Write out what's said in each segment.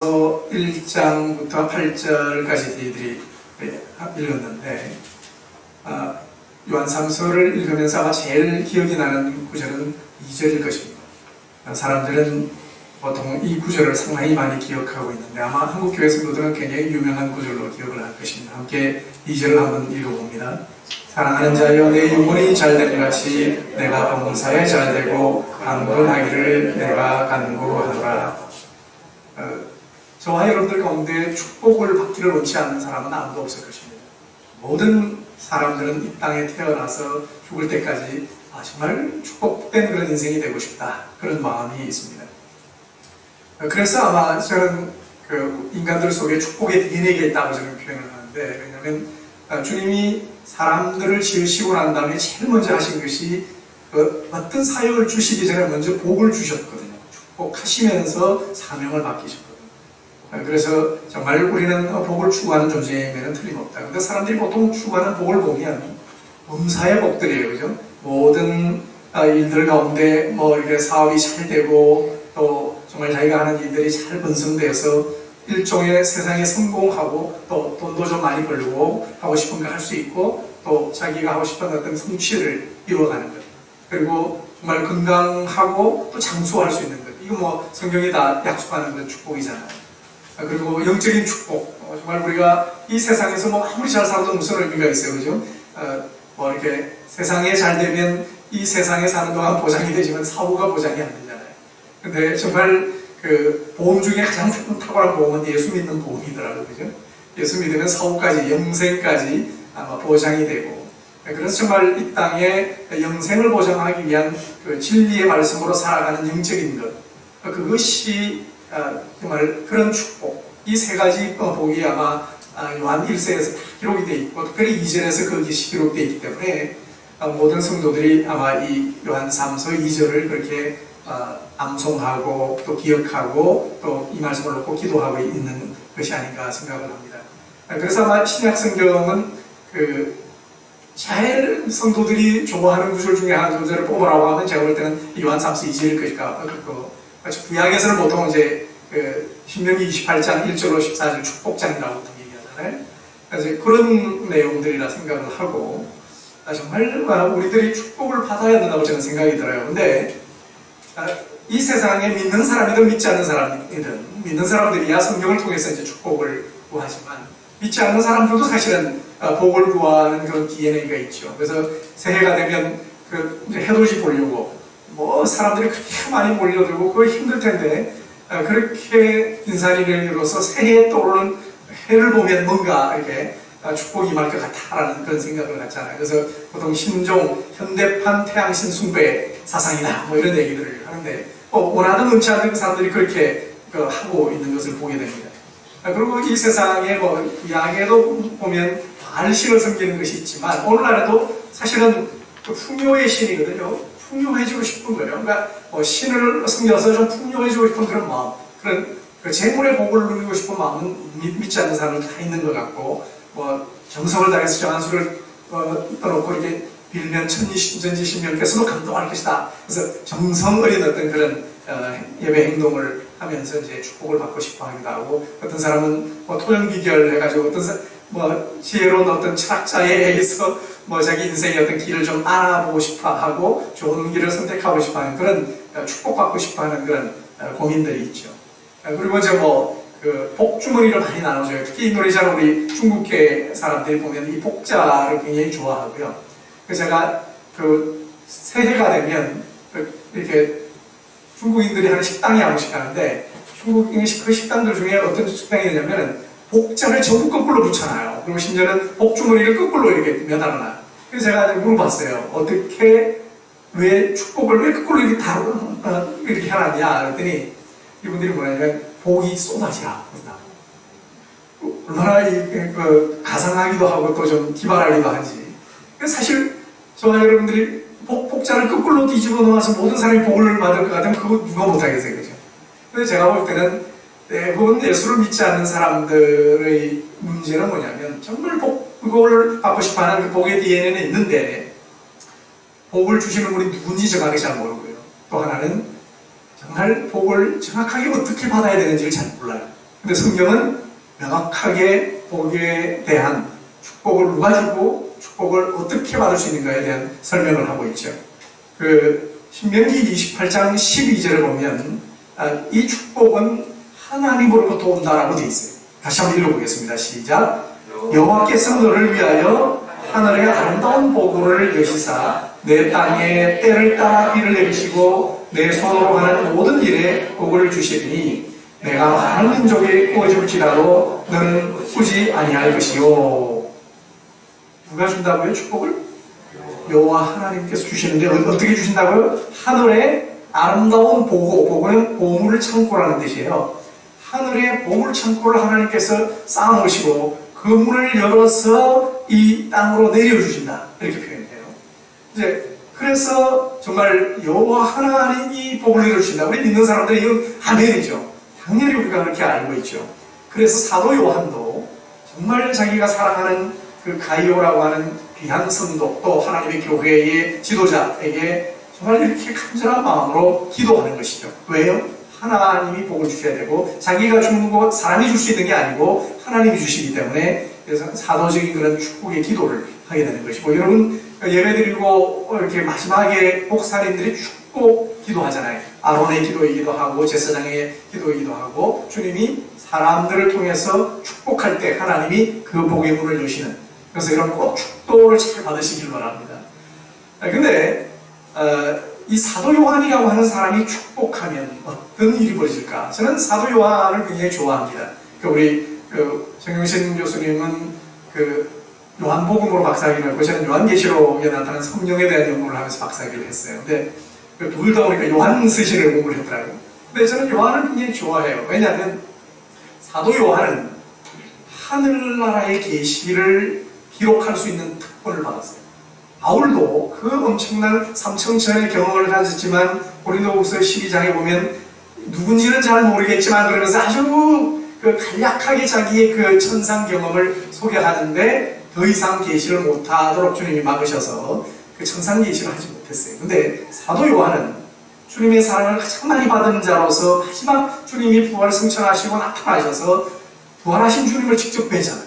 1장부터 8절까지 저희들이 읽었는데 요한 3서를 읽으면서 아마 제일 기억이 나는 구절은 2절일 것입니다. 사람들은 보통 이 구절을 상당히 많이 기억하고 있는데 아마 한국교회 성도들은 굉장히 유명한 구절로 기억을 할 것입니다. 함께 2절을 한번 읽어봅니다. 사랑하는 자여, 내 영혼이 잘된 같이 내가 봉사에 잘되고 강건하기를 내가 간구하노라. 저와 여러분들 가운데 축복을 받기를 원치 않는 사람은 아무도 없을 것입니다. 모든 사람들은 이 땅에 태어나서 죽을 때까지 정말 축복된 그런 인생이 되고 싶다, 그런 마음이 있습니다. 그래서 아마 저는 인간들 속에 축복의 DNA가 있다고 저는 표현을 하는데, 왜냐하면 주님이 사람들을 지으시고 난 다음에 제일 먼저 하신 것이 어떤 사역을 주시기 전에 먼저 복을 주셨거든요. 축복하시면서 사명을 맡기셨거든요. 그래서 정말 우리는 복을 추구하는 존재임에는 틀림없다. 근데 사람들이 보통 추구하는 복을 보면 범사의 복들이에요, 그죠? 모든 일들 가운데 이렇게 사업이 잘 되고, 또 정말 자기가 하는 일들이 잘 번성돼서 일종의 세상에 성공하고, 또 돈도 좀 많이 벌고 하고 싶은 거 할 수 있고, 또 자기가 하고 싶은 어떤 성취를 이루어가는 것, 그리고 정말 건강하고 또 장수할 수 있는 것, 이거 성경이 다 약속하는 건 축복이잖아요. 그리고 영적인 축복, 정말 우리가 이 세상에서 아무리 잘 살아도 무슨 의미가 있어요, 그죠? 이렇게 세상에 잘 되면 이 세상에 사는 동안 보장이 되지만 사후가 보장이 안 되잖아요. 근데 정말 보험 중에 가장 탁월한 보험은 예수 믿는 보험이더라고요, 그죠? 예수 믿으면 사후까지, 영생까지 아마 보장이 되고, 그래서 정말 이 땅에 영생을 보장하기 위한 진리의 말씀으로 살아가는 영적인 것, 그것이 정말 그런 축복, 이 세 가지 복이 아마 요한 1서에서 다 기록이 되어 있고, 특별히 2절에서 그것이 기록되어 있기 때문에 모든 성도들이 아마 이 요한 3서 2절을 그렇게 암송하고 또 기억하고 또 이 말씀을 놓고 기도하고 있는 것이 아닌가 생각을 합니다. 그래서 아마 신약 성경은 제일 성도들이 좋아하는 구절 중에 한 구절을 뽑으라고 하면 제가 볼 때는 요한 3서 2절일 것일까. 구약에서는 보통 이제 신명기 28장 1절로 14절 축복장이라고 얘기하잖아요. 그래서 그런 내용들이라 생각을 하고, 정말 우리들이 축복을 받아야 된다고 저는 생각이 들어요. 근데 이 세상에 믿는 사람이든 믿지 않는 사람이든, 믿는 사람들이야 성경을 통해서 이제 축복을 구하지만, 믿지 않는 사람들도 사실은 복을 구하는 그런 DNA가 있죠. 그래서 새해가 되면 해돋이 보려고 사람들이 그렇게 많이 몰려들고 그거 힘들 텐데, 그렇게 인산이를 이뤄서 새해에 떠오르는 해를 보면 뭔가 이렇게 축복이 임할 것 같다라는 그런 생각을 갖잖아요. 그래서 보통 신종, 현대판 태양신 숭배 사상이다 이런 얘기들을 하는데, 원하든 원치 않는 사람들이 그렇게 하고 있는 것을 보게 됩니다. 그리고 이 세상에 야에도 보면 바알신을 섬기는 것이 있지만, 오늘날에도 사실은 풍요의 신이거든요. 풍요해지고 싶은 거예요. 그러니까 신을 섬겨서 좀 풍요해지고 싶은 그런 마음, 그런 재물의 복을 누리고 싶은 마음은 믿지 않는 사람은 다 있는 것 같고, 정성을 다해서 정한수를 떠놓고 이렇게 빌면 전지신명께서도 감동할 것이다. 그래서 정성 어린 어떤 그런 예배 행동을 하면서 이제 축복을 받고 싶어 하기도 하고, 어떤 사람은 토영비결 해가지고 지혜로운 어떤 철학자에 의해서 자기 인생의 어떤 길을 좀 알아보고 싶어 하고 좋은 길을 선택하고 싶어 하는 그런 축복받고 싶어 하는 그런 고민들이 있죠. 그리고 이제 복주머니를 많이 나눠줘요. 특히 인도네시아 우리 중국계 사람들이 보면 이 복자를 굉장히 좋아하고요. 그래서 제가 새해가 되면 이렇게 중국인들이 하는 식당에 한 번씩 가는데, 중국인 그 식당들 중에 어떤 식당이냐면 복자를 전부 거꾸로 붙여놔요. 그리고 심지어는 복주머니를 거꾸로 이렇게 매달아놔요. 그래서 제가 물어봤어요. 왜 축복을 왜 거꾸로 이렇게 이렇게 해놨냐? 그랬더니 이분들이 뭐냐면 복이 쏟아지라. 얼마나 가상하기도 하고 또 좀 기발하기도 하지. 사실 저와 여러분들이 복자를 거꾸로 뒤집어 놓아서 모든 사람이 복을 받을 것 같으면 그거 누가 못하겠어요, 그죠? 그래서 제가 볼 때는 대부분 예수를 믿지 않는 사람들의 문제는 뭐냐면, 정말 복을 받고 싶어하는 그 복의 DNA는 있는데 복을 주시는 분이 누군지 정확히 잘 모르고요. 또 하나는 정말 복을 정확하게 어떻게 받아야 되는지를 잘 몰라요. 근데 성경은 명확하게 복에 대한 축복을 누가 주고 축복을 어떻게 받을 수 있는가에 대한 설명을 하고 있죠. 신명기 28장 12절을 보면 이 축복은 하나님으로부터 온다라고 되어 있어요. 다시 한번 읽어보겠습니다. 시작. 여호와께서 너를 위하여 하늘의 아름다운 보고를 여시사 내 땅에 때를 따라 비를 내리시고 내 손으로 하는 모든 일에 복을 주시리니 내가 많은 민족에 구워줄지라도 너는 후지 아니할 것이요. 누가 준다고요? 축복을? 여호와 하나님께서 주시는데 어떻게 주신다고요? 하늘의 아름다운 보고, 보고는 보물 창고라는 뜻이에요. 하늘의 보물 창고를 하나님께서 쌓아놓으시고 그 문을 열어서 이 땅으로 내려주신다, 이렇게 표현해요. 이제 그래서 정말 여호와 하나님이 복을 내려주신다. 우리 믿는 사람들이 이건 아멘이죠. 당연히 우리가 그렇게 알고 있죠. 그래서 사도 요한도 정말 자기가 사랑하는 그 가이오라고 하는 귀한 성도, 또 하나님의 교회의 지도자에게 정말 이렇게 간절한 마음으로 기도하는 것이죠. 왜요? 하나님이 복을 주셔야 되고 자기가 주는 거 사람이 줄 수 있는 게 아니고 하나님이 주시기 때문에, 그래서 사도적인 그런 축복의 기도를 하게 되는 것이고, 여러분 예배드리고 이렇게 마지막에 목사님들이 축복 기도하잖아요. 아론의 기도이기도 하고 제사장의 기도이기도 하고, 주님이 사람들을 통해서 축복할 때 하나님이 그 복의 문을 여시는, 그래서 여러분 꼭 축도를 잘 받으시길 바랍니다. 근데 이 사도 요한이라고 하는 사람이 축복하면 어떤 일이 벌어질까? 저는 사도 요한을 굉장히 좋아합니다. 우리 정영신 교수님은 요한복음으로 박사학위를 했고, 저는 요한계시록에 나타난 성령에 대한 연구를 하면서 박사학위를 했어요. 근데 둘 다 보니까 요한서신을 공부를 했더라고요. 근데 저는 요한을 굉장히 좋아해요. 왜냐하면 사도 요한은 하늘나라의 계시를 기록할 수 있는 특권을 받았어요. 바울도 그 엄청난 삼천천의 경험을 가졌지만 고린도후서 12장에 보면 누군지는 잘 모르겠지만 그러면서 아주 간략하게 자기의 그 천상 경험을 소개하는데 더 이상 계시를 못하도록 주님이 막으셔서 그 천상 계시를 하지 못했어요. 근데 사도 요한은 주님의 사랑을 가장 많이 받은 자로서 마지막 주님이 부활 승천하시고 나타나셔서 부활하신 주님을 직접 뵈잖아요.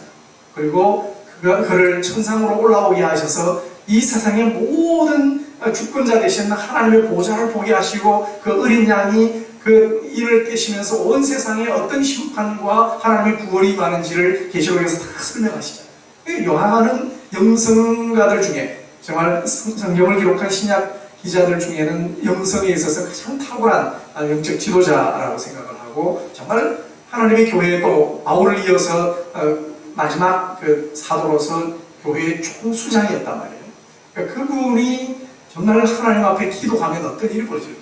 그리고 그를 천상으로 올라오게 하셔서 이 세상의 모든 주권자 되신 하나님의 보좌를 보게 하시고 그 어린 양이 그 이를 떼시면서 온 세상에 어떤 심판과 하나님의 구원이 많은지를 계시록에서 다 설명하시잖아요. 요한은 영성가들 중에, 정말 성경을 기록한 신약 기자들 중에는 영성에 있어서 가장 탁월한 영적 지도자라고 생각을 하고, 정말 하나님의 교회에 또 바울을 이어서 마지막 사도로서 교회의 총수장이었단 말이에요. 그러니까 그분이 정말 하나님 앞에 기도하면 어떤 일이 벌어질까?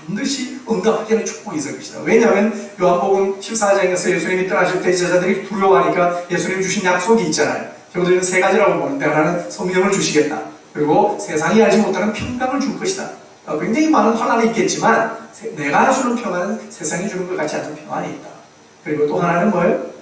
반드시 응답하게 하는 축복이 있을 것이다. 왜냐하면 요한복음 14장에서 예수님이 떠나실 때 제자들이 두려워하니까 예수님이 주신 약속이 있잖아요. 저희들은 세 가지라고 보는데, 하나는 성령을 주시겠다. 그리고 세상이 알지 못하는 평강을 줄 것이다. 굉장히 많은 환란이 있겠지만 내가 주는 평안은 세상이 주는 것 같지 않은 평안이 있다. 그리고 또 하나는 뭐예요?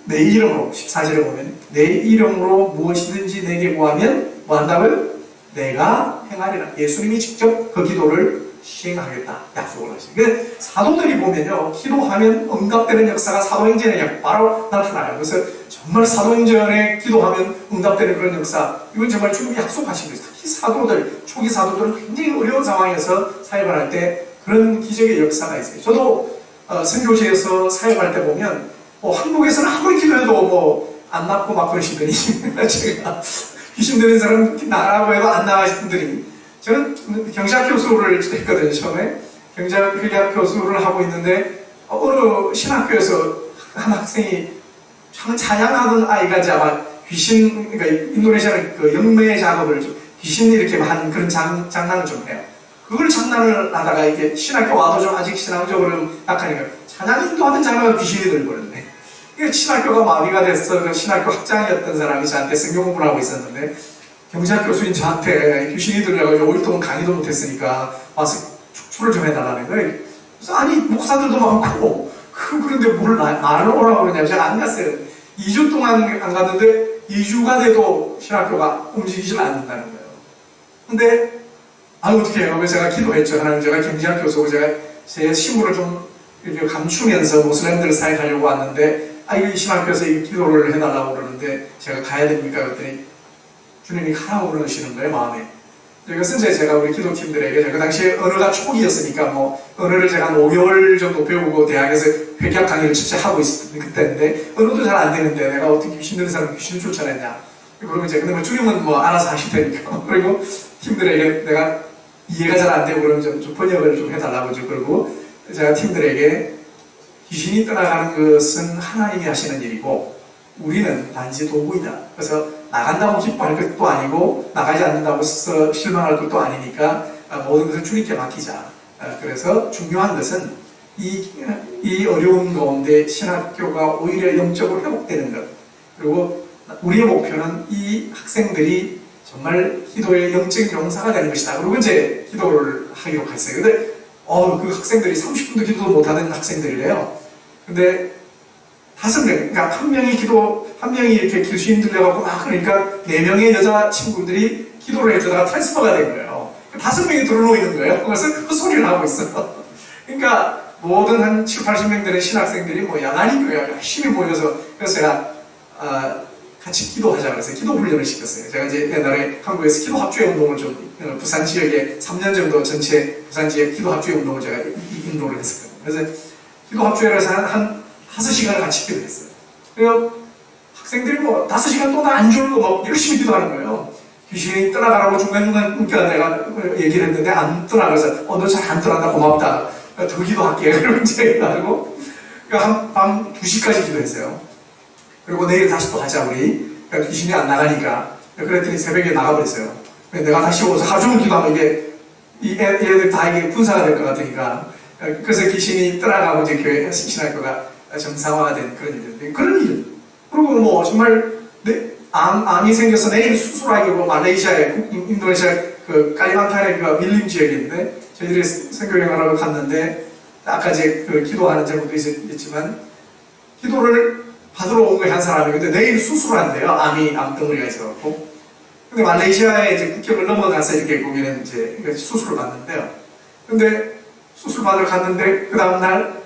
내 이름으로, 14절에 보면 내 이름으로 무엇이든지 내게 구하면 뭐 한다고요? 내가 행하리라. 예수님이 직접 그 기도를 시행하겠다 약속을 하시죠. 그래서 사도들이 보면요, 기도하면 응답되는 역사가 사도행전에 바로 나타나요. 그래서 정말 사도행전에 기도하면 응답되는 그런 역사, 이건 정말 주님이 약속하신 거예요. 특히 사도들, 초기 사도들은 굉장히 어려운 상황에서 사역을 할 때 그런 기적의 역사가 있어요. 저도 선교지에서 사역할 때 보면 한국에서는 아무리 기도해도 안 낫고 막 그러시더니 제가 귀신 들린 사람 나라고 해도 안 나가신 분들이, 저는 경제학 교수를 했거든요. 처음에 경제학 교수를 하고 있는데 어느 신학교에서 한 학생이 참 찬양하던 아이가 이제 아마 귀신, 그러니까 인도네시아는 그 영매 작업을 귀신 이렇게 하는 그런 장난을 좀 해요. 그걸 장난을 하다가 이게 신학교 와도 좀 아직 신앙적으로 약하니까 찬양 인도하던 장면을 귀신이 들거든요. 신학교가 마비가 됐어. 그 신학교 학장이었던 사람이 저한테 성경 공부를 하고 있었는데, 경제학 교수인 저한테 귀신이 들려가지고 오랫동안 강의도 못했으니까 와서 축출을 좀 해달라는 거예요. 그래서 아니 목사들도 많고 그런데 뭘 나를 오라고 그러냐. 제가 안 갔어요. 2주 동안 안 갔는데 2주가 돼도 신학교가 움직이질 않는다는 거예요. 근데 어떻게 해요? 그래서 제가 기도했죠. 하나님, 제가 경제학 교수고 제가 제 신분을 좀 이렇게 감추면서 모슬렘들 사이에 가려고 왔는데 이 신학교에서 이 기도를 해달라고 그러는데 제가 가야 됩니까? 그랬더니 주님이 가라고 그러시는 거예요, 마음에. 이것은 제가 우리 기도팀들에게 그 당시에 언어가 초기였으니까 뭐 언어를 제가 한 5개월 정도 배우고 대학에서 회계학 강의를 진짜 하고 있었던 그때인데 언어도 잘 안 되는데 내가 어떻게 귀신 들은 사람 귀신을 쫓아냈냐. 그러면 이제 근데 뭐 주님은 뭐 알아서 하실 테니까. 그리고 팀들에게 내가 이해가 잘 안 되고 그러면 좀 번역을 좀 해달라고 좀 그러고 제가 팀들에게 귀신이 떠나가는 것은 하나님이 하시는 일이고 우리는 단지 도구이다. 그래서 나간다고 기뻐할 것도 아니고 나가지 않는다고 실망할 것도 아니니까 모든 것을 주님께 맡기자. 그래서 중요한 것은 이 어려운 가운데 신학교가 오히려 영적으로 회복되는 것. 그리고 우리의 목표는 이 학생들이 정말 기도의 영적인 용사가 되는 것이다. 그리고 이제 기도를 하기로 했어요. 근데 그 학생들이 30분도 기도도 못하는 학생들이래요. 근데 5명, 그러니까 한 명이 이렇게 귀신 들려갖고 막 그러니까 4명의 여자 친구들이 기도를 해주다가 트랜스퍼가 된 거예요. 5명이 들어놓이는 거예요. 그래서 그 소리를 하고 있어요. 그러니까 모든 한 7, 80명 되는 신학생들이 뭐 야간이 교회 열심히 모여서 그래서 제가 같이 기도하자 그래서 기도 훈련을 시켰어요. 제가 이제 옛날에 한국에서 기도 합주회 운동을 좀 부산 지역에 3년 정도 전체 부산 지역 기도 합주회 운동을 제가 인도를 했었거든요. 그래서 기도 합주회에서 한 5시간을 같이 기도했어요. 그래서 학생들이 뭐 5시간 동안 안 졸고 막 열심히 기도하는 거예요. 귀신이 떠나가라고 중간중간 내가 얘기를 했는데 안 떠나가서 너 잘 안 떠난다 고맙다. 더 기도할게. 그러면 이제 하고 밤 2시까지 기도했어요. 그리고 내일 다시 또 하자 우리. 귀신이 안 나가니까. 그랬더니 새벽에 나가버렸어요. 내가 다시 오서 하루 종일 기도하면 얘들 다 이게 분사가 될 것 같으니까. 그래서 귀신이 떠나가고 이제 교회 신학교가 정상화가 된 그런 일인데 그런 일. 그리고 뭐 정말 암이 생겨서 내일 수술하기로 말레이시아에 인도네시아 그 칼리만탄의 그 밀림 지역인데 저희들이 선교여행하러 갔는데 아까 이제 그 기도하는 제목도 있지만 기도를 받으러 온 거예요 한 사람이. 근데 내일 수술한대요. 암덩어리가 있어갖고. 근데 말레이시아에 이제 국경을 넘어가서 이렇게 거기는 이제 수술을 받는데요. 근데 수술 받으러 갔는데 그 다음날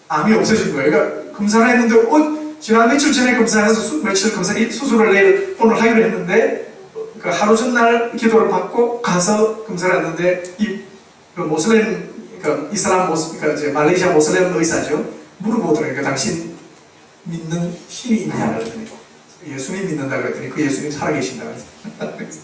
암이 없어진 거예요. 그러니까 검사를 했는데 지난 며칠 전에 검사해서 며칠 검사 수술을 내일 오늘 하기로 했는데 그 하루 전날 기도를 받고 가서 검사를 했는데 그 모슬렘 그 이슬람 그러니까 이제 말레이시아 모슬렘 의사죠. 물어보더라고요. 당신 믿는 힘이 있냐 그랬더니 예수님 믿는다 그랬더니 그 예수님 살아계신다 그랬어요.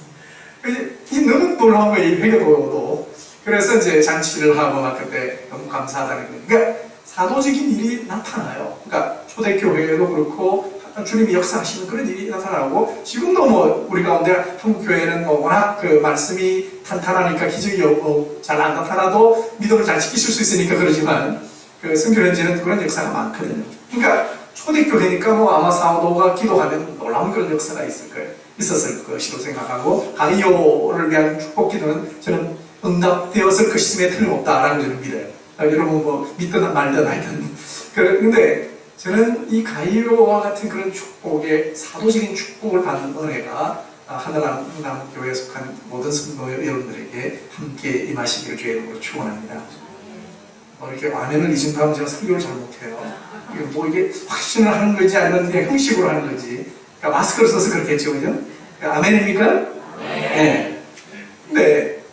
너무 놀라운 거예요. 이 회개도도. 그래서 이제 잔치를 하고 막 그때 너무 감사하다는 거예요. 그러니까 사도적인 일이 나타나요. 그러니까 초대교회도 그렇고 주님이 역사하시는 그런 일이 나타나고 지금도 뭐 우리 가운데 한국교회는 뭐 워낙 그 말씀이 탄탄하니까 기적이 잘 안 나타나도 믿음을 잘 지키실 수 있으니까 그러지만 그 선교현지는 그런 역사가 많거든요. 그러니까 초대교회니까 뭐 아마 사도가 기도하면 놀라운 그런 역사가 있었을 것이라고 생각하고 가이오를 위한 축복 기도는 저는 응답되었을 것임에 틀림없다라고 저는 믿어요. 여러분 뭐 믿든 말든 하여튼 근데 저는 이 가이오와 같은 그런 축복의 사도적인 축복을 받는 은혜가 하늘나라의 교회에 속한 모든 성도 여러분들에게 함께 임하시기를 주의 이름으로 축원합니다. 이렇게 아멘을 잊은다면 제가 설교를 잘 못해요. 뭐 이게 확신을 하는 건지 아니면 그냥 형식으로 하는 건지. 그러니까 마스크를 써서 그렇겠죠, 그죠? 아멘입니까? 네. 근데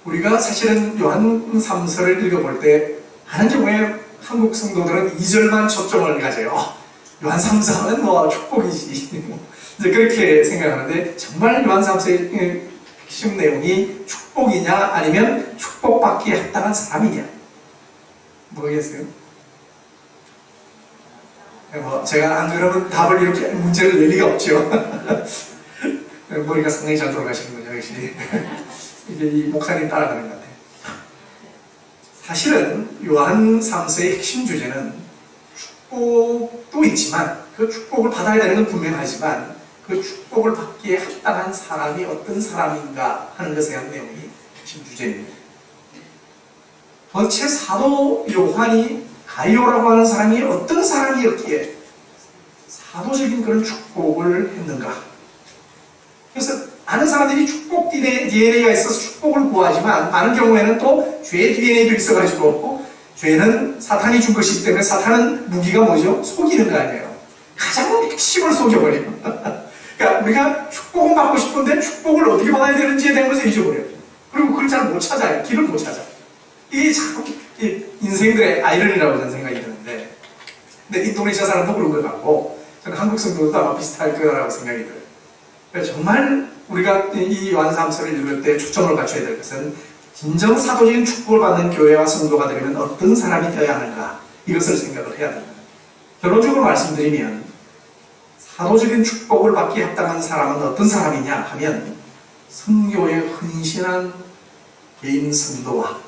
우리가 사실은 요한 3서를 읽어볼 때 많은 경우에 한국 성도들은 2절만 초점을 가져요. 요한 3서는 뭐 축복이지. 이제 그렇게 생각하는데 정말 요한 3서의 핵심 내용이 축복이냐 아니면 축복받기에 합당한 사람이냐 뭐겠어요? 뭐 제가 안 그러면 답을 이렇게 문제를 낼 리가 없죠. 머리가 상당히 잘 돌아가시는군요, 역시. 이게 이 목사님 따라가는 것 같아요. 사실은 요한 3서의 핵심 주제는 축복도 있지만 그 축복을 받아야 되는 건 분명하지만 그 축복을 받기에 합당한 사람이 어떤 사람인가 하는 것에 대한 내용이 핵심 주제입니다. 도대체 사도 요한이 가이오라고 하는 사람이 어떤 사람이었기에 사도적인 그런 축복을 했는가? 그래서 많은 사람들이 축복 DNA가 있어서 축복을 구하지만 많은 경우에는 또 죄 DNA도 있어가지고 죄는 사탄이 준 것이기 때문에 사탄은 무기가 뭐죠? 속이는 거 아니에요. 가장 핵심을 속여버려요. 그러니까 우리가 축복은 받고 싶은데 축복을 어떻게 받아야 되는지에 대한 것을 잊어버려요. 그리고 그걸 잘 못 찾아요. 길을 못 찾아. 이게 참 인생들의 아이러니라고 저는 생각이 드는데, 근데 인도네시아 사람도 그런 것 같고 저는 한국 성도도 아마 비슷할 거라고 생각이 들어요. 그러니까 정말 우리가 이 요한 3서를 읽을 때 초점을 갖춰야 될 것은 진정 사도적인 축복을 받는 교회와 성도가 되려면 어떤 사람이 되어야 하는가, 이것을 생각을 해야 됩니다. 결론적으로 말씀드리면 사도적인 축복을 받기 합당한 사람은 어떤 사람이냐 하면 선교에 헌신한 개인 성도와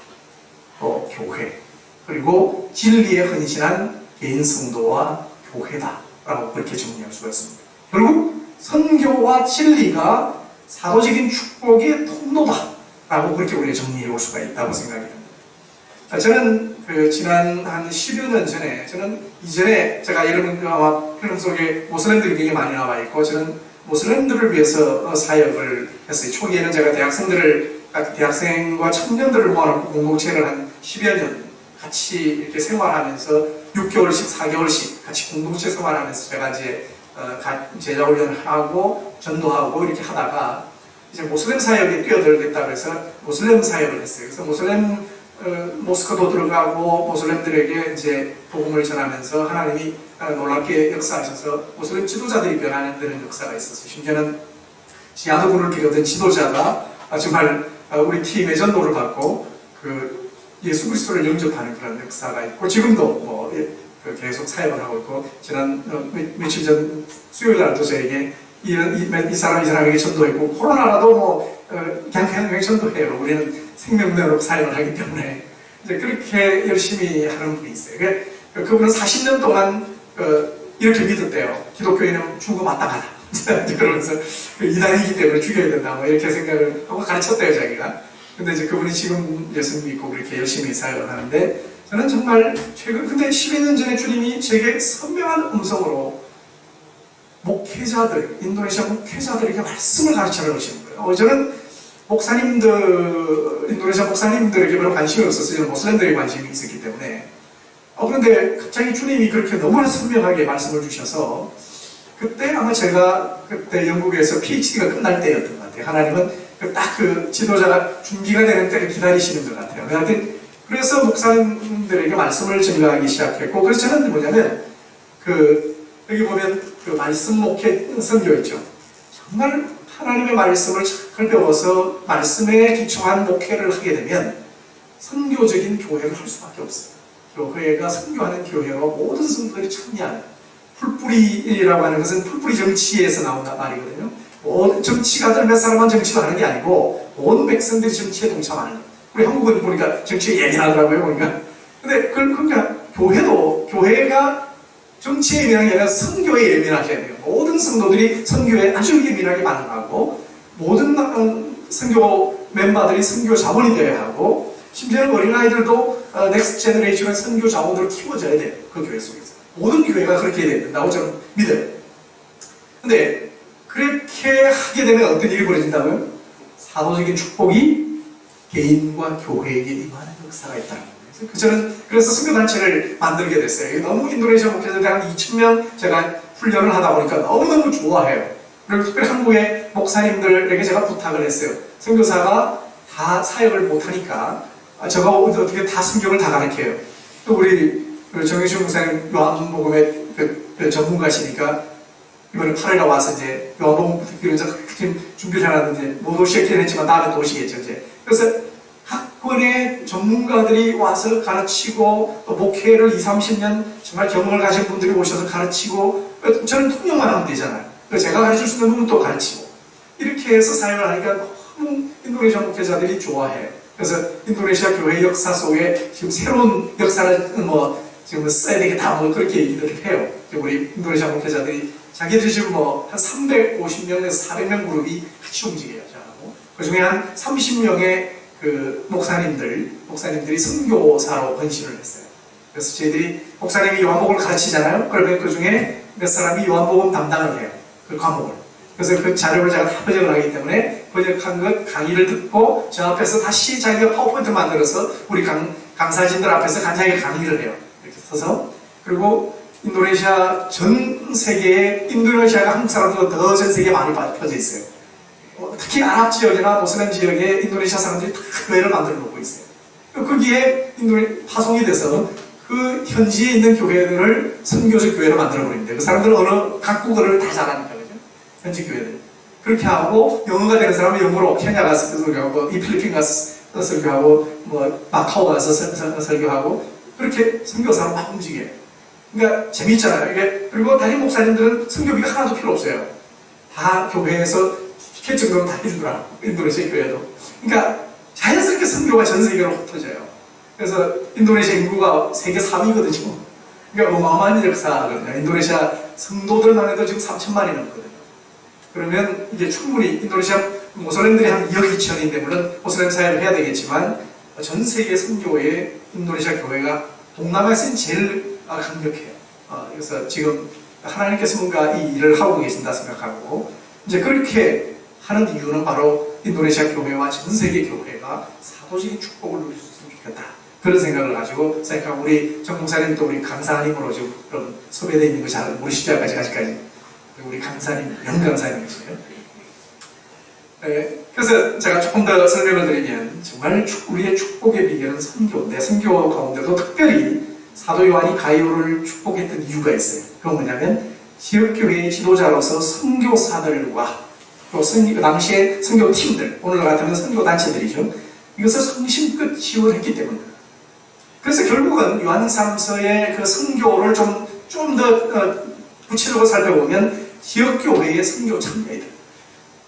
또 교회, 그리고 진리에 헌신한 개인 성도와 교회다라고 그렇게 정리할 수가 있습니다. 결국 선교와 진리가 사도적인 축복의 통로다라고 그렇게 우리가 정리해 볼 수가 있다고 생각이 됩니다. 저는 지난 한 10여 년 전에, 저는 이전에 제가 여러분 아마 필름 속에 모슬렘들이 굉장히 많이 나와 있고, 저는 모슬렘들을 위해서 사역을 했어요. 초기에는 제가 대학생과 청년들을 모아놓고 공동체를 한 10여 년 같이 이렇게 생활하면서 6개월씩, 4개월씩 같이 공동체 생활하면서 제가 이제 제자 훈련을 하고 전도하고 이렇게 하다가 이제 모슬렘 사역에 뛰어들겠다고 해서 모슬렘 사역을 했어요. 그래서 모슬렘 모스크도 들어가고 모슬렘들에게 이제 복음을 전하면서 하나님이 놀랍게 역사하셔서 모슬렘 지도자들이 변화되는 역사가 있었어요. 심지어는 지하도군을 비롯한 지도자가 정말 우리 팀의 전도를 받고 예수 그리스도를 영접하는 그런 역사가 있고, 지금도 계속 사역을 하고 있고, 지난 며칠 전 수요일 날도 저에게 이 사람에게 전도했고, 코로나라도 그냥 전도해요. 우리는 생명력으로 사역을 하기 때문에 이제 그렇게 열심히 하는 분이 있어요. 그분은 40년 동안 이렇게 믿었대요. 기독교인은 죽어 마땅하다. 그러면서 이단이기 때문에 죽여야 된다, 이렇게 생각을 하고 가르쳤대요, 자기가. 근데 이제 그분이 지금 예수 믿고 그렇게 열심히 사역을 하는데, 저는 정말 근데 12년 전에 주님이 제게 선명한 음성으로 목회자들, 인도네시아 목회자들에게 말씀을 가르쳐 주시는 거예요. 저는 인도네시아 목사님들에게 별로 관심이 없었어요. 저는 모슬렘들에게 관심이 있었기 때문에. 그런데 갑자기 주님이 그렇게 너무나 선명하게 말씀을 주셔서, 그때 아마 제가 그때 영국에서 PhD가 끝날 때였던 것 같아요. 하나님은 딱 지도자가 준비가 되는 때를 기다리시는 것 같아요. 그래서 목사님들에게 말씀을 전가하기 시작했고, 그래서 저는 뭐냐면, 여기 보면 말씀 목회 선교 있죠. 정말 하나님의 말씀을 잘 배워서 말씀에 기초한 목회를 하게 되면 선교적인 교회를 할 수밖에 없어요. 교회가 선교하는 교회로 모든 성도들이 참여하는, 풀뿌리라고 하는 것은 풀뿌리 정치에서 나온 말이거든요. 정치가들 몇 사람만 정치를 하는 게 아니고 온 백성들이 정치에 동참하는 거예요. 우리 한국은 보니까 정치에 예민하더라고요, 보니까. 근데 그러니까 교회가 정치에 예민한 게 아니라 선교에 예민하셔야 돼요. 모든 성도들이 선교에 아주 예민하게 반응하고, 모든 선교 멤버들이 선교 자원이 되어야 하고, 심지어는 어린아이들도 넥스트 제너레이션의 선교 자원으로 키워져야 돼요. 그 교회 속에서. 모든 교회가 그렇게 해야 된다고 저는 믿어요. 근데 그렇게 하게 되면 어떤 일이 벌어진다고요? 사도적인 축복이 개인과 교회에게 임하는 역사가 있다는 거예요. 저는 그래서 선교단체를 만들게 됐어요. 너무 인도네시아 목회자들 한 2,000명 제가 훈련을 하다 보니까 너무너무 좋아해요. 그리고 특별히 한국의 목사님들에게 제가 부탁을 했어요. 선교사가 다 사역을 못하니까 제가 어떻게 다 성경을 다 가르쳐요. 또 우리 정영신 목사님 요한복음의 전문가시니까 이번에 8일에 와서 이제 요한복음 듣기로서 지금 준비를 해놨는데 못 오시긴 했지만 다음에 또 오시겠죠, 이제. 그래서 학원의 전문가들이 와서 가르치고, 또 목회를 20-30년 정말 경험을 가진 분들이 오셔서 가르치고, 저는 통역만 하면 되잖아요. 그래서 제가 가르칠 수 있는 부분 또 가르치고, 이렇게 해서 사역을 하니까 너무 인도네시아 목회자들이 좋아해요. 그래서 인도네시아 교회 역사 속에 지금 새로운 역사를 지금 써야 되겠다, 그렇게 얘기를 해요. 우리 인도네시아 목회자들이 자기들이 지금 한 350명에서 400명 그룹이 같이 움직여요. 그 중에 한 30명의 목사님들이 선교사로 헌신을 했어요. 그래서 저희들이 목사님이 요한복음을 가르치잖아요. 그러면 그 중에 몇 사람이 요한복음 담당을 해요. 그 과목을. 그래서 그 자료를 제가 다 번역을 하기 때문에 번역한 것 강의를 듣고 저 앞에서 다시 자기가 파워포인트 만들어서 우리 강사진들 앞에서 간장하게 강의를 해요. 이렇게 서서. 그리고 인도네시아 전 세계에, 인도네시아가 한국 사람들보다 더 전 세계에 많이 퍼져 있어요. 특히 아랍 지역이나 모슬렘 지역에 인도네시아 사람들이 다 교회를 만들어 놓고 있어요. 거기에 파송이 돼서 그 현지에 있는 교회들을 선교적 교회로 만들어 버립니다. 그 사람들은 어느 각국어를 다 잘하니까, 그죠? 현지 교회들. 그렇게 하고, 영어가 되는 사람은 영어로 케냐 가서 설교하고, 이 필리핀 가서 설교하고, 뭐, 마카오 가서 설교하고, 그렇게 선교사로 막 움직여요. 그러니까 재미있잖아요. 이게. 그리고 담임 목사님들은 선교비가 하나도 필요 없어요. 다 교회에서 티켓 정도는 다 해주더라고. 인도네시아 교회도. 그러니까 자연스럽게 선교가 전 세계로 흩어져요. 그래서 인도네시아 인구가 세계 3위거든요. 그러니까 어마어마한 역사거든요. 인도네시아 성도들만 해도 지금 3천만이 넘거든요. 그러면 이게 충분히 인도네시아 모슬렘들이 한 2억 2천인데, 물론 모슬렘 사회를 해야 되겠지만, 전 세계 선교의 인도네시아 교회가 동남아에서는 제일 강력해요. 그래서 지금 하나님께서 뭔가 이 일을 하고 계신다 생각하고, 이제 그렇게 하는 이유는 바로 인도네시아 교회와 전 세계 교회가 사도적인 축복을 누릴 수 있으면 좋겠다. 그런 생각을 가지고 생각하고, 우리 정 목사님 또 우리 강사님으로 지금 그런 섭외되어 있는 거 잘 모르시죠? 아직까지. 우리 강사님, 명강사님이시네요. 네, 그래서 제가 조금 더 설명을 드리면, 정말 우리의 축복의 비결은 선교인데, 선교 가운데도 특별히 사도 요한이 가이오를 축복했던 이유가 있어요. 그건 뭐냐면, 지역교회의 지도자로서 선교사들과 또 그 당시에 선교팀들, 오늘 같으면 선교단체들이죠. 이것을 성심껏 지원했기 때문입니다. 그래서 결국은 요한 3서의 그 선교를 좀 더 구체적으로 살펴보면 지역교회의 선교 참여이다.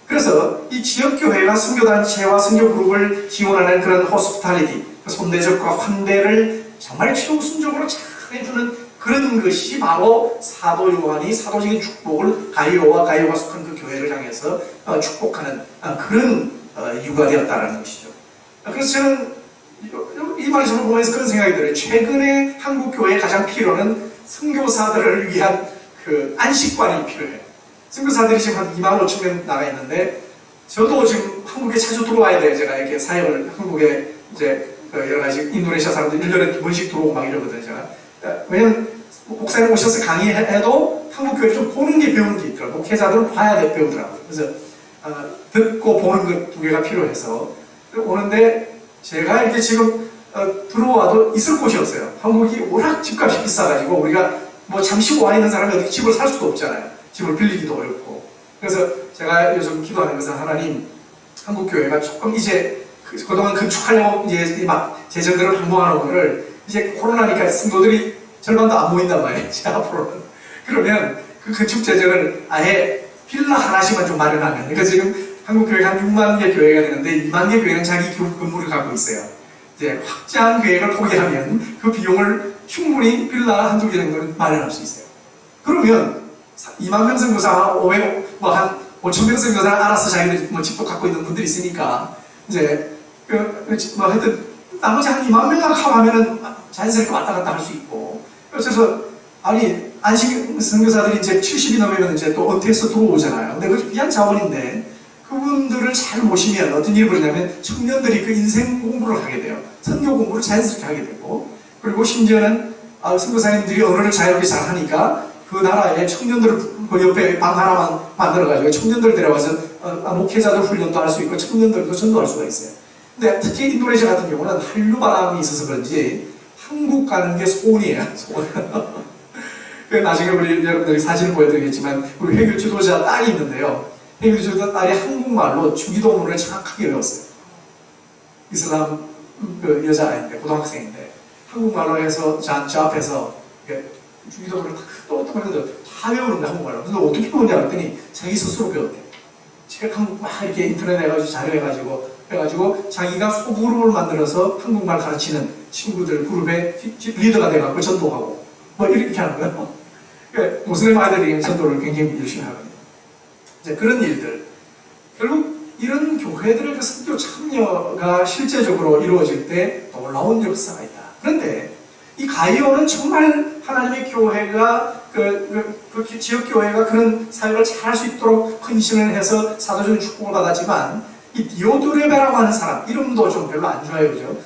그래서 이 지역교회가 선교단체와 선교그룹을 지원하는 그런 호스피탈리티, 손대접과 환대를 정말 최우선적으로 잘 해주는 그런 것이 바로 사도 요한이 사도적인 축복을 가이오와 가이오가 속한 그 교회를 향해서 축복하는 그런 이유가 되었다는 것이죠. 그래서 저는 이 말씀을 보면서 그런 생각이 들어요. 최근에 한국 교회에 가장 필요는 선교사들을 위한 그 안식관이 필요해요. 선교사들이 지금 한 2만 5천 명 나가 있는데, 저도 지금 한국에 자주 들어와야 돼요. 제가 이렇게 사역을 한국에 이제 여러 가지 인도네시아 사람들 1년에 2번씩 들어오고 막 이러거든요. 제가. 왜냐면 목사님 오셔서 강의해도 한국 교회를 좀 보는 게 배우는 게 있더라고요. 목회자들은 봐야 돼 배우더라고요. 그래서 듣고 보는 것 두 개가 필요해서 오는데, 제가 이렇게 지금 들어와도 있을 곳이 없어요. 한국이 워낙 집값이 비싸가지고 우리가 뭐 잠시 와 있는 사람이 어떻게 집을 살 수도 없잖아요. 집을 빌리기도 어렵고. 그래서 제가 요즘 기도하는 것은, 하나님, 한국 교회가 조금 이제 그동안 건축하려고 이제 막 재정들을 방문하는 거를 이제 코로나니까 성도들이 절반도 안 모인단 말이에요. 제 앞으로는. 그러면 그 건축 재정을 아예 빌라 하나씩만 좀 마련하면, 그러니까 지금 한국 교회가 한 6만 개 교회가 되는데 2만 개 교회는 자기 건물을 갖고 있어요. 이제 확장한 계획을 포기하면 그 비용을 충분히 빌라 한두 개 정도는 마련할 수 있어요. 그러면 2만 명 선교사, 500, 한 5천 명 선교사 알아서 자기들 뭐 집도 갖고 있는 분들이 있으니까, 이제 뭐 하여튼 나머지 한 2만 명 하면은 자연스럽게 왔다 갔다 할 수 있고. 그래서 아니 안식 선교사들이 이제 70이 넘으면 이제 또 은퇴해서 들어오잖아요. 근데 그 귀한 자원인데 그분들을 잘 모시면 어떤 일이 벌어지냐면, 청년들이 그 인생 공부를 하게 돼요. 선교 공부를 자연스럽게 하게 되고, 그리고 심지어는 선교사님들이 언어를 자유롭게 잘 하니까 그 나라의 청년들을 그 옆에 방 하나만 만들어가지고 청년들 데려가서 목회자들 훈련도 할 수 있고 청년들도 전도할 수가 있어요. 근데 특히 인도네시아 같은 경우는 한류 바람이 있어서 그런지 한국 가는 게 소원이에요. 소원. 나중에 우리 여러분들이 사진을 보여드리겠지만, 우리 회교 지도자 딸이 있는데요. 회교 지도자 딸이 한국말로 주기도문을 정확하게 외웠어요. 이슬람 그 여자아이인데, 고등학생인데 한국말로 해서 저 앞에서 주기도문을 똑똑하게 다 외우는데, 한국말로. 근데 어떻게 배웠냐 그랬더니 자기 스스로 배웠대. 책 한국 막 이렇게 인터넷 해가지고 자료해가지고 자기가 소그룹을 만들어서 한국말 가르치는 친구들 그룹의 리더가 돼가지고 전도하고 뭐 이렇게 하는 거예요. 그러니까 모슬렘 아이들이 전도를 굉장히 열심히 하거든요. 이제 그런 일들, 결국 이런 교회들의 그 선교 참여가 실제적으로 이루어질 때 놀라운 역사가 있다. 그런데 이 가이오는 정말 하나님의 교회가 그 지역 교회가 그런 사역을 잘 할 수 있도록 헌신을 해서 사도적인 축복을 받았지만, 이 디오드레베라고 하는 사람 이름도 좀 별로 안 좋아요, 그죠?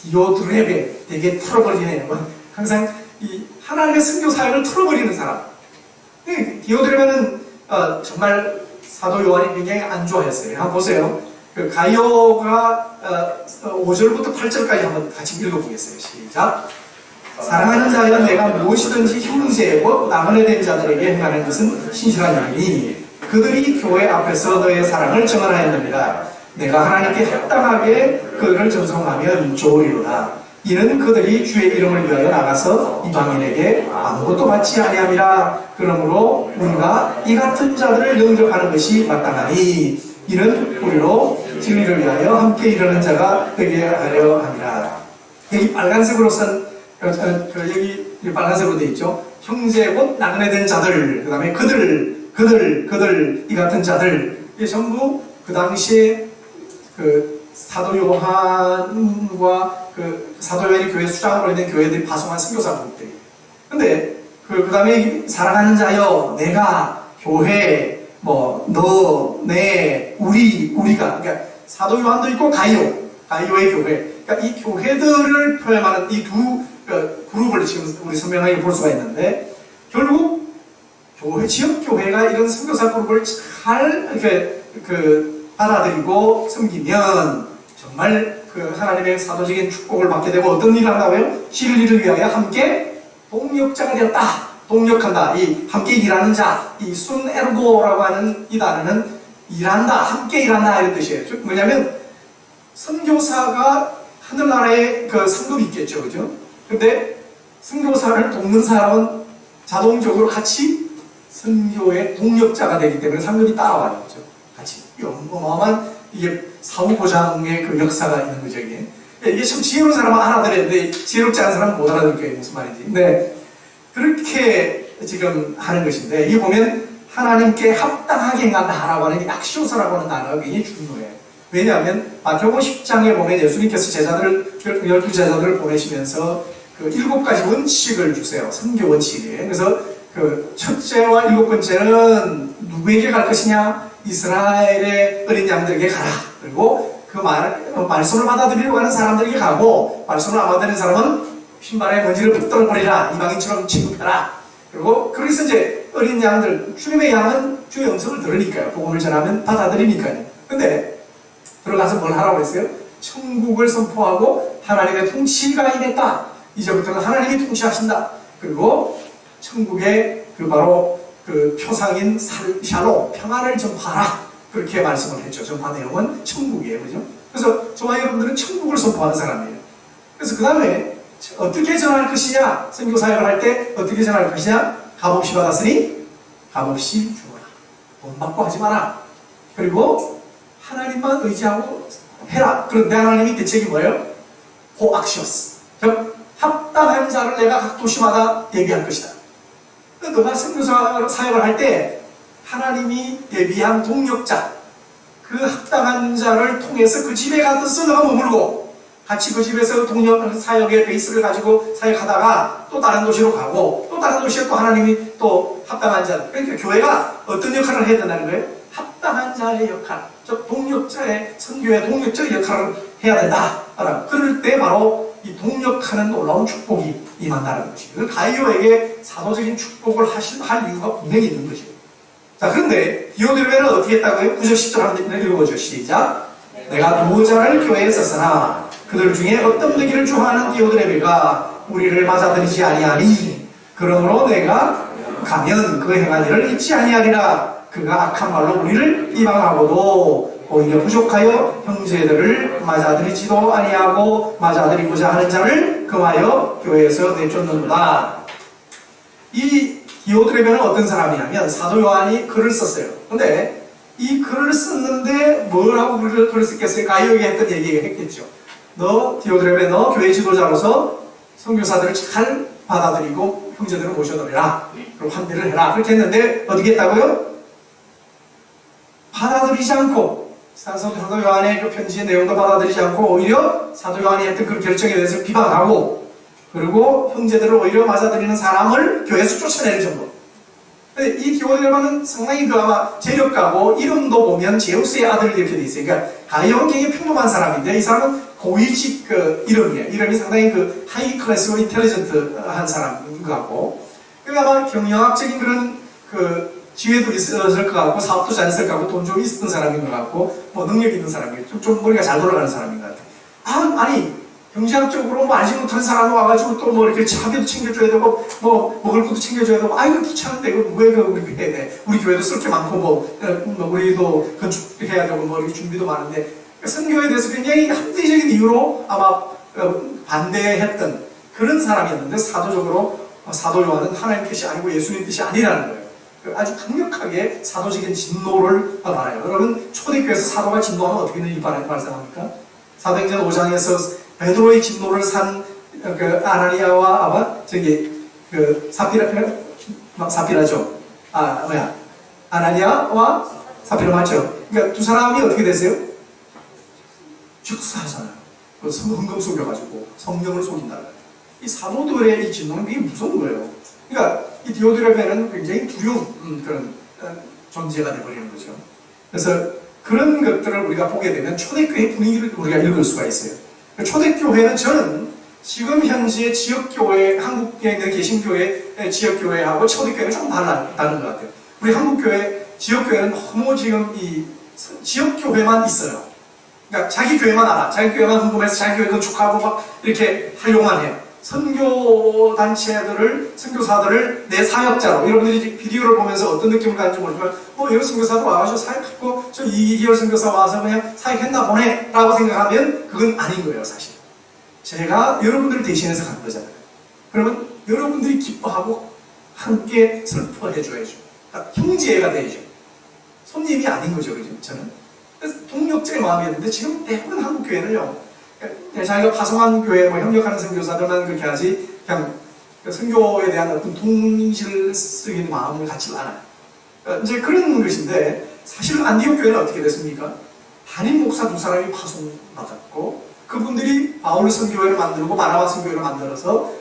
디오드레베 되게 털어버리네. 항상 이 하나님의 선교 사역을 털어버리는 사람. 디오드레베는 정말 사도 요한이 굉장히 안 좋아했어요. 한번 보세요. 그 가이오가 5절부터 8절까지 한번 같이 읽어보겠어요. 시작. 사랑하는 자여 내가 무엇이든지 형제고 남은 된 자들에게 행하는 것은 신실한 일이니 그들이 교회 앞에서 너의 사랑을 증언하였느니라. 내가 하나님께 합당하게 그들을 전송하면 좋으리로다. 이는 그들이 주의 이름을 위하여 나가서 이방인에게 아무것도 받지 아니함이라. 그러므로 우리가 이 같은 자들을 영접하는 것이 마땅하니 이는 우리로 진리를 위하여 함께 이르는 자가 되게 하려 함이라. 여기 빨간색으로 쓴 여기 빨간색으로 되어 있죠. 형제 곧 나그네 된 자들, 그 다음에 그들 이 같은 자들, 이게 전부 그 당시에 그 사도 요한과 그 사도 요한이 교회 수장으로 있는 교회들이 파송한 선교사 그룹들이. 근데 그 다음에 사랑하는 자여, 내가, 교회, 너, 내, 우리가, 그러니까 사도 요한도 있고 가이오의 교회. 그러니까 이 교회들을 표현하는 이 두 그룹을 지금 우리 선명하게 볼 수가 있는데, 결국 지역 교회가 이런 선교사 그룹을 잘 이렇게 받아들이고 섬기면 정말 그 하나님의 사도적인 축복을 받게 되고, 어떤 일을 한다고요? 진리를 위하여 함께 동력자가 되었다. 동력한다. 이 함께 일하는 자, 이 순에르고라고 하는 이 단어는 일한다, 함께 일한다 이런 뜻이에요. 즉 뭐냐면 선교사가 하늘나라에 그 상급이 있겠죠, 그죠? 근데 선교사를 돕는 사람은 자동적으로 같이 선교의 동력자가 되기 때문에 상급이 따라와요, 그죠? 같이 어마어마한 이게 사후보장의 그 역사가 있는 거죠, 이게 참 지혜로운 사람은 알아들었는데 지혜롭지 않은 사람은 못 알아들 거예요, 무슨 말인지. 근데 그렇게 지금 하는 것인데, 이 보면 하나님께 합당하게 행한다라고 하는 이 악시오사라고 하는 단어가 굉장히 중요해요. 왜냐하면 마태복음 10장에 보면 예수님께서 12제자들을 보내시면서 그 7가지 원칙을 주세요. 선교 원칙에. 그래서 그 첫째와 7번째는 누구에게 갈 것이냐? 이스라엘의 어린 양들에게 가라. 그리고 그 말씀을 받아들이려고 하는 사람들에게 가고, 말씀을 안 받아들이는 사람은 신발에 먼지를 붙들어 버리라. 이방인처럼 취급해라. 그리고 그래서 이제 어린 양들, 주님의 양은 주의 음성을 들으니까요. 복음을 전하면 받아들이니까요. 근데 들어가서 뭘 하라고 했어요? 천국을 선포하고 하나님의 통치가 임했다. 이제부터는 하나님이 통치하신다. 그리고 천국의 바로 그 표상인 샬롬, 평안을 전파하라. 그렇게 말씀을 했죠. 전파 내용은 천국이에요. 그죠? 그래서 저와 여러분들은 천국을 선포하는 사람이에요. 그래서 그 다음에 어떻게 전할 것이냐? 선교 사역을 할 때 어떻게 전할 것이냐? 값없이 받았으니 값없이 주어라. 돈 받고 하지 마라. 그리고 하나님만 의지하고 해라. 그런데 하나님이 대책이 뭐예요? 호악시오스. 즉 합당한 자를 내가 각 도시마다 예비할 것이다. 너가 선교 사역을 할 때 하나님이 예비한 동력자, 그 합당한 자를 통해서 그 집에 가서 너가 머물고 같이 그 집에서 동력 사역의 베이스를 가지고 사역하다가 또 다른 도시로 가고, 또 다른 도시에 또 하나님이 또 합당한 자, 그러니까 교회가 어떤 역할을 해야 된다는 거예요? 합당한 자의 역할, 즉 동력자의, 선교의 동력자의 역할을 해야 된다. 그럴 때 바로 이 동력하는 놀라운 축복이 임한다는 것이에요. 가이오에게 사도적인 축복을 할 이유가 분명히 있는 것이에요. 자, 그런데 디오드레베는 어떻게 했다고요? 9절 10절 한번 읽어보죠. 시작. 내가 노자를 교회에 썼으나 그들 중에 어떤 되기를 좋아하는 디오드레베가 우리를 맞아들이지 아니하니, 그러므로 내가 가면 그 행한 일을 잊지 아니하리라. 그가 악한 말로 우리를 이방하고도 오히려 부족하여 형제들을 맞아들이지도 아니하고 맞아들이고자 하는 자를 금하여 교회에서 내쫓는다. 이 디오드레베는 어떤 사람이냐면 사도 요한이 글을 썼어요. 근데 이 글을 썼는데 뭘 하고 글을 썼겠어요? 가이오에게 했던 얘기가 했겠죠. 너 디오드레베, 너 교회 지도자로서 선교사들을 잘 받아들이고 형제들을 모셔놓으라. 그리고 환대를 해라. 그렇게 했는데 어떻게 했다고요? 받아들이지 않고, 사도 요한의 그 편지의 내용도 받아들이지 않고 오히려 사도 요한이 했던 그 결정에 대해서 비방하고, 그리고 형제들을 오히려 맞아들이는 사람을 교회에서 쫓아내는 정도. 근데 이 디오드레베는 상당히 아마 재력가고, 이름도 보면 제우스의 아들 이렇게 돼 있어요. 그러니까 가이오는 굉장히 평범한 사람인데 이 사람은 고위직 그 이름이에요. 이름이 상당히 그 하이 클래스고 인텔리전트한 사람인 것 같고, 그러니까 아마 경영학적인 그런 그 지혜도 있었을 것 같고, 사업도 잘했을 것 같고, 돈 좀 있었던 사람인 것 같고, 뭐 능력 있는 사람이에요. 좀 머리가 잘 돌아가는 사람인 것 같아요. 아니 경제학적으로 뭐 알지 못하는 사람이 와가지고 또 뭐 이렇게 차비도 챙겨줘야 되고 뭐 먹을 것도 챙겨줘야 되고, 이거 귀찮은데 이거 왜 우리 해야 돼? 우리 교회도 쓸 게 많고 뭐 우리도 건축해야 되고 뭐 이렇게 준비도 많은데, 선교에 대해서 굉장히 합리적인 이유로 아마 반대했던 그런 사람이었는데, 사도적으로 사도 요한은 하나님 뜻이 아니고 예수님 뜻이 아니라는 거예요. 아주 강력하게 사도적인 진노를 말해요. 여러분 초대교회에서 사도가 진노하면 어떻게 일이 발생합니까? 사도행전 5장에서 베드로의 진노를 산 그 아나니아와 아마 저기 그 사피라죠. 아나니아와 사피라 맞죠? 그러니까 두 사람이 어떻게 되세요? 즉사하잖아요. 헌금 속여가지고 성령을 속인다. 이 사도들의 이 진노는 되게 무서운 거예요. 그러니까 이 디오드레베는 굉장히 두려운 그런 존재가 되어버리는 거죠. 그래서 그런 것들을 우리가 보게 되면 초대교회 분위기를 우리가 읽을 수가 있어요. 초대교회는 저는 지금 현재 지역교회, 한국에 있는 개신교회 지역교회하고 초대교회는 좀 다른 것 같아요. 우리 한국교회 지역교회는 너무 지금 이 지역교회만 있어요. 그러니까 자기 교회만 알아. 자기 교회만 궁금해서 자기 교회 건축하고 막 이렇게 하려고만 해요. 선교단체들을, 선교사들을 내 사역자로, 여러분들이 비디오를 보면서 어떤 느낌을 가는지 모르지만, 이런 선교사도 와가지고 사역했고, 저 이기열 선교사 와서 그냥 사역했나 보네 라고 생각하면 그건 아닌 거예요, 사실. 제가 여러분들을 대신해서 간 거잖아요. 그러면 여러분들이 기뻐하고 함께 슬퍼해줘야죠. 그러니까 형제가 돼야죠. 손님이 아닌 거죠, 그죠? 저는. 그래서 동력자의 마음이었는데, 지금 대부분 한국교회는요, 자기가 파송한 교회, 협력하는 선교사들만 그렇게 하지, 그냥 선교에 대한 어떤 동질적인 마음을 갖지 않아요. 이제 그런 것인데, 사실 안디옥 교회는 어떻게 됐습니까? 담임 목사 두 사람이 파송받았고, 그분들이 바울 선교회를 만들고 바나바 선교회를 만들어서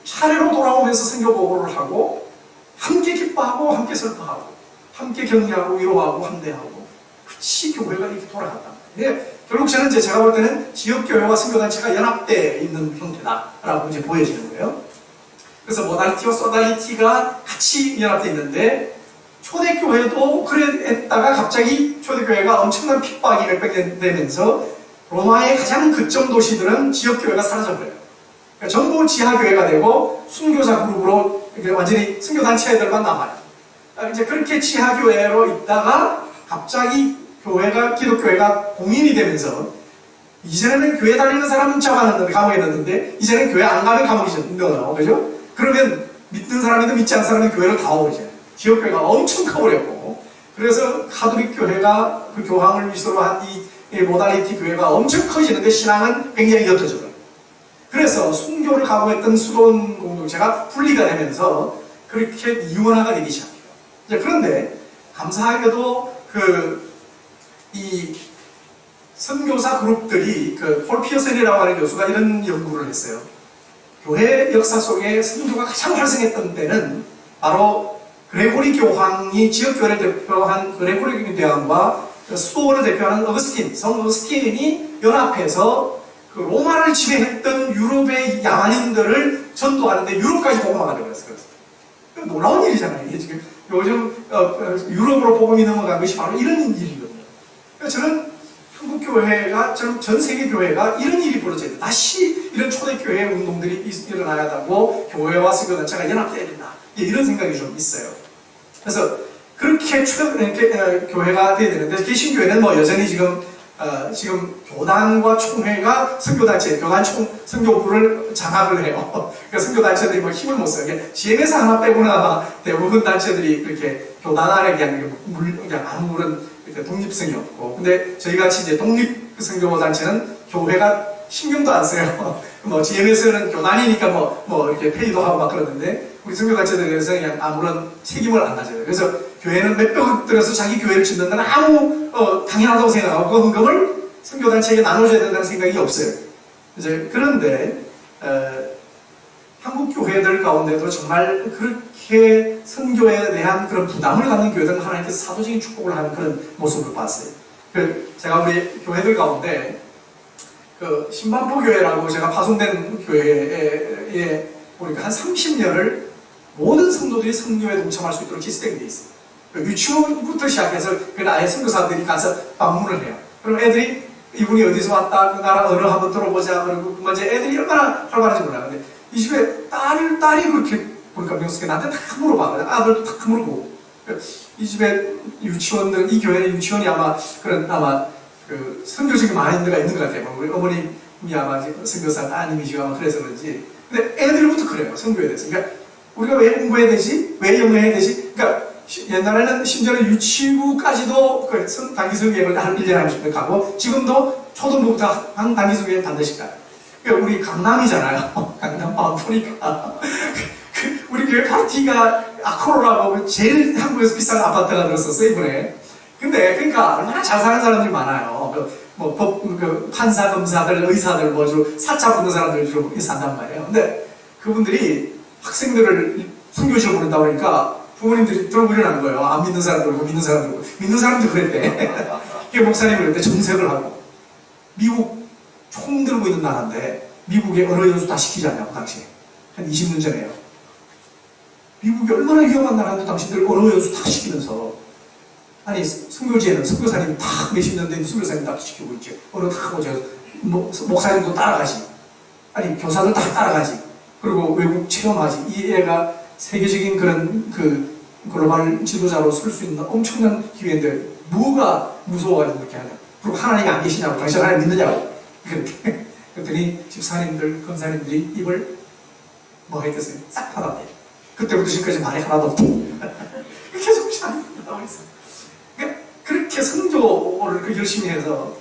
차례로 돌아오면서 선교 보고를 하고, 함께 기뻐하고, 함께 슬퍼하고, 함께 격려하고, 위로하고, 함대하고, 같이 교회가 이렇게 돌아갔다. 결국 저는 제가 볼 때는 지역교회와 선교단체가 연합되어 있는 형태다라고 이제 보여지는 거예요. 그래서 모달리티와 소달리티가 같이 연합되어 있는데, 초대교회도 그랬다가 갑자기 초대교회가 엄청난 핍박이 몇백 년 되면서 로마의 가장 거점 도시들은 지역교회가 사라져버려요. 그러니까 전부 지하교회가 되고 순교자 그룹으로 완전히 선교단체들만 남아요. 이제 그렇게 지하교회로 있다가 갑자기 기독교회가 공인이 되면서, 이전에는 교회 다니는 사람은 잡아놨는데, 감옥에 넣었는데, 이제는 교회 안 가면 감옥에 넣어요. 그죠? 그러면 믿는 사람이든 믿지 않는 사람은 교회를 다 오죠. 지역교회가 엄청 커버렸고, 그래서 가톨릭 교회가 그 교황을 위주로 한 이 모달리티 교회가 엄청 커지는데, 신앙은 굉장히 옅어져요. 그래서 순교를 각오했던 수도원 공동체가 분리가 되면서 그렇게 이원화가 되기 시작해요. 그런데 감사하게도 이 선교사 그룹들이 폴 피어슨이라고 하는 교수가 이런 연구를 했어요. 교회 역사 속에 선교가 가장 활성했던 때는 바로 그레고리 교황이 지역교회를 대표한 그레고리 교황과 수도원을 대표하는 성 어거스틴이 연합해서 그 로마를 지배했던 유럽의 야만인들을 전도하는데 유럽까지 복음화가 되었어요. 놀라운 일이잖아요. 이게 지금 요즘 유럽으로 복음이 넘어간 것이 바로 이런 일이거든요. 그래서 저는 한국교회가, 전 세계교회가 이런 일이 벌어져야 돼. 다시 이런 초대교회 운동들이 일어나야 하고 교회와 선교단체가 연합돼야 된다. 이런 생각이 좀 있어요. 그래서 그렇게 교회가 돼야 되는데, 개신교회는 여전히 지금 교단과 총회가 선교단체, 선교부를 장악을 해요. 그러니까 선교단체들이 힘을 못 써요. GMS 하나 빼고는 아마 대부분 단체들이 그렇게 교단 안에 그냥 아무런 독립성이 없고, 근데 저희 같이 이제 독립선교단체는 교회가 신경도 안 써요. GMS는 교단이니까 이렇게 페이도 하고 막 그러는데, 우리 선교단체들에 대해서 그냥 아무런 책임을 안 가져요. 그래서 교회는 몇백억 들여서 자기 교회를 짓는 데는 아무 당연하다고 생각하고 그 헌금을 선교단체에게 나눠줘야 된다는 생각이 없어요. 그런데 한국 교회들 가운데도 정말 그렇게 선교에 대한 그런 부담을 갖는 교회들은 하나님께서 사도적인 축복을 하는 그런 모습을 봤어요. 제가 우리 교회들 가운데 그 신반포교회라고 제가 파송된 교회에 보니까 한 30년을 모든 성도들이 선교에 동참할 수 있도록 시스템이 돼 있어요. 유치원부터 시작해서 아예 선교사들이 가서 방문을 해요. 그럼 애들이 이분이 어디서 왔다, 그 나라 언어 한번 들어보자. 그리고 이제 애들이 얼마나 활발한지 몰라요. 근데 이 집에 딸이 그렇게 보니까 명숙해 나한테 다 물어봐. 아들도 다 물어보고. 이 집에 유치원들, 이 교회 유치원이 아마 그 선교적인 마인드가 있는 것 같아요. 우리 어머님이 아마 선교사 따님이시고 아마 그래서 그런지. 근데 애들부터 그래요. 선교에 대해서. 그러니까 우리가 왜 공부해야 되지? 왜 영어해야 되지? 그러니까 옛날에는 심지어는 유치부까지도 그 단기 선교회를 한 1년에 한 번씩 가고 지금도 초등부부터 한 단기 선교회는 반드시 가요. 그러니까 우리 강남이잖아요. 강남 반포니까. 우리 교회 파티가 아코로라고 제일 한국에서 비싼 아파트가 들었었어요, 이번에. 근데 그러니까 얼마나 잘 사는 사람들이 많아요. 판사, 검사들, 의사들, 사자 붙는 사람들이 주로 산단 말이에요. 근데 그분들이 학생들을 선교실을 보낸다고 그러니까 부모님들이 들어보려는 거예요. 안 믿는 사람들 있고 믿는 사람들 있고. 믿는 사람도 그랬대. 이게 목사님이 그랬대. 정색을 하고. 미국 총 들고 있는 나라인데 미국의 언어 연수 다 시키지 않냐고 당시에. 한 20년 전에요. 미국이 얼마나 위험한 나라인데 당신들 언어 연수 다 시키면서 아니 선교지에는 선교사님 다 몇십 년 된 선교사님 다 시키고 있죠. 언어 다 하고 목사님도 따라가지. 아니 교사들 다 따라가지. 그리고 외국 체험하지. 이 애가 세계적인 그런 그 글로벌 지도자로 설 수 있는 엄청난 기회인데 뭐가 무서워가지고 그렇게 하냐. 그리고 하나님이 안 계시냐고. 당신 하나님 믿느냐고. 그랬더니 집사님들, 권사님들이 입을 뭐가 있겠어요? 싹 닫았대. 그때부터 지금까지 말이 하나도 없고 계속 나오고 있어요. 그러니까 그렇게 선교를 열심히 해서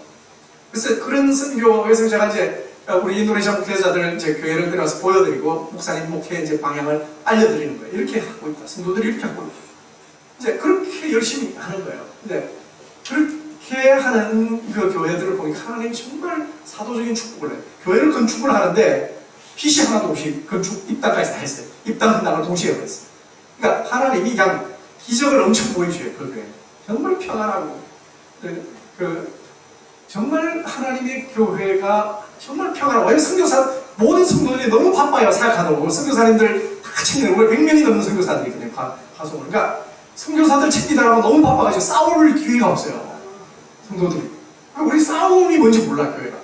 그래서 그런 선교에서 제가 이제 우리 인도네시아 목회자들 이제 교회를 들어가서 보여드리고 목사님 목회 이제 방향을 알려드리는 거예요. 이렇게 하고 있다. 성도들이 이렇게 하고 있다. 이제 그렇게 열심히 하는 거예요. 근데 그렇게 하는 그 교회들을 보니까 하나님이 정말 사도적인 축복을 해요. 교회를 건축을 하는데 핏이 하나도 없이 건축 입당까지 다 했어요. 입당 헌당을 동시에 했어요. 그러니까 하나님이 그냥 기적을 엄청 보여줘요. 그 교회 정말 평안하고 정말 하나님의 교회가 정말 평안하고 왜 모든 성도들이 너무 바빠요. 사역하느라고 선교사님들 다 챙기는 100명이 넘는 선교사들이 그냥 파송을. 그러니까 선교사들 챙기다가 너무 바빠가지고 싸울 기회가 없어요. 성도들이. 우리 싸움이 뭔지 몰라 교회가.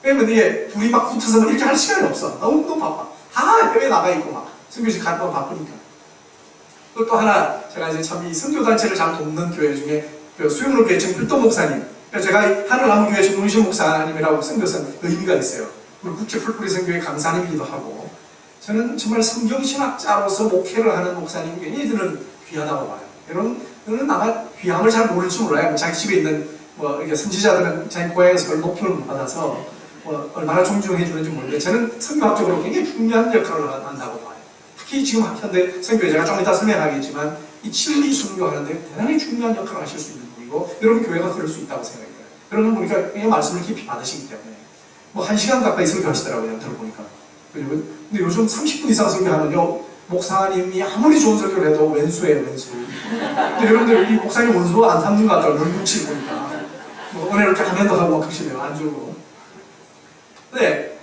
왜냐면 이게 둘이 막 붙어서 이렇게 할 시간이 없어. 너무 바빠. 다 해외 나가 있고 막 선교식 가는 거 바쁘니까. 또 하나 제가 이제 참 이 선교단체를 잘 돕는 교회 중에 그 수영로교회 정필도 목사님. 제가 하늘나무교회 정문신 목사님이라고 선교선 의미가 있어요. 우리 국제풀뿌리 선교회 강사님이기도 하고 저는 정말 성경신학자로서 목회를 하는 목사님 굉장히 저는 귀하다고 봐요. 여러분은 아마 귀함을 잘 모를지 몰라요. 자기 집에 있는 이렇게 선지자들은 자기 고향에서 그걸 높임을 못 받아서 얼마나 존중해 주는지 모르는데 저는 선교학적으로 굉장히 중요한 역할을 한다고 봐요. 특히 지금 현대 선교회 제가 좀 이따 설명하겠지만 이 진리 선교하는데 대단히 중요한 역할을 하실 수 있는 분이고 여러분 교회가 그럴 수 있다고 생각해요. 여러분 보니까 그냥 말씀을 깊이 받으시기 때문에 1시간 가까이 설교하시더라고요. 들어보니까. 근데 요즘 30분 이상 설교하면요 목사님이 아무리 좋은 설교를 해도 왼수예요. 왼수. 근데 여러분들 이 목사님 원수 안 삼는 것 같더라고요. 눈치 보니까 은혜를 이렇게 하면도 하고 막 그러시네요. 안 주고. 근데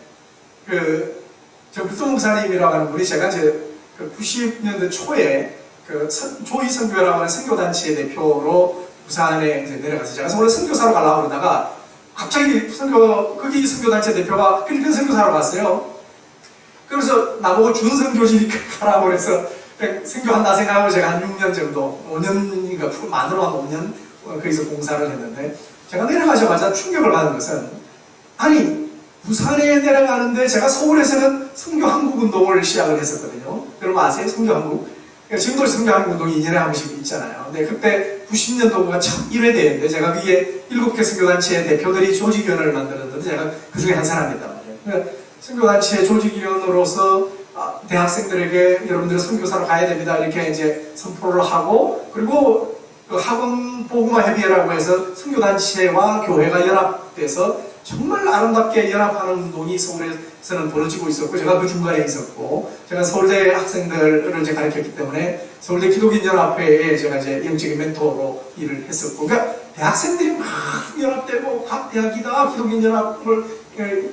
저 불도 목사님이라고 하는 분이 제가 이제 90년대 초에 조이 선교라고 하는 선교단체의 대표로 부산에 이제 내려가서 제가 원래 선교사로 가려고 그러다가 갑자기 거기 선교단체 대표가 필리핀 선교사로 갔어요. 그래서 나보고 준선교지니까 가라고 그래서 선교한다 생각하고 제가 한 6년 정도, 5년인가 만으로 한 5년 거기서 공사를 했는데 제가 내려가자마자 충격을 받은 것은 아니 부산에 내려가는데 제가 서울에서는 선교한국운동을 시작을 했었거든요. 여러분 아세요? 선교한국? 지금도 선교한국운동이 2년에 한 번씩 있잖아요. 근데 그때 90년도가 첫 1회 대회인데 제가 거기에 7개 선교단체의 대표들이 조직위원회를 만들었는데 제가 그 중에 한 사람이었단 말이에요. 선교단체 조직위원으로서 대학생들에게 여러분들은 선교사로 가야 됩니다. 이렇게 이제 선포를 하고 그리고 그 학원 복음화 협의회라고 해서 선교단체와 교회가 연합돼서 정말 아름답게 연합하는 운동이 서울에서는 벌어지고 있었고 제가 그 중간에 있었고 제가 서울대 학생들을 이제 가르쳤기 때문에 서울대 기독인연합회에 제가 이제 영적인 멘토로 일을 했었고 그러니까 대학생들이 막 연합되고 각 대학이 다 기독인연합을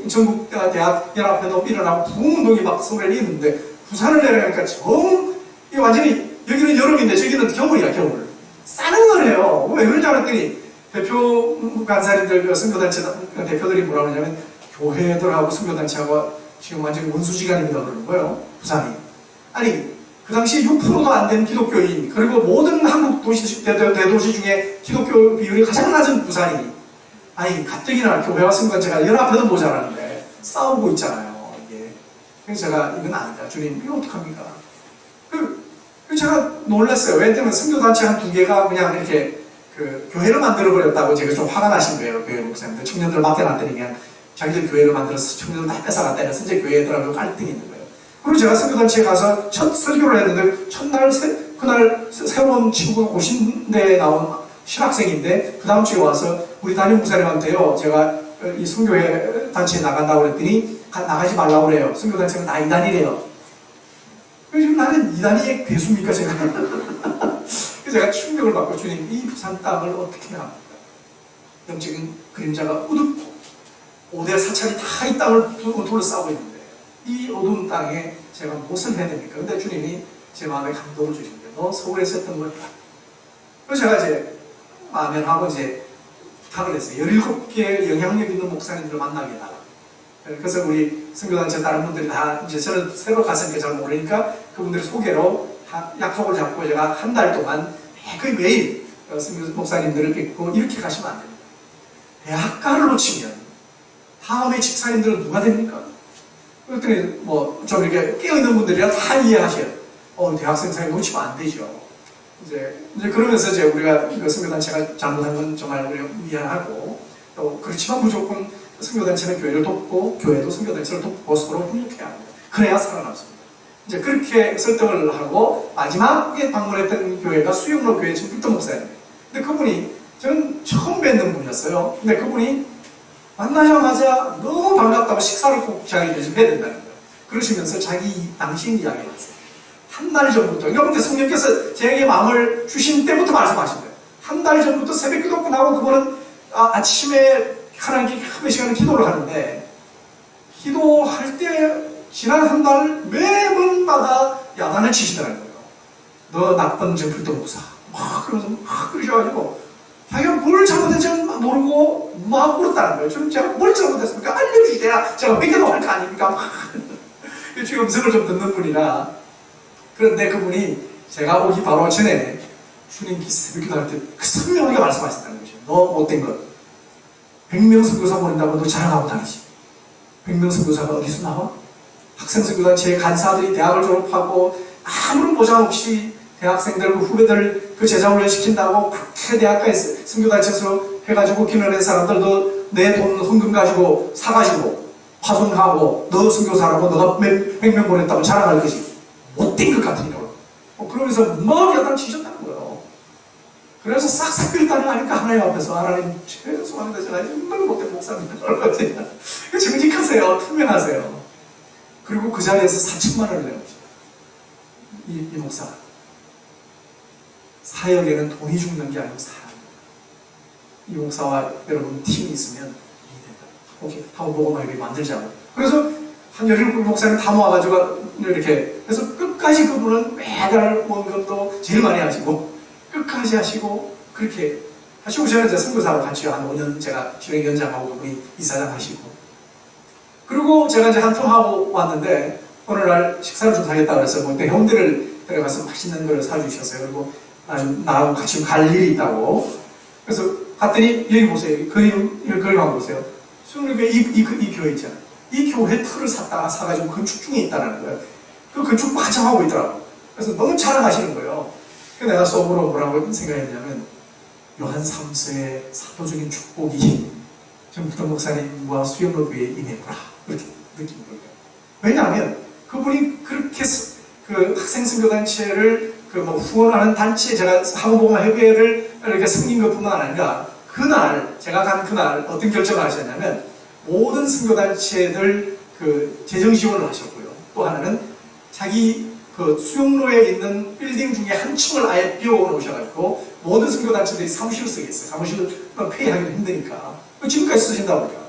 전국 대학 연합회도 일어나고 부흥운동이 막 서울에 있는데 부산을 내려가니까 이 완전히 여기는 여름인데 저기는 겨울이야, 겨울. 싸는 거래요. 왜 그러지 않았더니 대표 간사님들, 그 선교단체 대표들이 뭐라고 하냐면 교회들하고 선교단체하고 지금 완전히 원수지간입니다 그러는 거예요, 부산이. 아니, 그 당시에 6%도 안 된 기독교인, 그리고 모든 한국 도시, 대도시 중에 기독교 비율이 가장 낮은 부산이, 아니, 가뜩이나 교회와 선교단체가 연합해도 모자라는데 싸우고 있잖아요, 이게. 그래서 제가, 이건 아니다. 주님, 이거 어떡합니까? 제가 놀랐어요. 왜냐면 선교단체 한 2개가 그냥 이렇게 교회를 만들어버렸다고 제가 좀 화가 나신 거예요, 교회 목사님들. 청년들 맡겨놨더니 그냥 자기들 교회를 만들어서 청년들 다 뺏어갔다 이래서 이제 교회들하고 갈등이 있는 거예요. 그리고 제가 선교단체에 가서 첫 설교를 했는데, 첫날, 그날 새로운 친구가 고신대에 나온 신학생인데, 그 다음 주에 와서 우리 담임 목사님한테요, 제가 이 선교회 단체에 나간다고 그랬더니, 나가지 말라고 그래요. 선교단체가 나 이단이래요. 그래서 나는 이단이의 괴수입니까, 제가? 그래서 제가 충격을 받고, 주님, 이 부산 땅을 어떻게 해야 합니까? 영적인 그림자가 어둡고, 5대 사찰이 다 이 땅을 둘러싸고 있는데, 이 어두운 땅에 제가 무엇을 해야 됩니까? 근데 주님이 제 마음에 감동을 주신 거예요. 너 서울에서 했던 걸. 그래서 제가 이제 아멘하고 이제 부탁을 했어요. 17개 영향력 있는 목사님들을 만나게 해달라. 그래서 우리 선교단체 다른 분들이 다 이제 저는 새로 갔으니까 잘 모르니까 그분들 소개로 약속을 잡고 제가 한 달 동안 거의 매일 선교 목사님들을 뵙고 이렇게 가시면 안 됩니다. 대학가를 놓치면 다음에 집사님들은 누가 됩니까? 그랬더니 뭐 좀 이렇게 깨어있는 분들이야 다 이해하셔요. 대학생 사이 놓치면 안 되죠. 이제 그러면서 이제 우리가 선교단체가 잘못한 건 정말 우리가 미안하고, 또 그렇지만 무조건 선교단체는 교회를 돕고 교회도 선교단체를 돕고 서로 협력해야 합니다. 그래야 살아남습니다. 이제 그렇게 설득을 하고 마지막에 방문했던 교회가 수영로 교회 지금 불도 목사예요. 근데 그분이 저는 처음 뵙는 분이었어요. 근데 그분이 만나자마자 너무 반갑다고 식사를 꼭 자기 대접해야 된다는 거예요. 그러시면서 자기 당신 이야기를 했어요. 한 달 전부터, 그러니까 성령께서 제게 마음을 주신 때부터 말씀하신 거예요. 한 달 전부터 새벽 기도 끝나고 그분은 아침에 하나님께 몇 시간을 기도를 하는데, 기도할 때 지난 한 달 매번마다 야단을 치시더라는 거예요. 너 나쁜 정필도 목사. 그러면서 그러셔가지고 자기가 뭘 잘못했는지 모르고 막 울었다는 거예요. 좀 제가 뭘 잘못했습니까? 알려주셔야 제가 회개도 할 거 아닙니까? 지금 음성을 좀 듣는 분이라. 그런데 그분이 제가 오기 바로 전에 주님께서 새벽 기도할 때 선명하게 말씀하셨다는 거죠. 너 못된 것. 100명 선교사 보낸다고 너 자랑하고 다니지. 100명 선교사가 어디서 나와? 학생 선교단체 간사들이 대학을 졸업하고 아무런 보장 없이 대학생들, 후배들 제자 훈련 시킨다고 그렇게 대학가에 선교단체에서 해가지고 기능한 사람들도 내 돈 헌금 가지고 사가지고 파송하고 너 선교사라고 너가 100명 보냈다고 자랑할 것이 못된 것 같으니까. 그러면서 막 야단 치셨다는 거예요. 그래서 싹싹 끓다는 하니까 하나님 앞에서 하나님 죄송합니다. 제가 정말 못된 목사입니다. 정직하세요. 투명하세요. 그리고 그 자리에서 4천만 원을 내놓으시다. 이 목사. 사역에는 돈이 죽는 게 아니고 사람. 이 목사와 여러분 팀이 있으면 이게 된다. 오케이, 하고 보고만 이렇게 만들자고. 그래서 한 17 목사님 다 모아가지고 이렇게. 그래서 끝까지 그분은 매달 원금도 제일 많이 하시고, 끝까지 하시고, 그렇게 하시고, 저는 이제 선교사로 같이 한 5년 제가 실행위원장하고 우리 이사장 하시고. 그리고 제가 이제 한 통 하고 왔는데, 어느 날 식사를 좀 사겠다고 해서 뭐 해운대를 데려가서 맛있는 걸 사주셨어요. 그리고 나하고 같이 갈 일이 있다고. 그래서 갔더니, 여기 보세요. 그림만 보세요. 수영교회 이 교회 있잖아요. 이 교회 틀을 사가지고 건축 중에 있다는 거예요. 그 건축 과정하고 있더라고. 그래서 너무 자랑하시는 거예요. 그래서 내가 속으로 뭐라고 생각했냐면, 요한 3세의 사도적인 축복이 전부터 목사님과 수영로 교회에 임했구나. 그렇게 느낀 거예요. 왜냐하면 그분이 그렇게 그 학생선교단체를 후원하는 단체에 제가 한국복음협의회를 이렇게 섬긴 것뿐만 아니라 그날, 제가 간 그날 어떤 결정을 하셨냐면 모든 선교단체들 재정 지원을 하셨고요. 또 하나는 자기 수용로에 있는 빌딩 중에 한 층을 아예 비워놓으셔가지고 모든 선교단체들이 사무실을 쓰겠어요. 사무실을 폐기하기도 힘드니까. 지금까지 쓰신다고 그래요.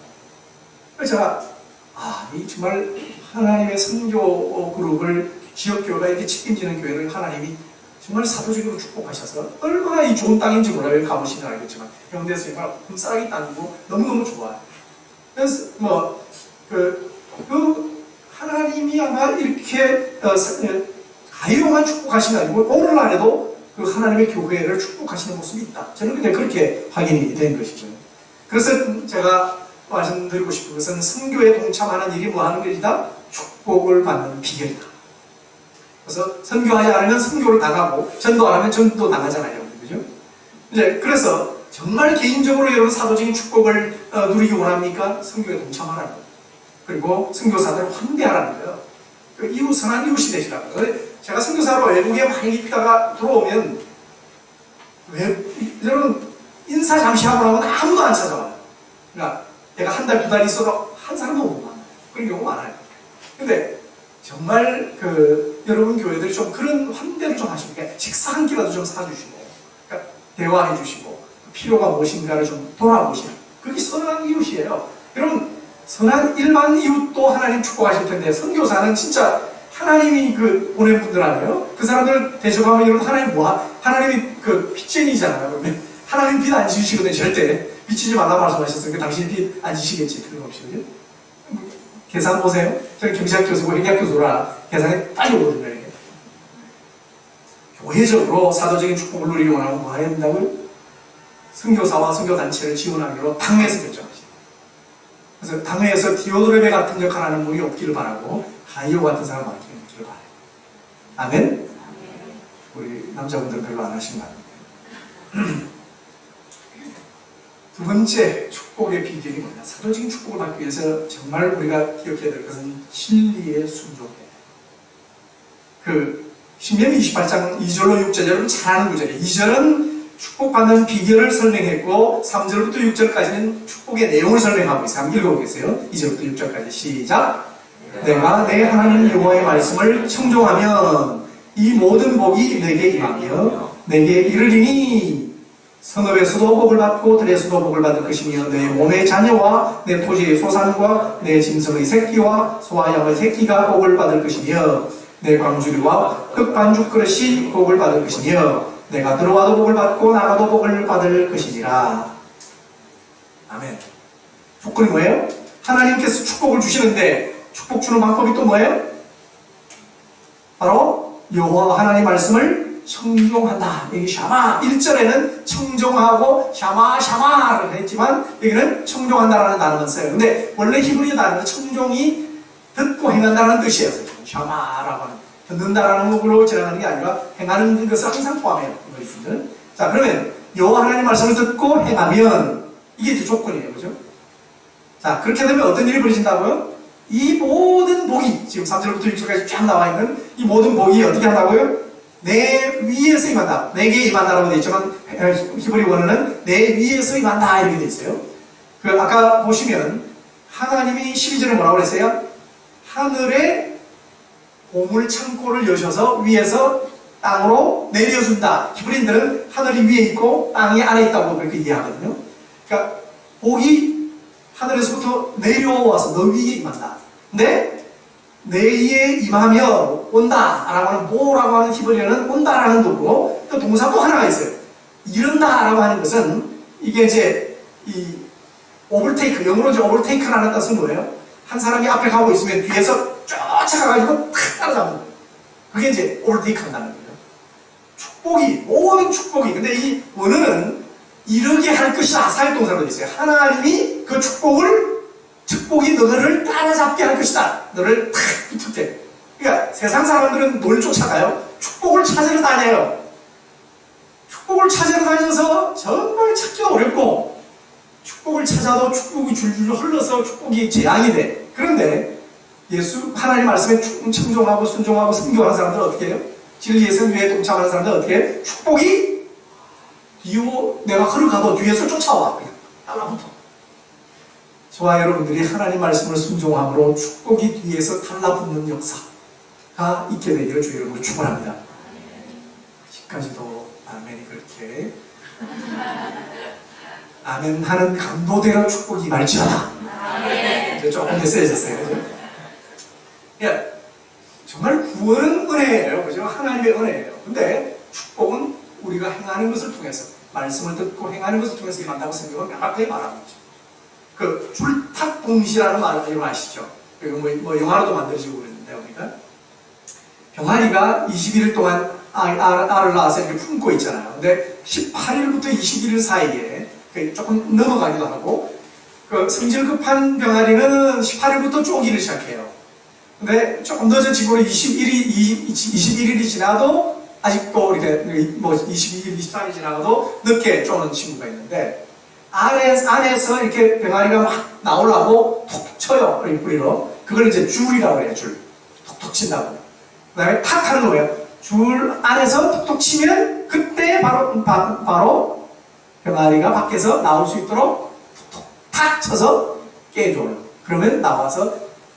그래서 제가 이 정말 하나님의 선교 그룹을 지역교회가 이렇게 책임지는 교회를 하나님이 정말 사도적으로 축복하셔서 얼마나 이 좋은 땅인지 몰라요. 가보시면 알겠지만 영대에서 정말 흠싸기 땅이고 너무너무 좋아요. 그래서 하나님이 아마 이렇게 가요만 축복하신 게 아니고 오늘날에도 그 하나님의 교회를 축복하시는 모습이 있다. 저는 그냥 그렇게 확인이 된 것이죠. 그래서 제가 말씀드리고 싶은 것은 선교에 동참하는 일이 뭐 하는 일이다? 축복을 받는 비결이다. 그래서 선교하지 않으면 선교를 당하고 전도 안 하면 전도 당하잖아요. 그죠? 이제 그래서 정말 개인적으로 여러분 사도적인 축복을 누리기 원합니까? 선교에 동참하라는 거예요. 그리고 선교사들을 환대하라는 거예요. 그 선한 이웃이 되시라고. 제가 선교사로 외국에 많이 있다가 들어오면 여러분 인사 잠시 하고 나면 아무도 안 찾아와요. 그러니까 내가 한 달, 두 달 있어도 한 사람도 못 만나요. 그런 경우가 많아요. 근데 정말 여러분 교회들이 좀 그런 환대를 좀 하시니까 식사 한 끼라도 좀 사주시고, 그러니까 대화해 주시고, 필요가 무엇인가를 좀 돌아보시는, 그게 선한 이웃이에요. 여러분, 선한 일반 이웃도 하나님 축복하실 텐데, 선교사는 진짜 하나님이 보낸 분들 아니에요? 그 사람들 대접하면 여러분 하나님이 빚쟁이잖아요. 그러면 하나님 빚 안 지으시거든요, 절대. 빚지지 말라고 말씀하셨으니까 당신 빚 안 지시겠지, 그런 거 없이. 그죠? 계산 보세요. 저는 경제학 교수고 행학 교수라 계산이 빨리 오거든요. 이게. 교회적으로 사도적인 축복을 누리기 원하면 뭐 해야 된다고요? 선교사와 선교단체를 지원하기로 당회에서 결정하시죠. 그래서 당회에서 디오드레베 같은 역할 하는 분이 없기를 바라고 가이오 같은 사람 많기를 바라요. 아멘? 우리 남자분들 별로 안 하시는 것 같은데. 두 번째 축복의 비결이 뭐냐? 사도적인 축복을 받기 위해서 정말 우리가 기억해야 될 것은 진리에 순종해야 돼요. 신명기 28장 2절로 6절, 여러분 잘 아는 구절이에요. 2절은 축복받는 비결을 설명했고 3절부터 6절까지는 축복의 내용을 설명하고 있어요. 한번 읽어보겠어요. 2절부터 6절까지 시작. 내가 내 하나님 여호와의 말씀을 청종하면 이 모든 복이 내게 임하며 내게 이르리니 성읍에서도 복을 받고 들에서도 복을 받을 것이며 내 몸의 자녀와 내 토지의 소산과 내 짐승의 새끼와 소와 양의 새끼가 복을 받을 것이며 내 광주리와 흙반죽 그릇이 복을 받을 것이며 내가 들어와도 복을 받고 나가도 복을 받을 것이니라. 아멘. 조건이 뭐예요? 하나님께서 축복을 주시는데 축복 주는 방법이 또 뭐예요? 바로 여호와 하나님 말씀을 청종한다. 여기 샤마 1절에는 청종하고 샤마를 했지만 여기는 청종한다라는 단어만 써요. 근데 원래 히브리 단어는 청종이 듣고 행한다는 뜻이에요. 샤마라고 하는 듣는다라는 목으로 지나가는 게 아니라 행하는 것을 항상 포함해요. 자, 그러면 여호와 하나님 말씀을 듣고 행하면 이게 이제 조건이에요. 그죠? 자, 그렇게 되면 어떤 일이 벌어진다고요? 이 모든 복이 지금 3절부터 6절까지 쫙 나와 있는 이 모든 복이 어떻게 한다고요? 내 위에서 임한다. 내게 임한다라고 되어 있지만 히브리 원어는 내 위에서 임한다 이렇게 되어 있어요. 아까 보시면 하나님이 12절에 뭐라고 그랬어요? 하늘에 보물 창고를 여셔서 위에서 땅으로 내려준다. 히브리인들은 하늘이 위에 있고 땅이 아래에 있다고 그렇게 이해하거든요. 그러니까 복이 하늘에서부터 내려와서 너 위에 임한다. 근데 내 위에 임하며 온다 라고 하는 뭐라고 하는 히브리어는 온다라는 도구고 또 동사도 하나가 있어요. 이른다 라고 하는 것은 이게 이제 이 오버테이크, 영어로 이제 오버테이크라는 뜻은 뭐예요? 한 사람이 앞에 가고 있으면 뒤에서 쫓아가가지고 탁 따라잡는 거예요. 그게 이제 오버테이크 한다는 거예요. 축복이, 모든 축복이. 근데 이 원어는 이르게 할 것이다. 사역 동사로 되어 있어요. 하나님이 그 축복이 너를 따라잡게 할 것이다. 너를 탁 붙을게. 그러니까 세상 사람들은 뭘 쫓아가요? 축복을 찾으러 다녀요. 축복을 찾으러 다녀서 정말 찾기가 어렵고 축복을 찾아도 축복이 줄줄 흘러서 축복이 재앙이 돼. 그런데 하나님 말씀에 청종하고 순종하고 순교하는 사람들은 어떻게 해요? 진리의 선교에 동참하는 사람들은 어떻게 해요? 축복이 내가 걸어가도 뒤에서 쫓아와. 그냥 달라붙어. 저와 여러분들이 하나님 말씀을 순종함으로 축복이 뒤에서 달라붙는 역사가 있게 되기를 주의 이름으로 축원합니다. 아직까지도 아멘이 그렇게 아멘 하는 강도대로 축복이 말지어다. 이제 조금 더 세졌어요. 그죠? 예, 정말 구원은 은혜예요. 그죠? 하나님의 은혜예요. 근데 축복은 우리가 행하는 것을 통해서, 말씀을 듣고 행하는 것을 통해서 임한다고 성경은 명확하게 말하는 거죠. 그 줄탁봉시라는 말을 여러분 아시죠? 뭐 영화로도 만들어지고 그랬는데, 우리가 병아리가 21일 동안 알을 낳아서 이렇게 품고 있잖아요. 근데 18일부터 21일 사이에 조금 넘어가기도 하고, 그 성질 급한 병아리는 18일부터 쪼기를 시작해요. 근데 조금 늦어지고 21일이 지나도 아직도 이렇게 뭐 22일, 23일이 지나도 늦게 쪼는 친구가 있는데, 안에서 이렇게 병아리가 막 나오려고 톡 쳐요. 뿌리로. 그걸 이제 줄이라고 해요. 줄. 톡톡 친다고. 그 다음에 탁 하는 거예요. 줄 안에서 톡톡 치면 그때 바로 병아리가 밖에서 나올 수 있도록 톡톡 탁 쳐서 깨줘요. 그러면 나와서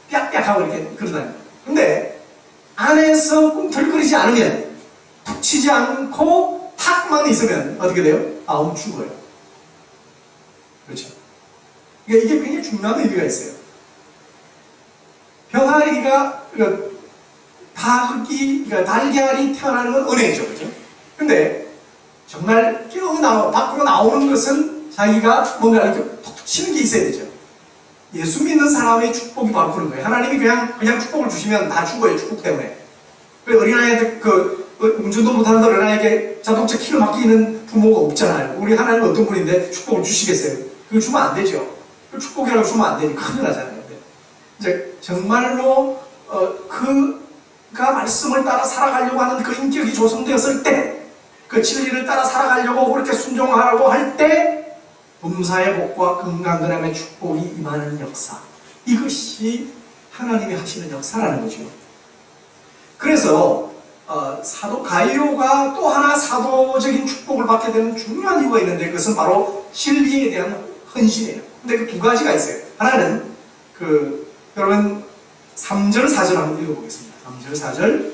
빽빽 하고 이렇게 그러다니요. 근데 안에서 꿈틀거리지 않으면, 툭 치지 않고 탁만 있으면 어떻게 돼요? 나오면 죽어요. 그렇죠? 그러니까 이게 굉장히 중요한 의미가 있어요. 병아리가 그러니까 달걀이 태어나는 건 은혜죠. 그죠? 근데 정말 밖으로 나오는 것은 자기가 뭔가 이렇게 톡톡 치는 게 있어야 되죠. 예수 믿는 사람의 축복이 바로 그런 거예요. 하나님이 그냥 축복을 주시면 다 죽어요. 축복 때문에. 어린아이한테 운전도 못하는 어린아이에게 자동차 키를 맡기는 부모가 없잖아요. 우리 하나님은 어떤 분인데 축복을 주시겠어요? 그거 주면 안 되죠. 축복이라고 주면 안 되니 큰일 나잖아요. 이제 정말로 그가 말씀을 따라 살아가려고 하는 그 인격이 조성되었을 때, 그 진리를 따라 살아가려고 그렇게 순종하라고 할 때, 범사의 복과 건강건함의 축복이 임하는 역사, 이것이 하나님이 하시는 역사라는 거죠. 그래서 사도 가이오가 또 하나 사도적인 축복을 받게 되는 중요한 이유가 있는데, 그것은 바로 진리에 대한 헌신이에요. 근데 그 두 가지가 있어요. 하나는 여러분 3절 4절 한번 읽어보겠습니다. 3절 4절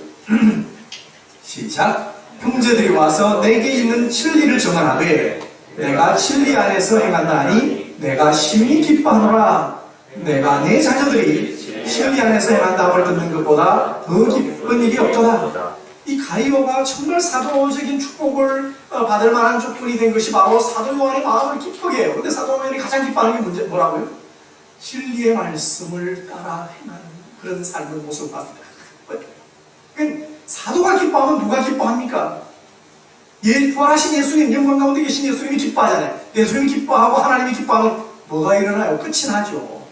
시작. 형제들이 와서 내게 있는 진리를 정하되 내가 진리 안에서 행한다니 내가 심히 기뻐하노라. 내가 내 자녀들이 진리 안에서 행한다함을 듣는 것보다 더 기쁜 일이 없도다. 이 가이오가 정말 사도적인 축복을 받을 만한 조건이 된 것이 바로 사도 요한의 마음을 기쁘게 해요. 근데 사도 요한이 가장 기뻐하는 게 뭐라고요? 진리의 말씀을 따라 행하는 그런 삶의 모습을 봤습니다. 사도가 기뻐하면 누가 기뻐합니까? 부활하신 예수님, 영광 가운데 계신 예수님이 기뻐하잖아요. 예수님이 기뻐하고 하나님이 기뻐하면 뭐가 일어나요? 끝이 나죠.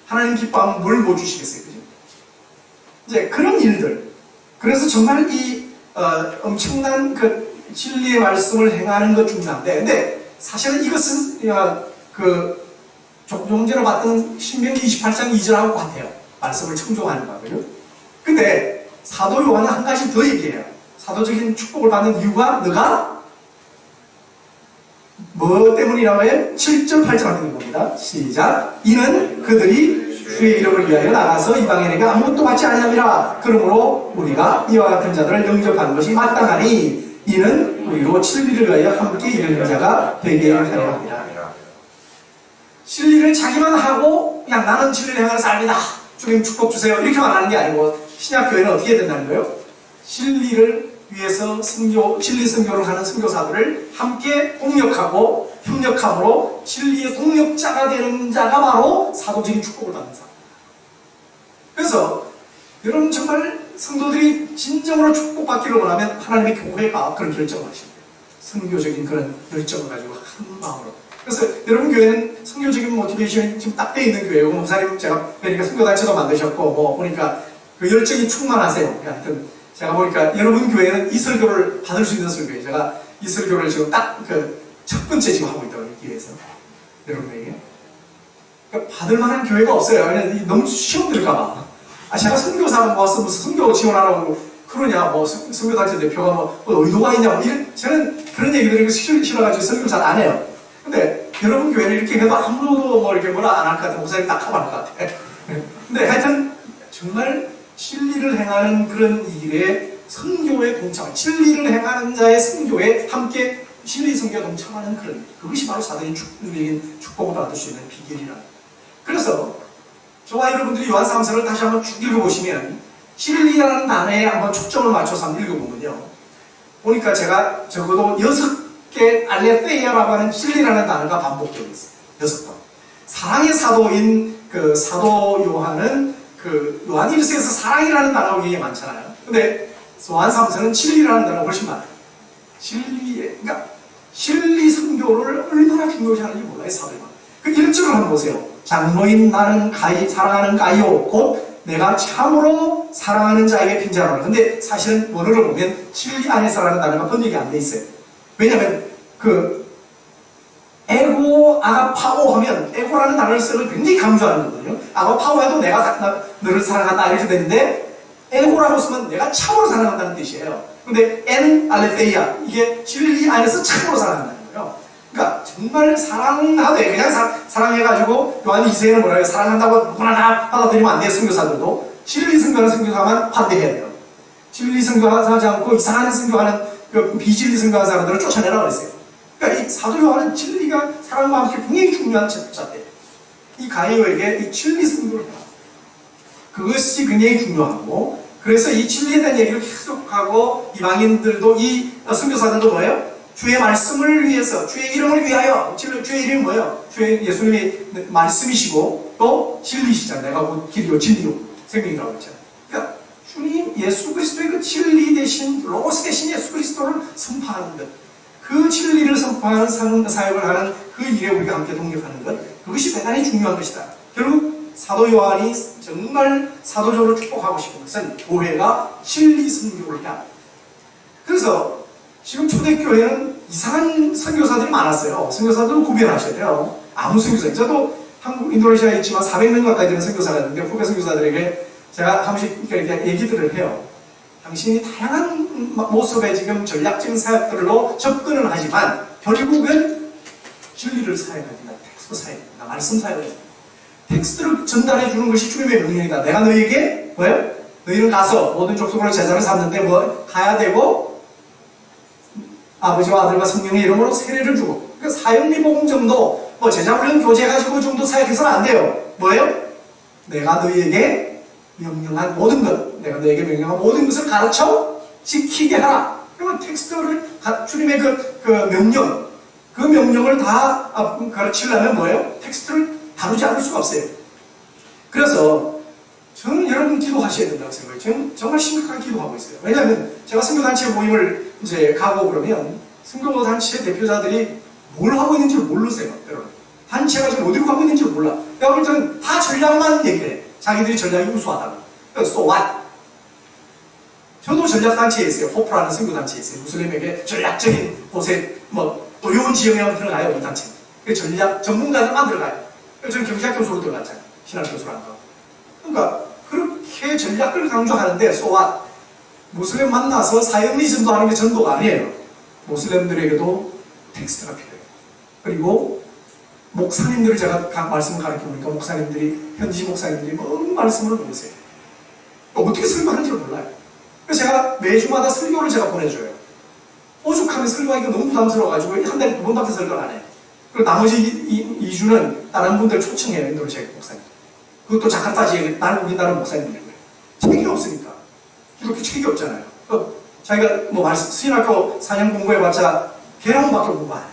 하나님 기뻐하면 뭘 못 주시겠어요? 그죠? 이제 그런 일들. 그래서 정말 이 엄청난 그 진리의 말씀을 행하는 것 중요한데, 근데 사실은 이것은 조금 전에 봤던 신명기 28장 2절하고 같아요. 말씀을 청종하는 거고요. 근데 사도 요한은 한 가지 더 얘기해요. 사도적인 축복을 받는 이유가 너가 뭐 때문이라고 해요? 7절 8절 하는 겁니다. 시작. 이는 그들이 주의 이름을 위하여 나가서 이방인에게 아무것도 받지 아니함이라. 그러므로 우리가 이와 같은 자들을 영접하는 것이 마땅하니 이는 우리로 진리를 위하여 함께 이르는 자가 되게 하려 합니다. 진리를 자기만 하고 그냥 나는 진리를 행하는 삶이다, 주님 축복 주세요, 이렇게 말하는 게 아니고, 신약교회는 어떻게 된다는 거예요? 진리를 위해서 진리 선교를 하는 선교사들을 함께 동력하고 협력함으로 진리의 동력자가 되는 자가 바로 사도적인 축복을 받는 사람. 그래서 여러분 정말 성도들이 진정으로 축복받기를 원하면 하나님의 교회가 그런 결정을 하십니다. 선교적인 그런 열정을 가지고 한 마음으로. 그래서 여러분 교회는 선교적인 모티베이션이 지금 딱 돼 있는 교회고, 목사님 제가 그러니까 선교단체도 만드셨고 뭐 보니까 그 열정이 충만하세요. 하여튼 제가 보니까 여러분 교회는 이 설교를 받을 수 있는 설교예요. 제가 이 설교를 지금 딱 첫 번째 지금 하고 있다고 이 기회에서 여러분에게. 그러니까 받을 만한 교회가 없어요. 왜냐면 너무 시험 들까봐. 제가 선교사 모아서 무슨 선교 지원하라고 그러냐, 뭐 선교단체 대표가 뭐 의도가 있냐, 뭐 이런, 저는 그런 얘기 들으니까 싫어가지고 선교 잘 안 해요. 근데 여러분 교회는 이렇게 해도 아무도 뭐 이렇게 뭐라 안 할 것 같아. 목사님 딱 하고 할 것 같아. 근데 하여튼 정말 진리를 행하는 그런 일에 선교에 동참, 진리를 행하는 자의 선교에 함께 진리 선교에 동참하는 그런 일. 그것이 바로 사도인 축복을 받을 수 있는 비결이라. 그래서 저와 여러분들이 요한 3서를 다시 한번 쭉 읽어보시면 진리라는 단어에 한번 초점을 맞춰서 한번 읽어보면요. 보니까 제가 적어도 6개 알레테이아라고 하는 진리라는 단어가 반복되고 있어요. 6번. 사랑의 사도인 그 사도 요한은 그 요한 1서에서 사랑이라는 단어가 굉장히 많잖아요. 근데 요한 3서는 진리라는 단어가 훨씬 많아요. 그러니까 진리 선교를 얼마나 중요시 하는지 몰라요, 사도요한. 그 1절을 한번 보세요. 장로인 나는 사랑하는 가이오 곧 내가 참으로 사랑하는 자에게 핀자노라. 근데 사실은 원어를 보면 진리 안에서라는 단어가 번역이 안 돼 있어요. 왜냐하면 그 에고 아가파오 하면 에고라는 단어를 쓰는 걸 굉장히 강조하는 거거든요. 아가파오 해도 내가 너를 사랑한다 이렇게 되는데 에고라고 쓰면 내가 참으로 사랑한다는 뜻이에요. 근데 엔 알레테이아 이게 진리 안에서 참으로 사랑한다는 거예요. 그러니까 정말 사랑하되 그냥 사랑해가지고 요한 2세에는 뭐라 해요? 사랑한다고 누구나 다 받아들이면 안 돼요. 선교사들도 진리 선교하는 선교사만 반대해야 돼요. 진리 선교하지 않고 이상한 선교하는 그 비진리 선교하는 사람들을 쫓아내라고 그랬어요. 그러니까 이 사도 요한은 진리가 사랑과 함께 굉장히 중요한 자인데 이 가이오에게 이 진리 선교를 해라. 그것이 굉장히 중요하고 그래서 이 진리에 대한 얘기를 계속하고 이방인들도 이 선교사들도 뭐예요? 주의 말씀을 위해서, 주의 이름을 위하여. 주의 이름이 뭐예요? 주의 예수님이 말씀이시고 또 진리시잖아요. 내가 곧 길이요 진리요 생명이라고 했잖아요. 그러니까 주님 예수 그리스도의 그 진리 대신 로고스 대신 예수 그리스도를 선포하는 것, 그 진리를 선포하는 사역을 하는 그 일에 우리가 함께 동력하는 것, 그것이 대단히 중요한 것이다. 결국 사도 요한이 정말 사도적으로 축복하고 싶은 것은 교회가 진리 선교를 해야 합니다. 그래서 지금 초대교회는 이상한 선교사들이 많았어요. 선교사들은 구별하셔야 돼요. 아무 선교사. 저도 한국, 인도네시아에 있지만 400명 가까이 되는 선교사가 있는데 후배 선교사들에게 제가 한 번씩 이렇게 얘기들을 해요. 당신이 다양한 모습의 지금 전략적인 사역들로 접근을 하지만 결국은 진리를 사역해야 된다. 텍스트 사역해야 된다. 말씀 사역해야 된다. 텍스트를 전달해 주는 것이 주님의 명령이다. 내가 너에게 뭐예요? 너희는 가서 모든 족속으로 제자를 삼는데 뭐 가야 되고 아버지와 아들과 성령의 이름으로 세례를 주고 그러니까 사형리복음 정도 뭐 제자훈련 교제 가지고 정도 사역해서는 안 돼요. 뭐예요? 내가 너희에게 명령한 모든 것 내가 너희에게 명령한 모든 것을 가르쳐 지키게 하라. 그러면 텍스트를 주님의 그 명령 그 명령을 다 가르치려면 뭐예요? 텍스트를 다루지 않을 수가 없어요. 그래서 저는 여러분 기도하셔야 된다고 생각해요. 저는 정말 심각하게 기도하고 있어요. 왜냐하면 제가 선교단체 모임을 이제 가고 그러면 선교단체 대표자들이 뭘 하고 있는지 모르세요. 여러분. 단체가 지금 어디로 가고 있는지 몰라. 내가 볼 때는 다 전략만 얘기해. 자기들이 전략이 우수하다고. So what? 저도 전략단체에 있어요. 호프라는 선교단체에 있어요. 무슬림에게 전략적인 곳에 뭐 어려운 지형에 들어가요. 이 단체. 전략 전문가들만 들어가요. 저는 경제학 교수로 들어갔잖아요. 신학 교수로 안 가고. 그러니까 그렇게 전략을 강조하는데 so what? 모슬렘 만나서 사형리 전도하는 게 전도가 아니에요. 모슬렘들에게도 텍스트가 필요해요. 그리고 목사님들을 제가 각 말씀을 가르쳐보니까 목사님들이 현지 목사님들이 뭔 말씀을 모르세요. 어떻게 설교하는지 몰라요. 그래서 제가 매주마다 설교를 제가 보내줘요. 오죽하면 설교하기가 너무 부담스러워가지고 한 달에 2번밖에 설교를 안 해요. 그리고 나머지 2주는 다른 분들 초청해요. 인도네시아 목사님. 그것도 자카르타 지역에 우리나라 목사님들이고요. 책이 없으니까. 기독교 책이 없잖아요. 자기가 뭐 신학교 4년 공부해봤자 계란밖에 공부 안 해요.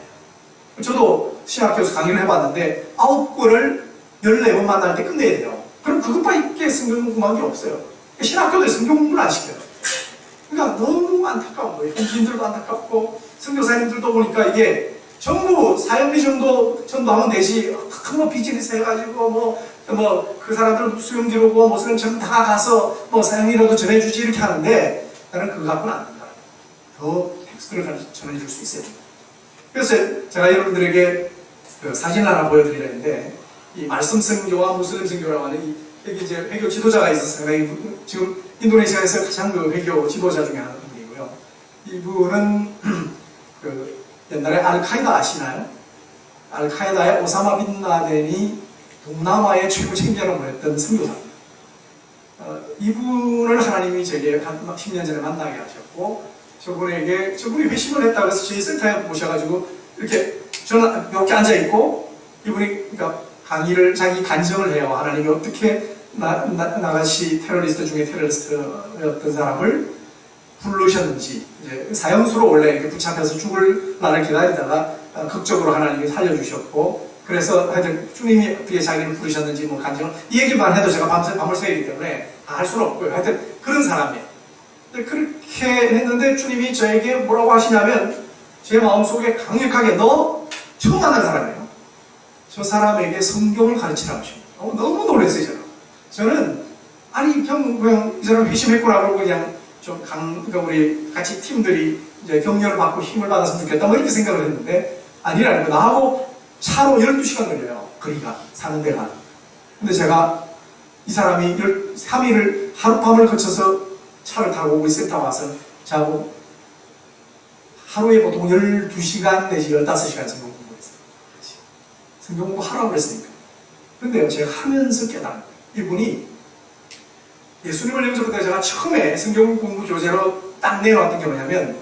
저도 신학교에서 강의를 해봤는데 9권을 14번 만날 때 끝내야 돼요. 그럼 그것밖에 성경 공부한 게 없어요. 신학교들 성경 공부를 안 시켜요. 그러니까 너무 안타까운 거예요. 현지인들도 안타깝고 선교사님들도 보니까 이게 전부 사형리 정도 전도하면 되지. 큰 비즈니스 해가지고 그 사람들 수용 기록고 무슨 전 다 가서 사형리라도 전해주지 이렇게 하는데 나는 그거 갖고는 안 된다. 더 텍스트를 전해줄 수 있어야 된다. 그래서 제가 여러분들에게 그 사진 하나 보여드리려 했는데 이 말씀 선교와 무슬림 선교라고 하는 여기 이제 회교 지도자가 있었어요. 지금 인도네시아에서 가장 그 회교 지도자 중에 한 분이고요. 이분은 그 옛날에 알카이다 아시나요? 알카이다의 오사마 빈 라덴이 동남아의 최고 책임자라고 했던 선교사입니다. 이분을 하나님이 제게 한 10년 전에 만나게 하셨고 저분이 회심을 했다고 해서 저희 센터에 모셔가지고 이렇게 저는 이렇게 앉아있고 이분이 그러니까 강의를, 자기 간증을 해요. 하나님이 어떻게 나가시 테러리스트 중에 테러리스트였던 사람을 부르셨는지, 이제 사형수로 원래 이렇게 붙잡혀서 죽을 날을 기다리다가 극적으로 하나님이 살려주셨고, 그래서 하여튼 주님이 어떻게 자기를 부르셨는지 뭐 간증을, 이 얘기만 해도 제가 밤을 새기 때문에 다 할 수는 없고요. 하여튼 그런 사람이에요. 그렇게 했는데 주님이 저에게 뭐라고 하시냐면, 제 마음속에 강력하게 너 처음 만난 사람이에요. 저 사람에게 성경을 가르치라고 하십니다. 너무 놀랐어요. 저는 아니 그냥 이 사람 회심했구나 그러고 그냥 좀 그러니까 우리 같이 팀들이 이제 격려를 받고 힘을 받았으면 좋겠다 뭐 이렇게 생각을 했는데, 아니라는 거. 나하고 차로 12시간 걸려요. 거리가 사는 데가. 근데 제가 이 사람이 3일을 하룻밤을 거쳐서 차를 타고 우리 센터 와서 자고 하루에 보통 12시간 내지 15시간 성경 공부했어요. 성경 공부 하라고 그랬으니까. 근데요, 제가 하면서 깨달은 거예요. 이분이 예수님을 영접할 때 제가 처음에 성경 공부 교재로 딱 내려왔던 게 뭐냐면,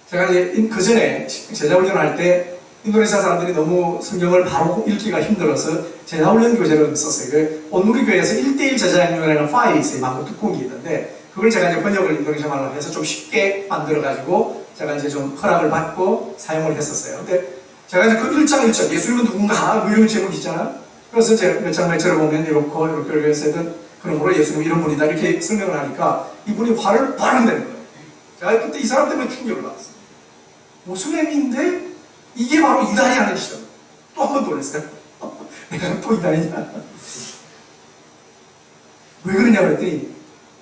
제가 이제 그 전에 제자훈련을 할 때 인도네시아 사람들이 너무 성경을 바로 읽기가 힘들어서 제자훈련 교재를 썼어요. 그 온누리 교회에서 1:1 제자훈련이라는 파일이 있어요. 망고 두꺼운 게 있는데, 그걸 제가 이제 번역을 인도네시아 말로 해서 좀 쉽게 만들어가지고 제가 이제 좀 허락을 받고 사용을 했었어요. 근데 제가 이제 그 1장 1절, 예수님은 누군가? 뭐 이런 제목 있잖아요. 그래서 제가 몇 장 몇 절을 보면 이렇게 해서 그러므로 예수님은 이런 분이다 이렇게 설명을 하니까 이분이 화를 바르게 내는 거예요. 제가 그때 이 사람 때문에 충격을 받았어요. 모슬렘인데 이게 바로 유단이 하는 시점. 또 한 번 놀랐어요. 내가 또 유단이냐? 왜 그러냐 그랬더니,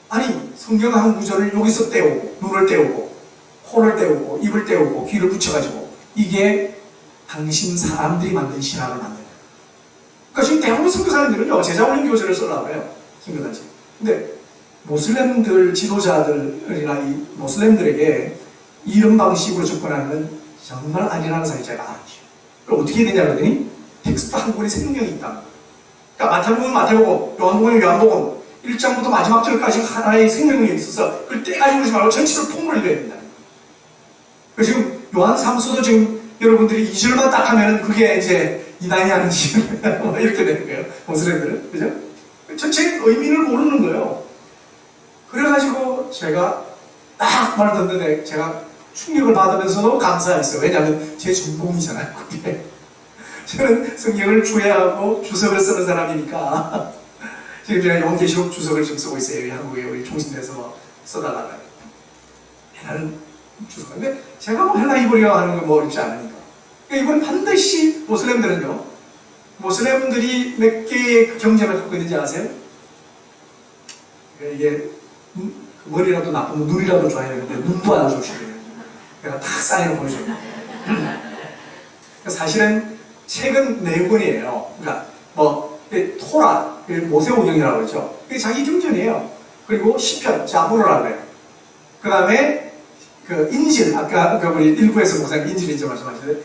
아니 성경 한 구절을 여기서 떼우고 눈을 떼우고 코를 떼우고 입을 떼우고 귀를 붙여가지고 이게 당신 사람들이 만든 신학을 만든 거예요. 그러니까 지금 대부분 선교사님들은요 제자훈련 교재를 쓰려고 해요. 선교사님. 근데 모슬렘들 지도자들이나 이 모슬렘들에게 이런 방식으로 접근하는 건 정말 아니라는 사실 제가 알았죠. 그럼 어떻게 되냐 그랬더니 텍스트 한 권에 생명이 있다는 거예요. 그러니까 마태복음 마태복음, 요한복음 요한복음 1장부터 마지막 절까지 하나의 생명력이 있어서 그걸 떼가지고 그러지 말고 전체를 통으로 읽어야 된다는 거예요. 그래서 지금 요한 3서도 지금 여러분들이 2절만 딱 하면은 그게 이제 이단이 하는 식 이렇게 되는 거예요. 모슬렘들은. 그죠? 전체 의미를 모르는 거예요. 그래가지고 제가 딱 말 듣는데 제가 충격을 받으면서도 감사했어요. 왜냐하면 제 전공이잖아요. 그게. 저는 성경을 주해하고 주석을 쓰는 사람이니까. 지금 제가 요한계시록 주석을 지금 쓰고 있어요. 한국에 우리 총신대에서 써달라고요. 나는 주석. 근데 제가 뭐 헬라 히브리어 하는 건 뭐 어렵지 않으니까. 그러니까 이건 반드시 모슬렘들은요. 모슬렘들이 몇 개의 경쟁을 갖고 있는지 아세요? 그러니까 이게 머리라도 나쁘면 눈이라도 좋아야 되는데 눈도 안 좋으시대요. 내가 딱 사인을 보여줘요. 사실은 책은 4권이에요. 그러니까 뭐 토라, 모세오경이라고 그러죠. 그게 자기 경전이에요. 그리고 시편, 자부르라고 해요. 그 다음에 그 인질, 아까 그 우리 일부에서 목사님 인질 인질 말씀하셨는데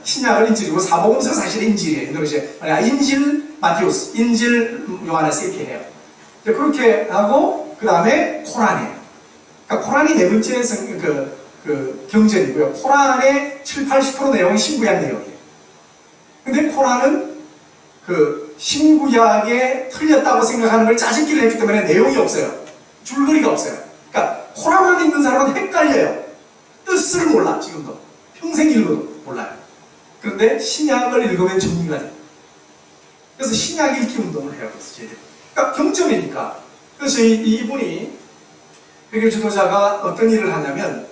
신약은 인질이고 사복음서 사실 인질이에요. 인도네시아 인질 마티우스, 인질 요하네스 이렇게 해요. 그렇게 하고 그 다음에 코란이에요. 그러니까 코란이 4번째 그 경전이고요. 코란의 70~80% 내용이 신구약 내용이에요. 근데 코란은 그 신구약에 틀렸다고 생각하는 걸 짜집기를 했기 때문에 내용이 없어요. 줄거리가 없어요. 그러니까 코란만 읽는 사람은 헷갈려요. 뜻을 몰라. 지금도 평생 읽어도 몰라요. 그런데 신약을 읽으면 정리가 돼요. 그래서 신약 읽기 운동을 해요. 그래서 저희들이. 그러니까 경전이니까. 그래서 이분이 회계 지도자가 어떤 일을 하냐면,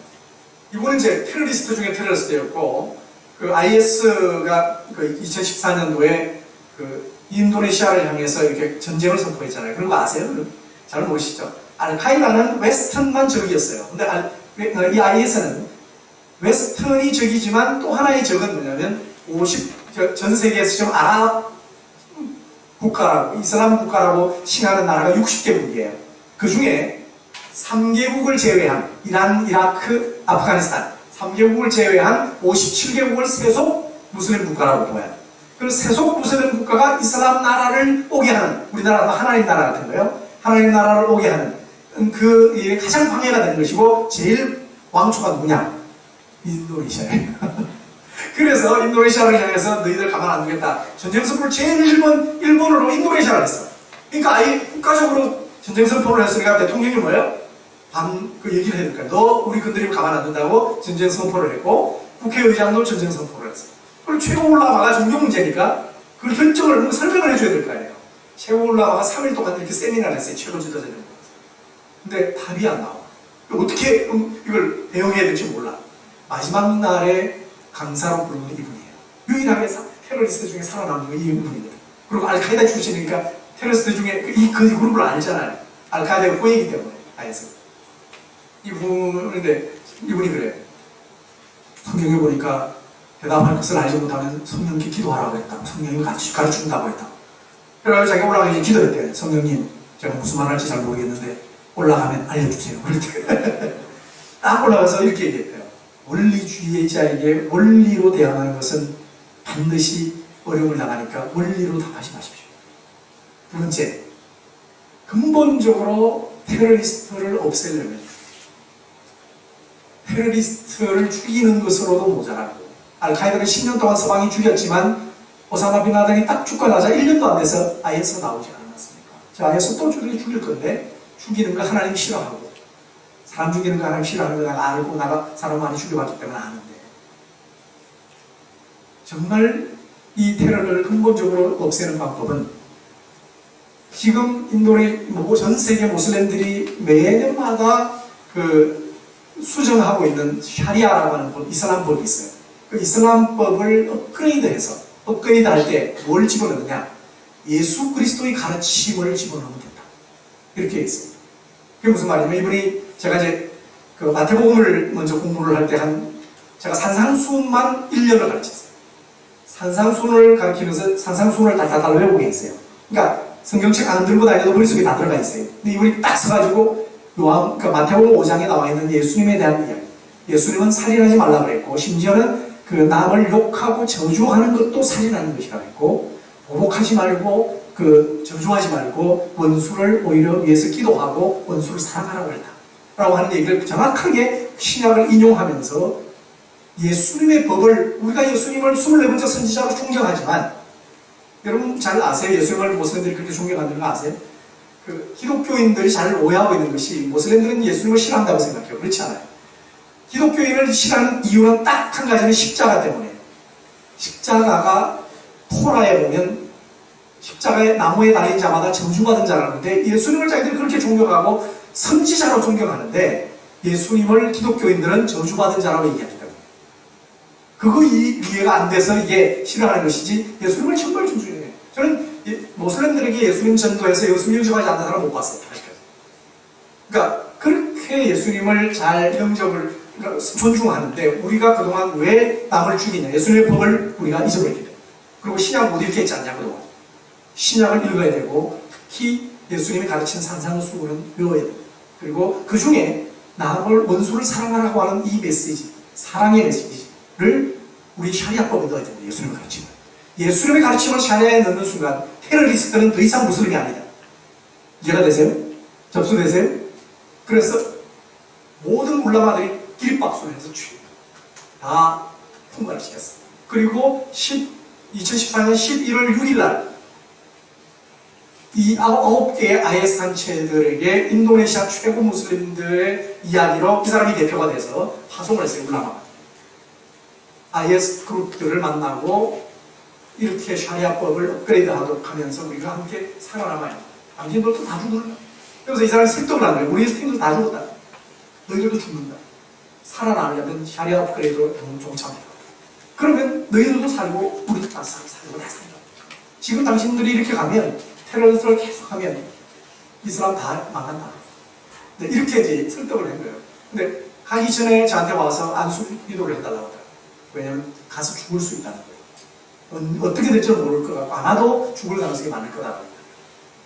이분은 이제 테러리스트 중에 테러리스트였고, 그 IS가 그 2014년도에 그 인도네시아를 향해서 이렇게 전쟁을 선포했잖아요. 그런 거 아세요? 잘 모르시죠? 알카이다는 웨스턴만 적이었어요. 근데 이 IS는 웨스턴이 적이지만 또 하나의 적은 뭐냐면 전 세계에서 지금 아랍 국가라고, 이슬람 국가라고 칭하는 나라가 60개국이에요. 그 중에 3개국을 제외한 이란, 이라크, 아프가니스탄 3개국을 제외한 57개국을 세속 무슬림 국가라고 보여요. 그 세속 무슬림 국가가 이슬람 나라를 오게 하는, 우리나라가 하나님 나라 같은 거예요. 하나님 나라를 오게 하는 그 가장 방해가 되는 것이고, 제일 왕초가 누구냐? 인도네시아예요. 그래서 인도네시아를 향해서 너희들 가만 안 두겠다. 전쟁 선포를 제일 일본어로 인도네시아를 했어. 그러니까 아예 국가적으로 전쟁 선포를 했으니까 대통령이 뭐예요? 그 얘기를 해야 될까요? 너 우리 건드리면 가만 안 둔다고 전쟁 선포를 했고, 국회의장도 전쟁 선포를 했어. 그리고 최고 울라마가 종교 문제니까 그 결정을 설명을 해줘야 될 거 아니에요. 최고 울라마가 3일 동안 이렇게 세미나를 했어요. 최고 지도자들. 근데 답이 안 나와. 어떻게 이걸 대응해야 될지 몰라. 마지막 날에 강사로 부르는 이분이에요. 유일하게 테러리스트 중에 살아남은 건 이분입니다. 그리고 알카에다 출신이니까 테러리스트 중에 그 그룹을 알잖아요. 알카에다가 꼬이기 때문에. 아예서. 이분이 그래. 성경에 보니까 대답할 것을 알지 못하면 성령께 기도하라고 했다. 성령이 같이 가르쳐준다고 했다. 그래서 자기가 올라가서 기도했대. 성령님, 제가 무슨 말 할지 잘 모르겠는데 올라가면 알려주세요. 그랬대. 딱 올라가서 이렇게 얘기했대요. 원리주의자에게 원리로 대항하는 것은 반드시 어려움을 당하니까 원리로 답하지 마십시오. 두 번째, 근본적으로 테러리스트를 없애려면 테러리스트를 죽이는 것으로도 모자라고, 알카에다를 10년 동안 서방이 죽였지만 오사마 빈 라덴이 딱 죽고 나자 1년도 안 돼서 IS 나오지 않았습니까? 저 IS 또 죽일 건데 죽이는 거 하나님 싫어하고, 사람 죽이는 거 하나님 싫어하는 거 내가 알고 내가 사람 많이 죽여봤기 때문에 아는데, 정말 이 테러를 근본적으로 없애는 방법은 지금 전 세계 모슬렘들이 매년마다 수정하고 있는 샤리아라고 하는 이슬람법이 있어요. 그 이슬람법을 업그레이드할 때 뭘 집어넣느냐? 예수 그리스도의 가르침을 집어넣으면 된다. 이렇게 있어요. 그게 무슨 말이냐면, 이분이 제가 이제 그 마태복음을 먼저 공부를 할 때 제가 산상수훈만 1년을 가르쳤어요. 산상수훈을 가르치면서 산상수훈을 다 외우게 했어요. 그러니까 성경책 안 들고 다녀도 머릿속에 다 들어가 있어요. 근데 이분이 딱 서가지고 마태복음 5장에 나와 있는 예수님에 대한 이야기. 예수님은 살인하지 말라고 했고, 심지어는 그 남을 욕하고 저주하는 것도 살인하는 것이라고 했고, 보복하지 말고 저주하지 말고 원수를 오히려 위해서 기도하고 원수를 사랑하라고 했다 라고 하는 얘기를 정확하게 신약을 인용하면서 예수님의 법을, 우리가 예수님을 24번째 선지자로 존경하지만, 여러분 잘 아세요? 예수님을 모슬렘들이 그렇게 존경하는 거 아세요? 기독교인들이 잘 오해하고 있는 것이, 모슬렘들은 예수님을 싫어한다고 생각해요. 그렇지 않아요. 기독교인을 싫어하는 이유는 딱 한 가지는 십자가 때문에. 십자가가 토라에 보면 십자가에 나무에 달린 자마다 저주받은 자라는데, 예수님을 자기들이 그렇게 존경하고 선지자로 존경하는데, 예수님을 기독교인들은 저주받은 자라고 얘기하기 때문에 그거 이해가 안 돼서 이게 싫어하는 것이지, 예수님을 정말 존중해요. 저는 모슬렘들에게 예수님 전도해서 예수님 영접하지 않는 사람 못 봤어요. 아직까지. 그러니까 그렇게 예수님을 잘 존중하는데, 우리가 그동안 왜 남을 죽이냐? 예수님의 법을 우리가 잊어버렸기 때문에. 그리고 신약 못 읽게 했지 않냐, 그동안. 신약을 읽어야 되고, 특히 예수님이 가르친 산상수훈은 외워야 돼요. 그리고 그 중에 남을, 원수를 사랑하라고 하는 이 메시지, 사랑의 메시지를 우리 샤리아법에 넣어야 됩니다. 예수님의 가르침을. 예수님의 가르침을 샤리아에 넣는 순간 테러리스트는 더 이상 무슬림이 아니다. 이해가 되세요? 접수되세요? 그래서 모든 울라마들이 기립박수를 해서 다 통과를 시켰어요. 그리고 2014년 11월 6일 날 이 9개의 IS 단체들에게 인도네시아 최고 무슬림들의 이야기로 이 사람이 대표가 돼서 파송을 했어요. 울라마가. IS 그룹들을 만나고 이렇게 샤리아법을 업그레이드하도록 하면서 우리가 함께 살아남아야. 당신들도 다 죽는다. 그래서 이 사람이 설득을 한 거예요. 우리 스팀도 다 죽었다. 너희들도 죽는다. 살아나려면 샤리아 업그레이드로 동참해라. 그러면 너희들도 살고 우리도 다 살고 다 살고. 지금 당신들이 이렇게 가면, 테러리스트를 계속하면 이슬람 다 망한다. 네, 이렇게 이제 설득을 한 거예요. 근데 가기 전에 저한테 와서 안수 기도를 해달라고 하더라고요. 왜냐면 가서 죽을 수 있다는 거예요. 어떻게 될지 모를 것 같고, 아마도 죽을 가능성이 많을 거다.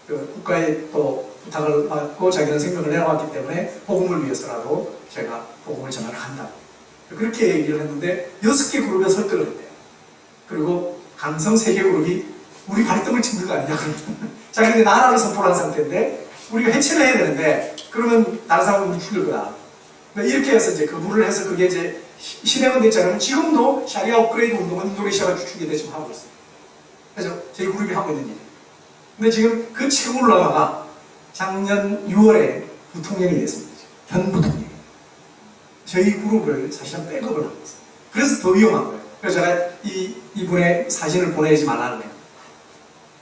국가에 또 부탁을 받고 자기는 생명을 내어왔기 때문에 복음을 위해서라도 제가 복음을 전하를 한다고. 그렇게 얘기를 했는데 6개 그룹에 설득을 했대요. 그리고 강성 3개 그룹이 우리 발등을 찍는 거 아니냐. 자기들이 나라를 선포한 상태인데 우리가 해체를 해야 되는데, 그러면 다른 사람은 우리 죽일 거다. 이렇게 해서 이제 거부를 해서 그게 이제 실행은 됐잖아요. 지금도 샤리아 업그레이드 운동은 인도네시아가 주축이 지금 하고 있어요. 그래서 저희 그룹이 하고 있는 일이에요. 근데 지금 그 최고 올라가가 작년 6월에 부통령이 됐습니다. 현 부통령이. 저희 그룹을 사실은 백업을 하고 있어요. 그래서 더 위험한 거예요. 그래서 제가 이분의 사진을 보내지 말라는 거예요.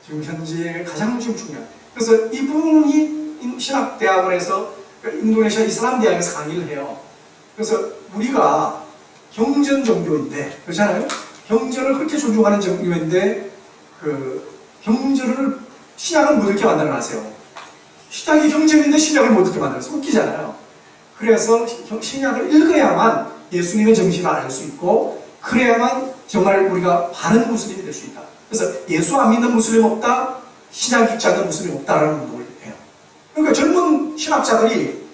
지금 현재 가장 지금 중요한. 그래서 이분이 신학대학원에서 인도네시아 이슬람 대학에서 강의를 해요. 그래서 우리가 경전 종교인데 그렇잖아요. 경전을 그렇게 존중하는 종교인데 그 경전을 신약을 못 읽게 만들어놨어요. 신약이 경전인데 신약을 못 읽게 만들어서 웃기잖아요. 그래서 신약을 읽어야만 예수님의 정신을 알 수 있고 그래야만 정말 우리가 바른 무슬림이 될 수 있다. 그래서 예수 안 믿는 무슬림 없다, 신약 읽지 않는 무슬림 없다라는 운동을 해요. 그러니까 젊은 신학자들이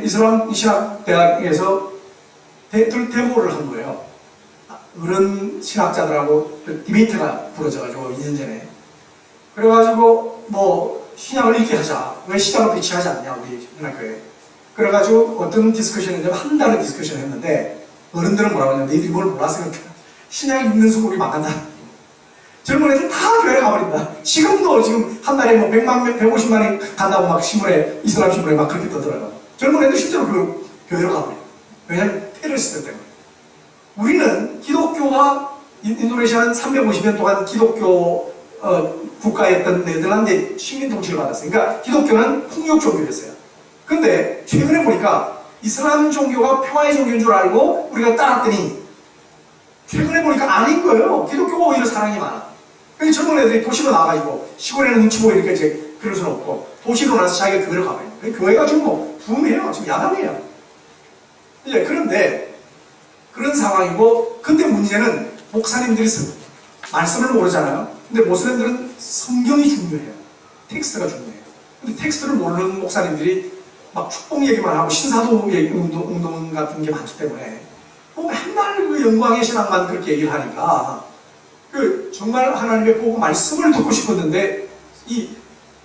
이슬람 신학대학에서 데모를 한 거예요. 어른 신학자들하고 디베이트가 벌어져가지고 2년 전에. 그래가지고 뭐 신약을 읽게 하자. 왜 신약을 배치하지 않냐 우리 신학교에. 그래가지고 어떤 디스커션을 했냐면 한 달을 디스커션을 했는데 어른들은 뭐라고 하냐면 너희들이 뭘 몰랐으니까 신약 읽는 수가 우리 망한다. 젊은 애들 다 교회 가버린다. 지금도 지금 한 달에 뭐 100만 명, 150만이 간다고 막 신문에, 이슬람 신문에 막 그렇게 떠들어요. 젊은 애들 실제로 교회로 가버려요. 왜냐면 테러리스트 때문에. 우리는 기독교가, 인도네시아는 350년 동안 기독교 국가였던 네덜란드의 식민 통치를 받았어요. 그러니까 기독교는 폭력 종교였어요. 근데 최근에 보니까 이슬람 종교가 평화의 종교인 줄 알고 우리가 따랐더니 최근에 보니까 아닌 거예요. 기독교가 오히려 사랑이 많아. 그러니까 젊은 애들이 도시로 나가가지고 시골에는 눈치 보고 이렇게 이제 그럴 수는 없고 도시로 나서 자기가 교회를 가버려요. 교회가 지금 뭐 붐이에요. 지금 야단이에요. 이제 그런데 그런 상황이고 근데 문제는 목사님들이 말씀을 모르잖아요. 근데 모슬렘들은 성경이 중요해요. 텍스트가 중요해요. 근데 텍스트를 모르는 목사님들이 막 축복 얘기만 하고 신사도 얘기, 운동 같은 게 많기 때문에 뭐 맨날 그 영광의 신앙만 그렇게 얘기를 하니까 정말 하나님의 보고 말씀을 듣고 싶었는데 이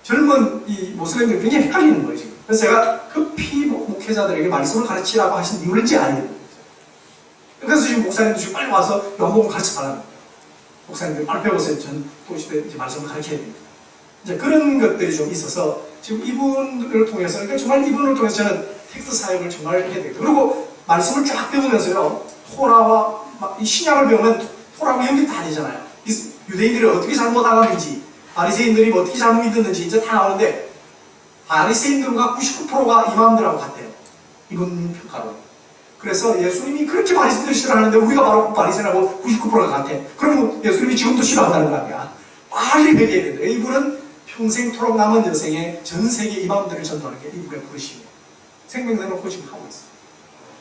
젊은 이 모슬렘들이 굉장히 헷갈리는 거예요 지금. 그래서 제가 급히 목회자들에게 말씀을 가르치라고 하신 이유를 이제 알게 됩니다. 그래서 지금 목사님도 지금 빨리 와서 요한복음 가르쳐 달라는 거예요. 목사님들 빨리 배워서 전 도시대 이제 말씀을 가르쳐야 됩니다. 이제 그런 것들이 좀 있어서 지금 이분을 통해서 그러니까 정말 이분을 통해서 저는 텍스트 사역을 정말 해야 되겠다. 그리고 말씀을 쫙 배우면서요 토라와 이 신약을 배우면 토라하고 연결 다 되잖아요. 유대인들이 어떻게 잘못하는지 바리새인들이 뭐 어떻게 잘못 믿었는지 이제 다 나오는데 바리새인들과 99%가 이맘들하고 같대요. 이분 평가로. 그래서 예수님이 그렇게 바리새인들 싫어하는데 우리가 바로 바리새인하고 99%가 같아. 그러면 예수님이 지금도 싫어한다는 거 아니야. 빨리 회개해야 된다. 이분은 평생토록 남은 여생에 전 세계 이맘들을 전도하는 게 이분의 부르심이에요. 생명 내놓고 지금 하고 있어요.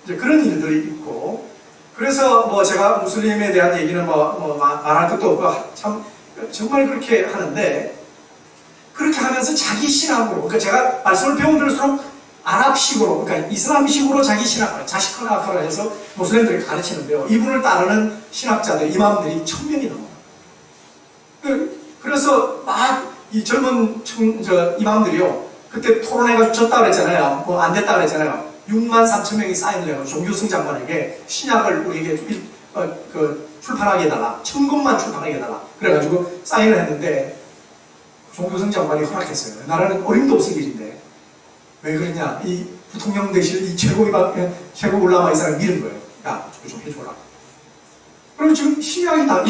이제 그런 일들이 있고 그래서 뭐 제가 무슬림에 대한 얘기는 말할 것도 없고 참 정말 그렇게 하는데 그렇게 하면서 자기 신학으로 그러니까 제가 말씀을 배우면서록 아랍식으로 그러니까 이슬람식으로 자기 신학을 자식하라 해서 무슬림들이 가르치는데요. 이분을 따르는 신학자들 이맘들이 1000명이 넘어요. 그래서 막 이 젊은 이맘들이요 그때 토론해가지고 졌다 그랬잖아요. 뭐 안 됐다 그랬잖아요. 63,000명이 사인을 해요. 종교승 장관에게 신약을 우리에게 출판하게 해달라. 1000권만 출판하게 해달라. 그래가지고 사인을 했는데 종교승 장관이 허락했어요. 나라는 어림도 없을 일인데 왜 그러냐? 이 부통령 대신 이 최고 울라마 이 사람 밀은 거예요. 야, 저거 좀 해줘라. 그리고 지금 신약이 다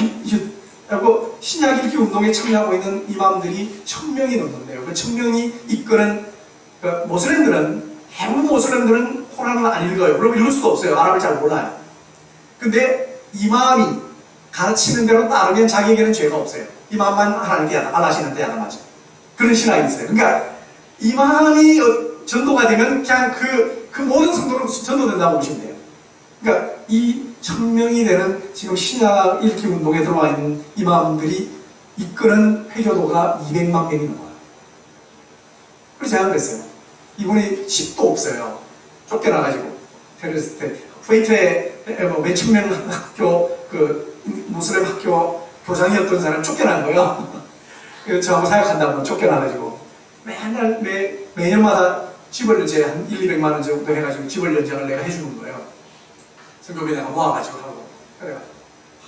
그리고 신약 읽기 운동에 참여하고 있는 이맘들이 1000명이 넘는데요. 그 1000명이 이끄는 모슬렘들은 대부분 모슬렘들은 코란을 안 읽어요. 그리고 읽을 수도 없어요. 아랍을 잘 몰라요. 근데 이맘이 가르치는 대로 따르면 자기에게는 죄가 없어요. 이맘만 하나님께 하나, 알라시는데 하나 맞아. 그런 신학이 있어요. 그러니까 이맘이 전도가 되면 그냥 그 모든 성도로 전도된다고 보시면 돼요. 그러니까 이 1000명이 되는 지금 신약 읽기 운동에 들어와 있는 이맘들이 이끄는 회교도가 200만 명이 넘어요. 그래서 제가 그랬어요. 이분이 집도 없어요. 쫓겨나가지고 테러리스트 때 쿠웨이트에 몇천 명 학교 무슬림 학교 교장이었던 사람 쫓겨난 거예요. 저하고 사역한다고 쫓겨나가지고 맨날 매년마다 집을 이제 한 1, 200만 원 정도 해가지고 집을 연장을 내가 해주는 거예요. 선교비 내가 모아가지고 하고. 그래.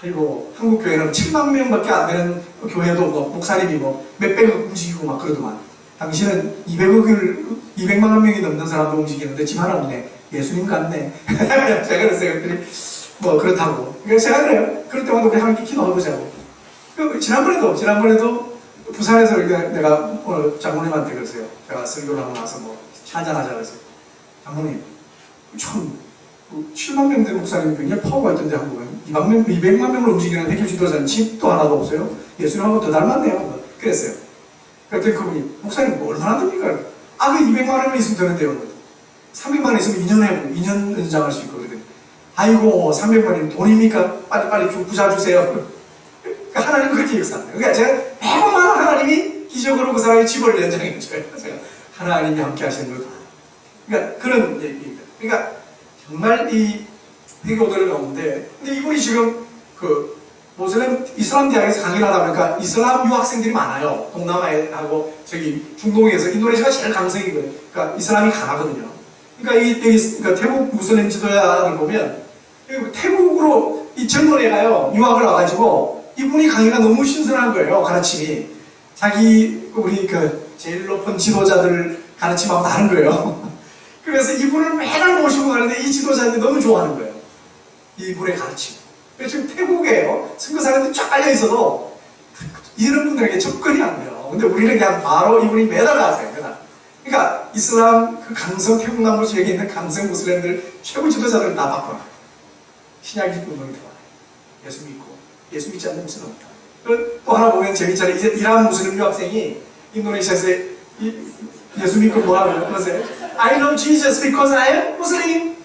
아이고, 한국 교회는 7만 명밖에 안 되는 교회도 뭐, 목사님이 뭐, 몇백억 움직이고 막 그러더만. 당신은 200만 명이 넘는 사람도 움직이는데 집 하나 없네. 예수님 같네. 제가 그랬어요. 그랬더니, 뭐, 그렇다고. 그래서 제가 그래요. 그럴 때마다 우리 함께 기도해보자고. 지난번에도 부산에서 내가 오늘 장모님한테 그랬어요. 제가 설교를 하고 나서 뭐, 한잔하자 그랬어요. 장모님, 참, 7만 명 된 목사님 굉장히 파워가 있던데 한국은 200만 명을 움직이는 핵심 지도자는 집도 하나도 없어요. 예수님하고 더 닮았네요. 그랬어요. 그랬더니 그분이 목사님 뭐 얼마나 됩니까? 그 200만 원만 있으면 되는데요. 300만 원 있으면 2년 연장할 수 있고 그러더니 아이고 300만이면 돈입니까? 빨리 부자 주세요. 그러니까 하나님 그렇게 역사합니다. 그러니까 제가 매번 하나님이 기적으로 그 사람의 집을 연장해 줘요. 제가 하나님이 함께 하시는 거. 그러니까 그런 얘기입니다. 그러니까 정말 이 교도를 가운데, 근데 이분이 지금 그 모슬렘 이슬람 대학에서 강의를 하다 보니까 이슬람 유학생들이 많아요. 동남아하고 저기 중동에서 인도네시아가 제일 강성이거든요. 그러니까 이슬람이 강하거든요. 그러니까 그러니까 태국 무슬림 지도자를 보면 태국으로 이 젊은 애가요 유학을 와가지고 이분이 강의가 너무 신선한 거예요. 가르침이 자기 우리 그 제일 높은 지도자들 가르침하고 다른 거예요. 그래서 이분을 매달 모시고 가는데 이 지도자들이 너무 좋아하는 거예요. 이분의 가르침. 그래서 지금 태국에요. 선교사님들이 쫙 깔려 있어도 이런 분들에게 접근이 안 돼요. 근데 우리는 그냥 바로 이분이 매달 가세요. 매달. 그러니까 이슬람 그 강성 태국 남부 지역에 있는 강성 무슬림들 최고 지도자들을 다 바꿔. 신약 운동이 들어와요. 예수 믿고 예수 믿지 않는 무슬림 없다. 또 하나 보면 재밌잖아요. 이제 이란 무슬림 유학생이 인도네시아에서 예수 믿고 뭐하고 그러세요? I know Jesus because I am Muslim.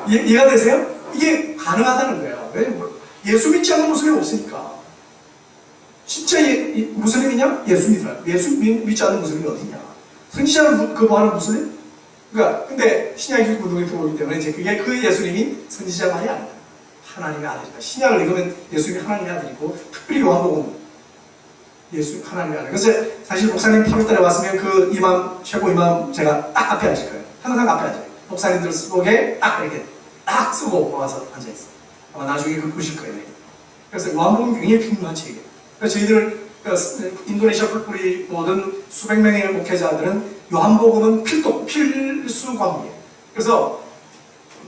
이해가 되세요? 이게 가능하다는 거예요. 왜? 예수 믿지 않는 무슬림이 없으니까. 진짜 무슬림이냐? 예수 믿으라. 예수 믿지 않는 무슬림이 어디냐? 선지자를 거부하는 무슬림? 그러니까 근데 신약이 운동이 들어오기 때문에 이제 그게 그 예수님이 선지자만이 아니다. 하나님의 아들이다. 신약을 읽으면 예수님이 하나님의 아들이고 특별히 요한복음 예수 하나님의 아들. 그래서 사실 목사님 8월달에 왔으면 그 이맘 최고 이맘 제가 딱 앞에 앉을 거예요. 항상 앞에 앉아요. 목사님들 속에 딱 이렇게 딱 쓰고 와서 앉아있어요. 아마 나중에 그거 보실 거예요. 그래서 요한복음 굉장히 중요한 책이에요. 그래서 저희들 인도네시아 풀뿌리 모든 수백 명의 목회자들은 요한복음은 필수 과목이에요. 그래서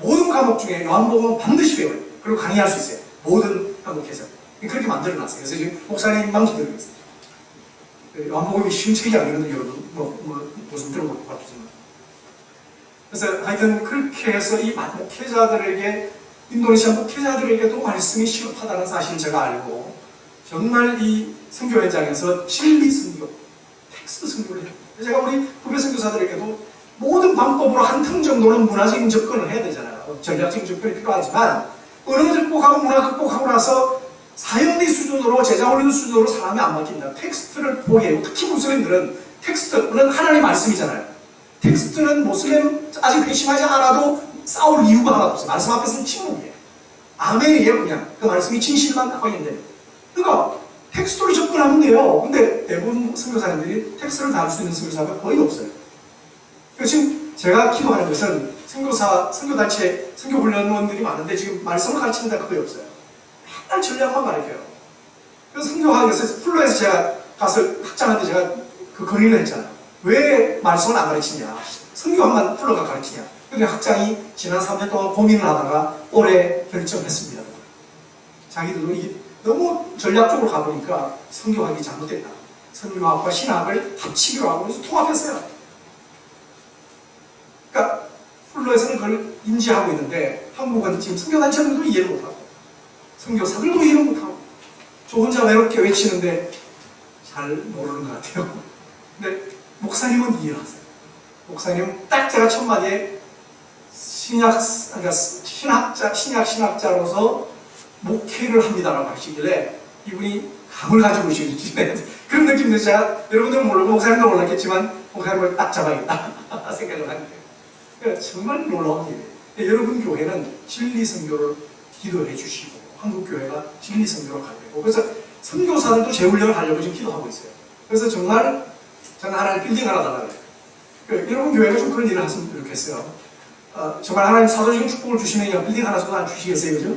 모든 과목 중에 요한복음은 반드시 배워요. 그리고 강의할 수 있어요. 모든 목회자. 그렇게 만들어놨어요. 그래서 지금 목사님만 기다리고 있어요. 요한복음이 쉬운 책이 아니거든요, 여러분. 무슨 들어볼 것 같지만. 그래서 하여튼 그렇게 해서 이 목회자들에게, 인도네시아 목회자들에게도 말씀이 시급하다는 사실을 제가 알고, 정말 이 선교 현장에서 진리 선교, 텍스트 선교를 해요. 제가 우리 후배 선교사들에게도 모든 방법으로 한 틈 정도는 문화적인 접근을 해야 되잖아요. 전략적인 접근이 필요하지만, 언어 극복하고 문화 극복하고 나서 사형리 수준으로 제자훈련 수준으로 사람이 안 바뀝니다. 텍스트를 보게 해요. 특히 무슬림들은 텍스트는 하나님의 말씀이잖아요. 텍스트는 무슬림 아직 회심하지 않아도 싸울 이유가 하나도 없어요. 말씀 앞에서는 침묵이에요. 아멘이에요. 그냥 그 말씀이 진실만 확인돼요. 그러니까 텍스트로 접근하면 돼요. 근데 대부분 선교사님들이 텍스트를 다룰 수 있는 선교사가 거의 없어요. 그래서 지금 제가 기도하는 것은 선교단체, 선교훈련원들이 많은데 지금 말씀을 가르치는 데가 거의 없어요. 맨날 전략만 가르쳐요. 그래서 선교학에서 플로에서 제가 가서 학장한테 제가 그 건의를 했잖아요. 왜 말씀을 안 가르치냐? 선교학만 플로가 가르치냐? 근데 학장이 지난 3년 동안 고민을 하다가 올해 결정했습니다. 자기들도 이게 너무 전략적으로 가보니까 선교학이 잘못됐다. 선교학과 신학을 합치기로 하고 그래서 통합했어요. 그러니까 플로에서는 그걸 인지하고 있는데 한국은 지금 선교단체들도 이해를 못하고 선교사들도 이해를 못하고 저 혼자 외롭게 외치는데 잘 모르는 것 같아요. 근데 목사님은 이해를 하세요. 목사님은 딱 제가 첫 마디에 신학자로서 목회를 합니다라고 하시길래 이분이 감을 가지고 오시길래 그런 느낌도 제가 여러분들은 모르고 목사님도 몰랐겠지만 목사님을 딱 잡아야겠다 생각을 한 거예요. 그러니까 정말 놀라운 일이에요. 여러분 교회는 진리 선교를 기도해 주시고 한국 교회가 진리 선교로 가야 되고 그래서 선교사들도 재훈련을 하려고 지금 기도하고 있어요. 그래서 정말 저는 하나의 빌딩 하나 달라고 해요. 여러분 교회가 좀 그런 일을 했으면 좋겠어요. 정말 하나님 사도적인 축복을 주시면 빌딩 하나 정도 안 주시겠어요, 그죠?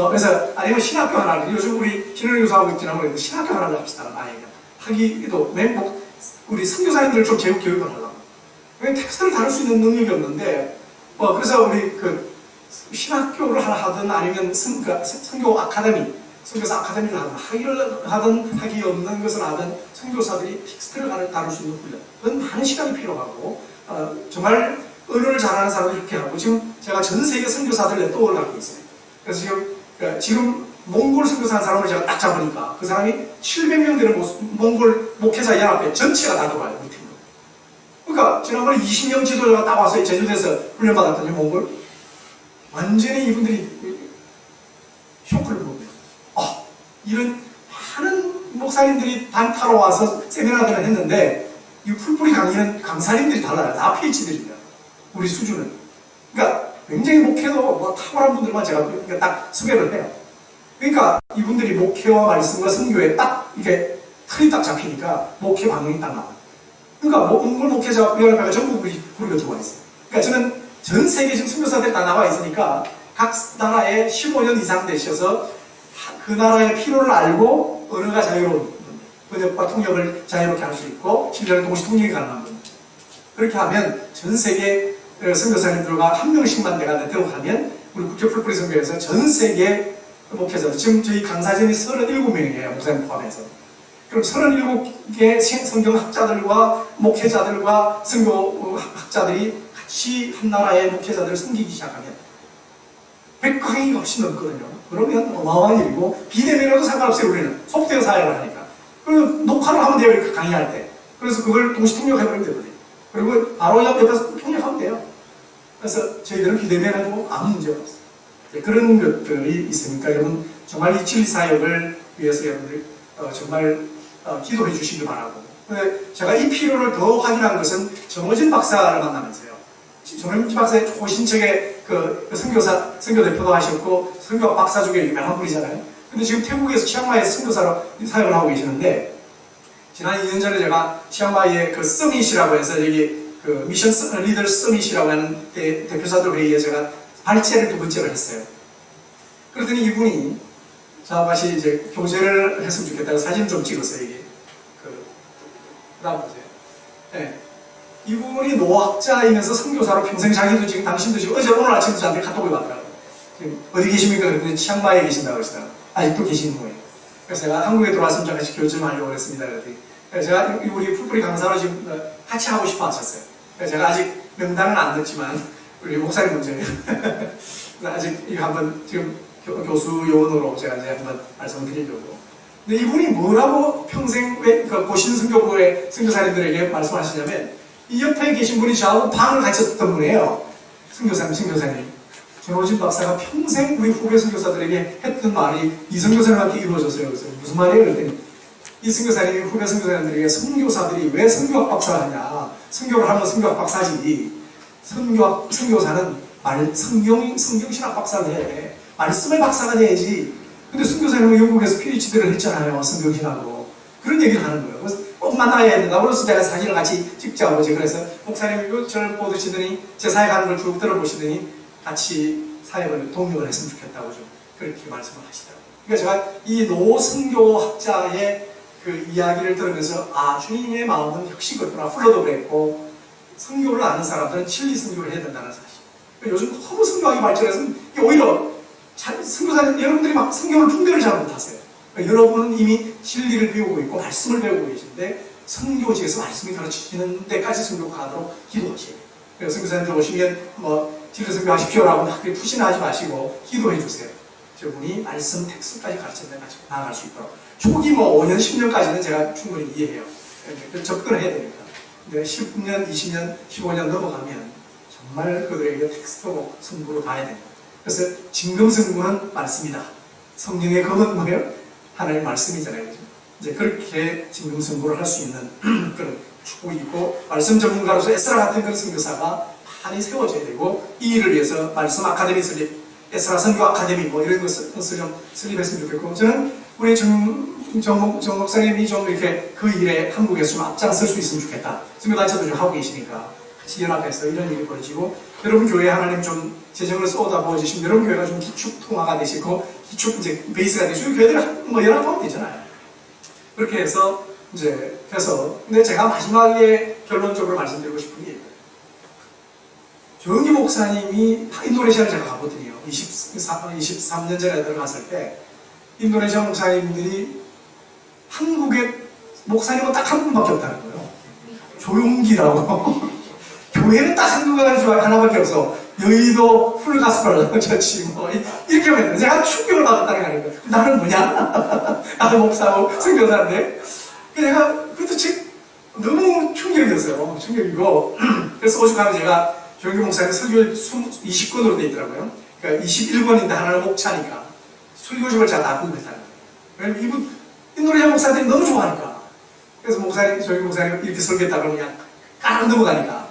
그래서 아니면 신학교 하나를 요즘 우리 신흥 교수하고 있지는 모르겠는데 신학교 하나를 합시다. 아예 하기도 우리 선교사님들을 좀 제국 교육을 하려고. 텍스트를 다룰 수 있는 능력이 없는데 그래서 우리 그 신학교를 하든 아니면 선교 아카데미, 선교사 아카데미를 하든 학위를 하든 학위 없는 것을 하든 선교사들이 텍스트를 다룰 수 있는 훈련. 그건 많은 시간이 필요하고 정말 언어를 잘하는 사람들이 이렇게 하고 지금 제가 전 세계 선교사들 떠올라고 있어요. 그래서 지금 몽골 선교사한 사람을 제가 딱 잡으니까 그 사람이 700명 되는 몽골 목회자 연합회 전체가 다 들어와요. 우리 팀으로. 그러니까 지난번에 20명 지도자가 딱 와서 제주도에서 훈련받았더니 몽골 완전히 이분들이 쇼크를 보고요. 이런 많은 목사님들이 단타로 와서 세미나들을 했는데 이 풀뿌리 강의는 강사님들이 달라요. 다 PhD들입니다. 우리 수준은. 그러니까 굉장히 목회도 탁월한 분들만 제가 딱 소개를 해요. 그러니까 이분들이 목회와 말씀과 선교에 딱 이렇게 틀이 딱 잡히니까 목회 방향이 딱 나와요. 그러니까 몽골 목회자 연합회가 전부 우리가 들어와 있어요. 그러니까 저는 전 세계 지금 선교사들이 다 나와 있으니까 각 나라에 15년 이상 되셔서 그 나라의 필요를 알고 언어가 자유로운 번역과 통역을 자유롭게 할 수 있고 7년 동시 통역이 가능한 분. 그렇게 하면 전 세계 선교사님들과 한 명씩만 내가 내도록하면 우리 국제 풀뿌리 선교에서 전 세계 목회자들 지금 저희 강사진이 37명이에요. 목사님 포함해서. 그럼 37개 성경학자들과 목회자들과 선교학자들이 같이 한 나라의 목회자들을 섬기기 시작하면 100강이 훨씬 넘거든요. 그러면 어마어마한 일이고 비대면이라도 상관없어요. 우리는 속된 사회를 하니까. 그리고 녹화를 하면 돼요. 이렇게 강의할 때. 그래서 그걸 동시 통역해버리면 되거든요. 그리고 바로 옆에서 통역하면 돼요. 그래서 저희들은 비대면해도 아무 문제가 없어요. 그런 것들이 있으니까 여러분 정말 이 진리 사역을 위해서 여러분들 정말 기도해 주시기 바라고. 제가 이 필요를 더 확인한 것은 정호진 박사를 만나면서요. 정호진 박사의 조신척의 선교 대표도 하셨고 선교 박사 중에 유명한 분이잖아요. 근데 지금 태국에서 치앙마이에서 선교사로 사역을 하고 계시는데 지난 2년 전에 제가 치앙마이의 그 서밋이라고 해서 여기 그 미션 리더 서밋이라고 하는 대표자들 회의에 제가 발제를 2번째로 했어요. 그랬더니 이분이 저하고 같이 이제 교제를 했으면 좋겠다고 사진 좀 찍었어요. 이게 그다음 보세요. 네. 이분이 노학자이면서 선교사로 평생 자기도 지금 당신도 지금 어제 오늘 아침도 저한테 카톡을 받더라고요. 지금 어디 계십니까? 그랬더니 치앙마이에 계신다고 그러시더라고요. 아직도 계시는 거예요. 그래서 제가 한국에 들어왔으면 저 같이 교제 좀 하려고 했습니다. 그랬더니 제가 우리 풀뿌리 강사로 지금 같이 하고 싶어 하셨어요. 제가 아직 명단은 안 넣었지만 우리 목사님 문제예요. 아직 이거 한번 지금 교수 요원으로 제가 이제 한번 말씀을 드리려고. 근데 이분이 뭐라고 평생 고신 선교부의 선교사님들에게 말씀하시냐면 이 옆에 계신 분이 저하고 방을 같이 썼던 분이에요. 선교사님. 정호진 박사가 평생 우리 후배 선교사들에게 했던 말이 이 선교사님한테 이루어졌어요. 그래서 무슨 말이에요? 그랬더니 이 선교사님이 후배 선교사님들에게 선교사들이 왜 선교학 박사를 하냐? 선교를 하면 선교학 박사지. 선교사는 성경신학 박사를 해. 말씀의 박사가 돼야지. 근데 선교사님은 영국에서 PhD를 했잖아요. 성경신학으로. 그런 얘기를 하는 거예요. 그래서 꼭 만나야 된다. 그래서 제가 사진을 같이 찍자고. 그래서 목사님이 저를 보시더니 제 사역하는 걸 쭉 들어보시더니 같이 사역을 독려를 했으면 좋겠다고 좀 그렇게 말씀을 하시더라고요. 그러니까 제가 이 노선교학자의 그 이야기를 들으면서 주님의 마음은 역시 그렇구나. 플러도 그랬고 선교를 아는 사람들은 진리 선교를 해야 된다는 사실. 그러니까 요즘 너무 선교학이 발전해서 오히려 선교사님 여러분들이 막 선교를 분별을 잘 못하세요. 그러니까 여러분은 이미 진리를 배우고 있고 말씀을 배우고 계신데 선교지에서 말씀이 가르치시는 데까지 선교가도록 기도하셔야 돼요. 그래서 선교사님들 오시면 진리 선교하십시오라고 막 푸신하지 마시고 기도해 주세요. 저분이 말씀 텍스트까지 가르치는 데까지 나아갈 수 있도록. 초기 5년, 10년까지는 제가 충분히 이해해요. 접근을 해야 되니까. 근데 10년, 20년, 15년 넘어가면 정말 그들에게 텍스트로 승부로 가야 됩니다. 그래서 진검승부는 말씀이다. 성령의 검은 뭐예요? 하나님의 말씀이잖아요. 그죠? 이제 그렇게 진검승부를 할 수 있는 그런 축복이 있고 말씀 전문가로서 에스라 같은 그런 선교사가 많이 세워져야 되고 이 일을 위해서 말씀 아카데미 설립, 에스라 선교 아카데미 이런 것을 좀 설립했으면 좋겠고 저는 우리 정 목사님이 좀 이렇게 그 일에 한국에서 좀 앞장설 수 있으면 좋겠다. 선교단체도 좀 하고 계시니까 같이 연합해서 이런 일이 벌어지고, 여러분 교회에 하나님 좀 재정을 쏟아부어주시면 여러분 교회가 좀 기축 통화가 되시고 기축 이제 베이스가 되시고 교회들이 뭐 연합하면 되잖아요. 그렇게 해서 이제 해서, 근데 제가 마지막에 결론적으로 말씀드리고 싶은 게, 조영기 목사님이 인도네시아를 제가 가거든요. 23년 전에 들어갔을 때 인도네시아 목사님들이 한국에 목사님은 딱 한 분밖에 없다는 거예요. 조용기라고. 교회는 딱 한국에 하나밖에 없어. 여의도 풀가스펠 처치 뭐 이렇게 하면 제가 충격을 받았다는 거 아닙니까? 나는 뭐냐? 나도 목사고 선교사인데. 내가 그것도 너무 충격이었어요. 충격이고. 그래서 오죽하면 제가 조영기 목사님 설교 20권으로 돼 있더라고요. 그러니까 21권인데 하나는 목차니까 설교집을 제가 다 구입했다는 거예요. 왜냐면 이분 인도네시아 목사들이 너무 좋아하니까. 그래서 조영기 목사님 이렇게 설교했다 그러면 그냥 까르르 넘어가니까.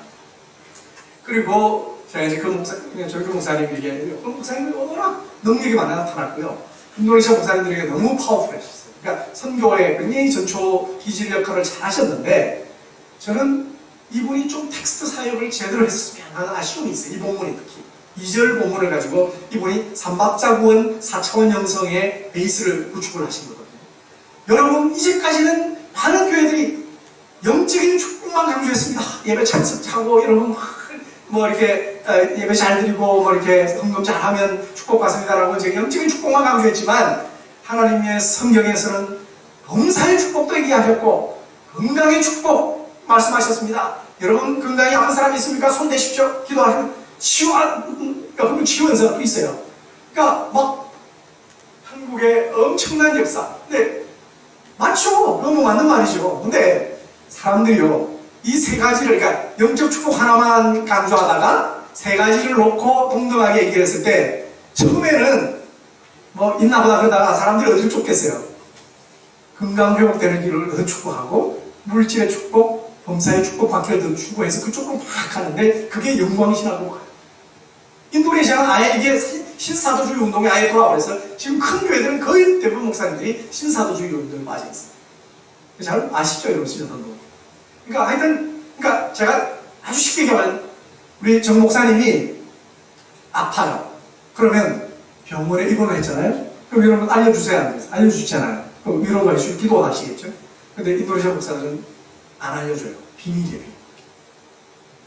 그리고 제가 이제 조영기 목사님에게 그 목사님이 워낙 능력이 많아 나타났고요. 인도네시아 목사님들에게 너무 파워풀했었어요. 그러니까 선교에 굉장히 전초 기질 역할을 잘 하셨는데, 저는 이분이 좀 텍스트 사역을 제대로 했었으면 하는 아쉬움이 있어요. 이 본문이 특히 2절 본문을 가지고 이분이 3박자구원 4차원 형성의 베이스를 구축을 하신 거거든요. 여러분, 이제까지는 많은 교회들이 영적인 축복만 강조했습니다. 예배 참석하고 여러분 뭐 이렇게 예배 잘 드리고 뭐 이렇게 헌금 잘하면 축복받습니다라고 이제 영적인 축복만 강조했지만, 하나님의 성경에서는 범사의 축복도 얘기하셨고 건강의 축복 말씀하셨습니다. 여러분, 건강에 아픈 사람이 있습니까? 손 대십시오. 기도하시면 치유 현상도 있어요. 그러니까 막 한국의 엄청난 역사. 근데 맞죠? 너무 맞는 말이죠. 근데 사람들이요, 이 세 가지를, 그러니까 영적 축복 하나만 강조하다가 세 가지를 놓고 동등하게 얘기했을 때, 처음에는 뭐 있나보다 그러다가 사람들이 어디를 쫓겠어요? 건강 회복되는 길을 더 축복하고 물질의 축복, 범사의 축복 받기를 더 추구해서 그쪽으로 막 가는데, 그게 영광신학으로 가요. 인도네시아는 아예 이게 신사도주의 운동에 아예 돌아버려서 지금 큰 교회들은 거의 대부분 목사님들이 신사도주의 운동에 빠져있어요. 잘 아시죠, 여러분? 신사도주의. 그러니까 하여튼, 그러니까 제가 아주 쉽게 얘기하면, 우리 정 목사님이 아파요. 그러면 병원에 입원을 했잖아요. 그럼 여러분 알려주세요, 안 돼요? 알려주잖아요. 그럼 위로도 해주시고 기도도 하시겠죠? 근데 인도네시아 목사들은 안 알려줘요. 비밀이에요.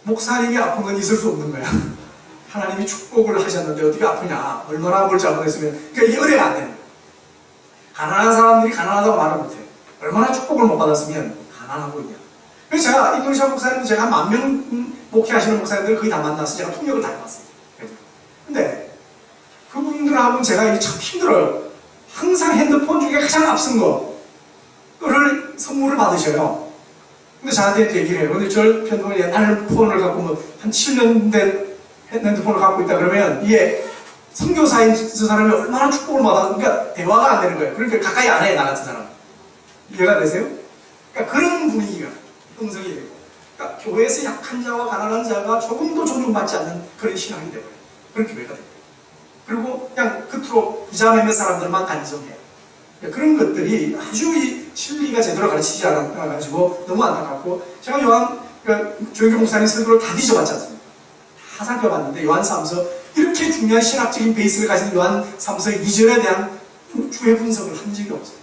목사님이 아픈 건 있을 수 없는 거야. 하나님이 축복을 하셨는데 어떻게 아프냐? 얼마나 뭘 잘못했으면. 그러니까 이게 의뢰가 안 되는 거예요. 가난한 사람들이 가난하다고 말을 못해. 얼마나 축복을 못 받았으면 가난하고 있냐. 그래서 제가 인도네시아 목사님, 제가 10,000명 목회하시는 목사님들 거의 다 만나서 제가 통역을 다 해봤어요. 근데 그분들하고는 제가 참 힘들어요. 항상 핸드폰 중에 가장 앞선 거를 선물을 받으셔요. 근데 저한테 이렇게 얘기를 해요. 근데 저 편도 옛날 폰을 갖고 한 7년 된 핸드폰을 갖고 있다 그러면, 이게 선교사인 저 사람이 얼마나 축복을 받아. 그러니까 대화가 안 되는 거예요. 그러니까 가까이 안 해, 나 같은 사람. 이해가 되세요? 그러니까 그런 분위기가 형성이 되고, 그러니까 교회에서 약한 자와 가난한 자가 조금도 존중받지 않는 그런 신앙이 되고요. 그런 교회가 되고, 그리고 그냥 끝으로 부자 몇몇 사람들만 간섭해요. 그런 것들이 아주 이 진리가 제대로 가르치지 않아가지고 너무 안타깝고, 제가 조영기 목사님 설교를 다 뒤져봤지 않습니까? 다 살펴봤는데, 요한사무서 이렇게 중요한 신학적인 베이스를 가진 요한사무서 2절에 대한 주의 분석을 한 적이 없어요.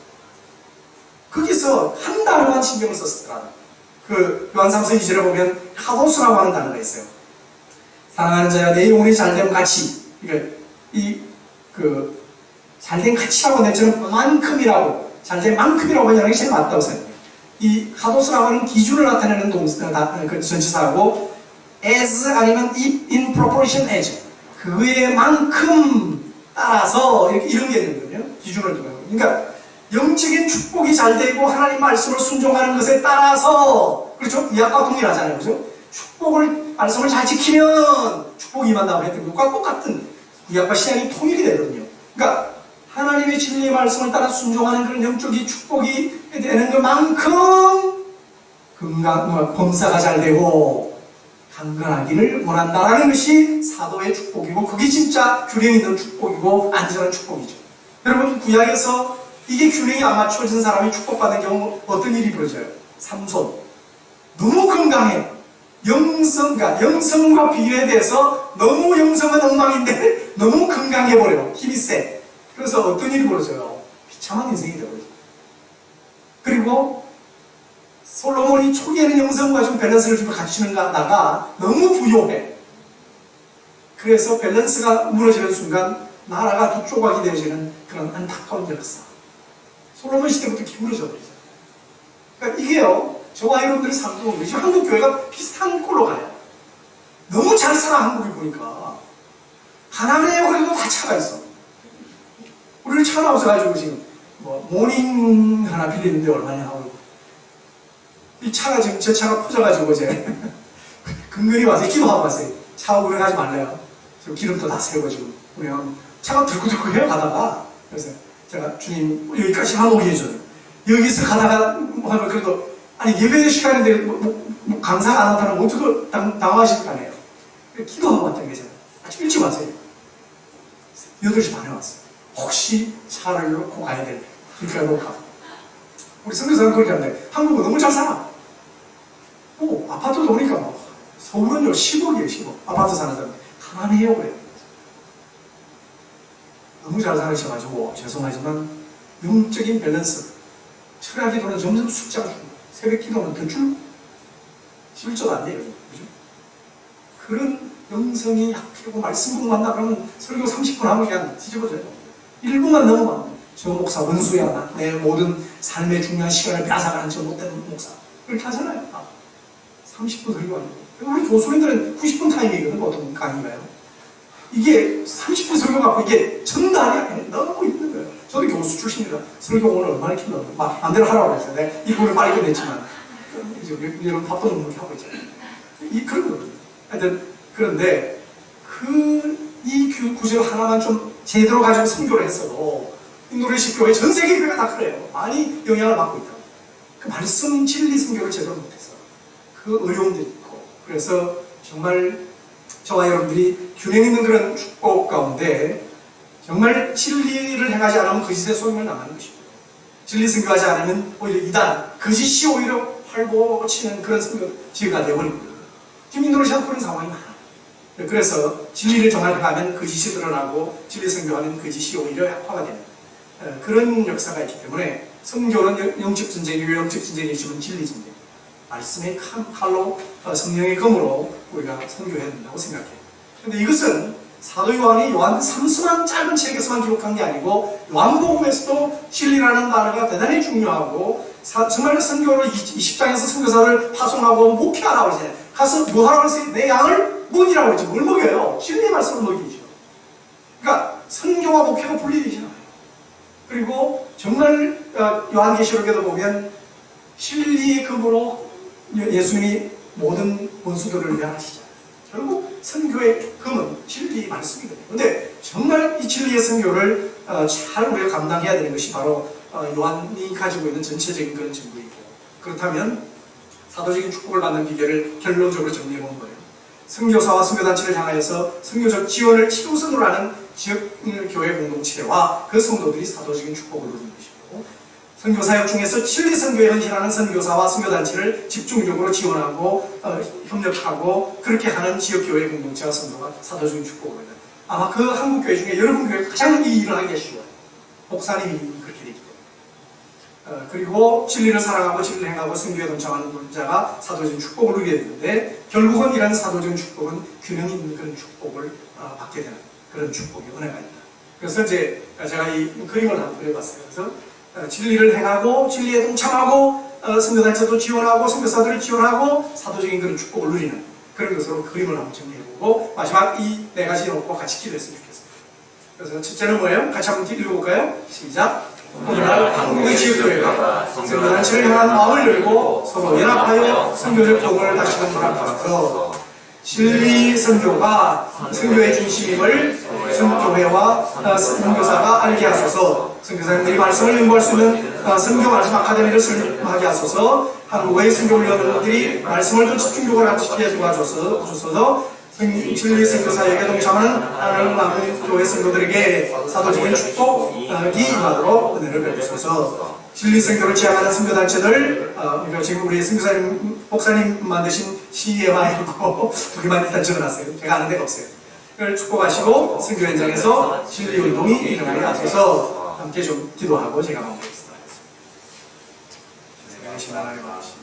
거기서 한 단어만 신경을 썼더라고요. 그 요한사무서 2절에 보면 카도스라고 하는 단어가 있어요. 사랑하는 자야, 내 영혼이 잘됨 같이. 잘된 가치라고 내처럼 만큼이라고, 잘된 만큼이라고 하는 게 제일 맞다고 생각해요. 이 카도스라고 하는 기준을 나타내는 전치사하고, as 아니면 in proportion as, 그의 만큼 따라서 이런 게 있는 거예요. 기준을 두고. 그러니까 영적인 축복이 잘 되고 하나님 말씀을 순종하는 것에 따라서, 그렇죠? 구약과 동일하잖아요, 그렇죠? 말씀을 잘 지키면 축복이 임한다고 했던 것과 똑같은, 구약과 신약이 통일이 되거든요. 그러니까 하나님의 진리의 말씀을 따라 순종하는 그런 영적인 축복이 되는 것만큼 범사가 잘 되고 강건하기를 원한다라는 것이 사도의 축복이고, 그게 진짜 균형 있는 축복이고 안전한 축복이죠. 여러분, 구약에서 이게 균형이 안 맞춰진 사람이 축복받는 경우 어떤 일이 벌어져요? 삼손. 너무 건강해. 그러니까 영성과 비례돼서 너무 영성은 엉망인데 너무 건강해버려. 힘이 세. 그래서 어떤 일이 벌어져요? 비참한 인생이 되버리죠. 그리고 솔로몬이 초기에는 영성과 좀 밸런스를 좀 갖추는가다가 너무 부요해. 그래서 밸런스가 무너지는 순간 나라가 두 조각이 되어지는 그런 안타까운 역사. 솔로몬 시대부터 기울어져 버리죠. 그러니까 이게요, 저와 여러분들이 살고 보면 지금 한국 교회가 비슷한 꼴로 가요. 너무 잘 살아, 한국을 보니까. 가난해요. 그래도 다 차가 있어. 우리는 차가 없어가지고 지금 모닝 하나 빌리는데 얼마냐 하고. 이 차가 지금 제 차가 퍼져가지고 이제 근근히 와서 기도하고 왔어요. 차 운행하지 말래요. 지금 기름도 다 새고 지금 우리는 차가 들고들고 해요 가다가. 그래서 제가 주님 여기까지만 오게 해줘요. 여기서 가다가 하면 그래도 아니 예배 시간인데 강사가 안 한다면 어떻게 당황하실 거 아니에요. 기도하고 왔던 거죠. 아주 일찍 왔어요. 8시 반에 왔어요. 혹시 차를 놓고 가야 될 길가 놓을까. 우리 선교사는 그렇게 하는데 한국은 너무 잘 살아. 아파트도 오니까 서울은요 10억이에요 10억. 아파트 사는 사람 가만해요 그래요. 너무 잘 살으셔가지고 죄송하지만 영적인 밸런스, 철학 기도는 점점 숫자가 줄고 새벽 기도는 더 줄고 실제도 안 돼요. 그죠? 그런 영성이 약하고 말씀 공부만 나가면 설교 30분 하면 그냥 뒤집어져요. 1분만 넘으면 저 목사 원수야. 내 모든 삶의 중요한 시간을 뺏어가는 저 못된 목사. 그렇게 하잖아요. 30분 설교하는 우리 교수님들은 90분 타임이거든, 보통 강의가요. 이게 30분 설교 갖고 이게 전달이 안 돼. 너무 힘든 거예요. 저도 교수 출신이라 설교 오늘 얼마나 힘들어. 막 마음대로 하라고 그랬어요. 내가 이분을 빨리 끝냈지만 여러분 밥도 못 먹게 하고 있잖아요. 그런 거거든요. 하여튼 그런데 이 구절 하나만 좀 제대로 가지고 선교를 했어도 인도네시아 교회 전 세계 교회가 다 그래요. 많이 영향을 받고 있다. 그 말씀 진리 선교를 제대로 못해서 그 어려움도 있고 그래서 정말 저와 여러분들이 균형 있는 그런 축복 가운데 정말 진리를 행하지 않으면 거짓의 소임을 당하는 것이고 진리 선교하지 않으면 오히려 이단, 거짓이 오히려 활보치는 그런 선교지가 되어버리고 지금 인도네시아 그런 상황이 많아요. 그래서 진리를 정말 행하면 거짓이 드러나고 진리 선교하면 거짓이 오히려 약화가 되는 그런 역사가 있기 때문에 선교는 영적 전쟁이고 영적 전쟁이 있으면 진리 전쟁. 말씀의 칼로 성령의 검으로 우리가 선교해야 된다고 생각해요. 그런데 이것은 사도 요한이 요한 3서만 짧은 책에서만 기록한 게 아니고 요한복음에서도 진리라는 단어가 대단히 중요하고 정말 선교를 20장에서 선교사를 파송하고 목회하라고 하잖아요. 가서 뭐 하라고 했어요? 내 양을 먹이라고 했지. 뭘 먹여요? 진리의 말씀을 먹이죠. 그러니까 선교와 목회가 분리되잖아요. 그리고 정말 요한계시록에도 보면 진리의 검으로 예수님이 모든 원수들을 멸하시잖아요. 결국 선교의 검은 진리의 말씀이거든요. 그런데 정말 이 진리의 선교를 잘 우리가 감당해야 되는 것이 바로 요한이 가지고 있는 전체적인 그런 증거이고 그렇다면 사도적인 축복을 받는 비결을 결론적으로 정리해본 거예요. 선교사와 선교단체를 향하여서 선교적 지원을 최우선으로 하는 지역교회 공동체와 그 성도들이 사도적인 축복을 누리는 것이고 선교사역 중에서 진리 선교에 헌신하는 선교사와 선교단체를 집중적으로 지원하고 협력하고 그렇게 하는 지역교회 공동체와 성도가 사도적인 축복을 받는 아마 그 한국교회 중에 여러분 교회가 가장 이 일을 하기가 쉬워요. 목사님이 그렇게 되기 때문에 그리고 진리를 사랑하고 진리를 행하고 선교에 동참하는 자가 사도적인 축복을 누리게 되는데 결국은 이런 사도적인 축복은 균형 있는 그런 축복을 받게 되는 그런 축복의 은혜가 있다. 그래서 이제 제가 이 그림을 한번 그려봤어요. 그래서 진리를 행하고 진리에 동참하고 선교단체도 지원하고 선교사들을 지원하고 사도적인 그런 축복을 누리는 그런 것으로 그림을 한번 정리해보고 마지막 이 네 가지 놓고 같이 기도했으면 좋겠습니다. 그래서 첫째는 뭐예요? 같이 한번 읽어볼까요? 시작! 오늘날 한국의 지역교회가 선교단체를 향한 마음을 열고 서로 연합하여 선교적 도움을 다시금 허락하소서. 진리 선교가 선교의 중심임을 선교회와 선교사가 알게 하소서. 선교사님들이 말씀을 연구할 수 있는 선교 말씀 아카데미를 설립하게 하소서. 한국의 선교훈련원들이 말씀을 더 집중적으로 하게 도와줘서 진리 선교사에게 동참하는 하나님 남은 교회 선교들에게 사도적인 축복이 임하도록 은혜를 베푸소서. 진리 선교를 지향하는 선교단체들, 지금 우리 선교사님 목사님 만드신 CMI하고 두 개만 일단 적어놨어요. 제가 아는 데가 없어요. 이걸 축복하시고 선교 현장에서 진리운동이 일어나게 하셔서 함께 좀 기도하고 제가 마무리하겠습니다. 열심히 하나님 아버지.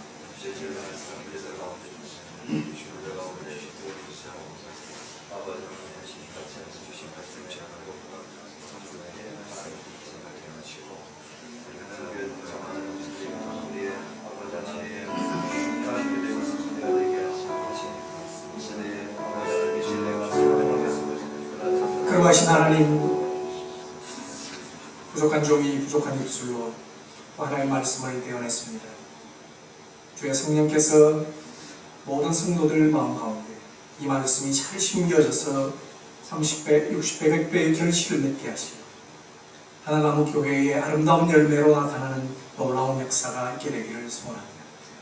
그러하신 하나님, 부족한 종이 부족한 입술로 하나님의 말씀을 대언했습니다. 주의 성령께서 모든 성도들 마음 가운데 이 말씀이 잘 심겨져서 30배, 60배, 100배의 결실을 맺게 하시고 하나나무 교회의 아름다운 열매로 나타나는 놀라운 역사가 있게 되기를 소원합니다.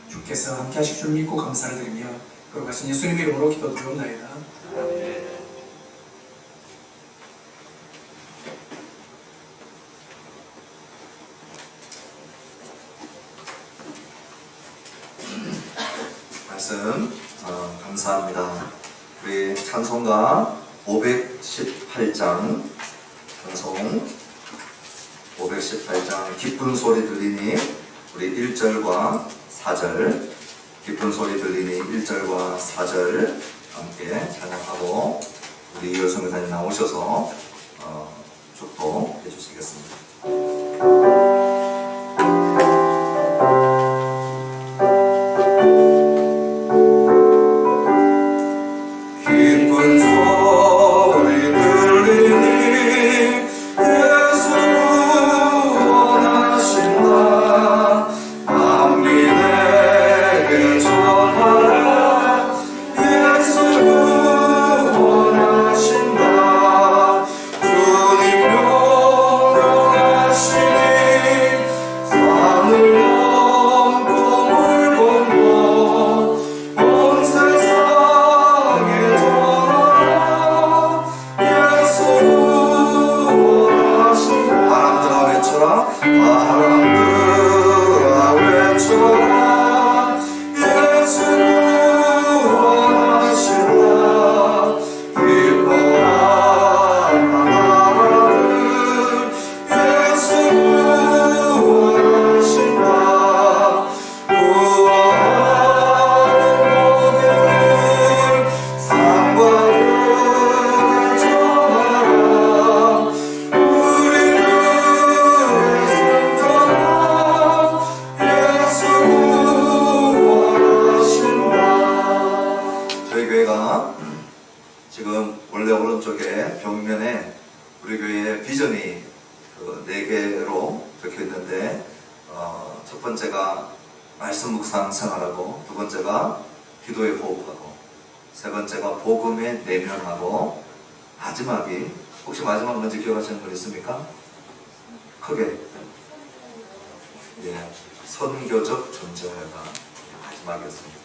주께서 함께 하실 줄 믿고 감사를 드리며 거룩하신 예수님 이름으로 기도드리옵나이다. 아멘. 말씀 감사합니다. 우리 찬송가 518장 찬송 518장 기쁜 소리 들리니 우리 1절과 4절 기쁜 소리 들리니 1절과 4절 함께 찬양하고 우리 이효성 교사님 나오셔서 축복해 주시겠습니다. 지금 원래 오른쪽에 벽면에 우리 교회의 비전이 4개로 적혀 있는데 첫 번째가 말씀 묵상 생활하고, 두 번째가 기도에 호흡하고, 세 번째가 복음에 내면하고, 마지막이 혹시 마지막 뭔지 기억하시는 분 있습니까? 크게 선교적 존재가 마지막이었습니다.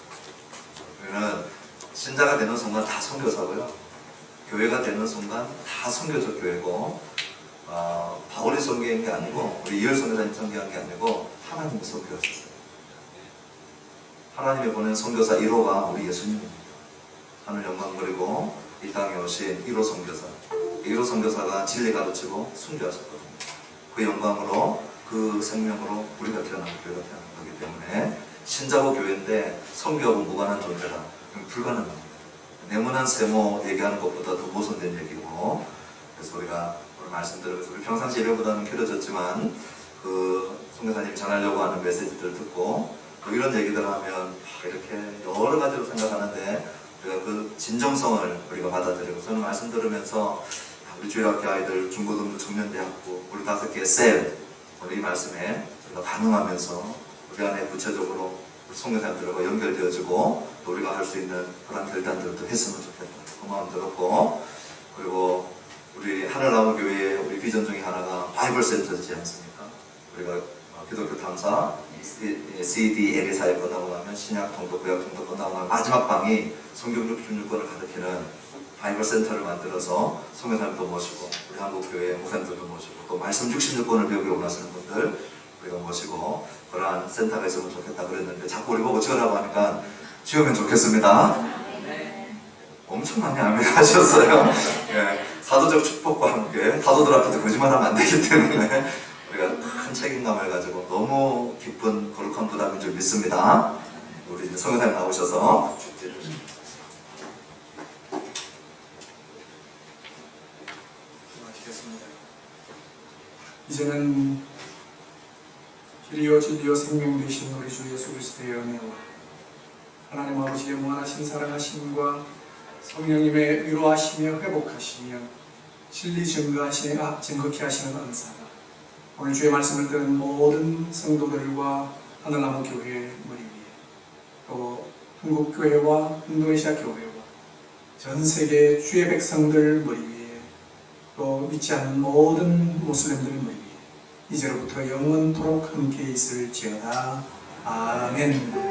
우리는 신자가 되는 순간 다 선교사고요, 교회가 되는 순간 다 선교적 교회고, 바울이 선교한 게 아니고 우리 이열 선교사님 선교한 게 아니고 하나님이 선교하셨어요. 하나님이 보낸 선교사 1호가 우리 예수님입니다. 하늘 영광 그리고 이 땅에 오신 1호 선교사. 1호 선교사가 진리 가르치고 순교하셨거든요. 그 영광으로, 그 생명으로 우리가 태어난 교회가 태어난 거기 때문에 신자고 교회인데 선교하고 무관한 존재다. 불가능합니다. 네모난 세모 얘기하는 것보다 더 모순된 얘기고, 그래서 우리가 오늘 말씀 들으면서 우리 평상시 예배보다는 길어졌지만 그 선교사님이 전하려고 하는 메시지들 듣고 또 이런 얘기들 하면 이렇게 여러 가지로 생각하는데 우리가 그 진정성을 우리가 받아들이고, 저는 말씀 들으면서 우리 주일학교 아이들, 중고등부, 청년대학부, 우리 5개 셀, 우리 이 말씀에 우리가 반응하면서 우리 안에 구체적으로 선교사님들과 연결되어지고 또 우리가 할 수 있는 그런 결단들도 했으면 좋겠다, 그 마음 들었고, 그리고 우리 하늘나무 교회의 우리 비전 중에 하나가 바이블 센터지 않습니까? 우리가 기독교 탐사 CDL의 사회 끝나고 나면 신약 통독, 구약 통독 끝나고 나면 마지막 방이 성경 66권을 가르치는 바이블 센터를 만들어서 선교사님도 모시고 우리 한국교회 목사님들도 모시고 또 말씀 66권을 배우기 원하시는 분들 우리가 모시고 그러한 센터가 있으면 좋겠다 그랬는데 자꾸 우리 보고 지으라고 하니까 지으면 좋겠습니다. 엄청 많이 아멘하셨어요. 예, 사도적 축복과 함께 사도들 앞에서 거짓말하면 안 되기 때문에 우리가 큰 책임감을 가지고 너무 기쁜 거룩한 부담인 줄 믿습니다. 우리 이제 성교사님 나오셔서 축제를 기도하시겠습니다. 이제는 길이요 진리요 생명 되신 우리 주 예수 그리스도의 은혜와 하나님 아버지의 무한하신 사랑하심과 성령님의 위로하시며 회복하시며 진리 증거케 하시는 은사가 오늘 주의 말씀을 듣는 모든 성도들과 하늘나무 교회 머리 위에 또 한국교회와 인도네시아 교회와 전 세계 주의 백성들 머리 위에 또 믿지 않는 모든 모슬림들 머리 위에 이제로부터 영원토록 함께 있을지어다. 아멘.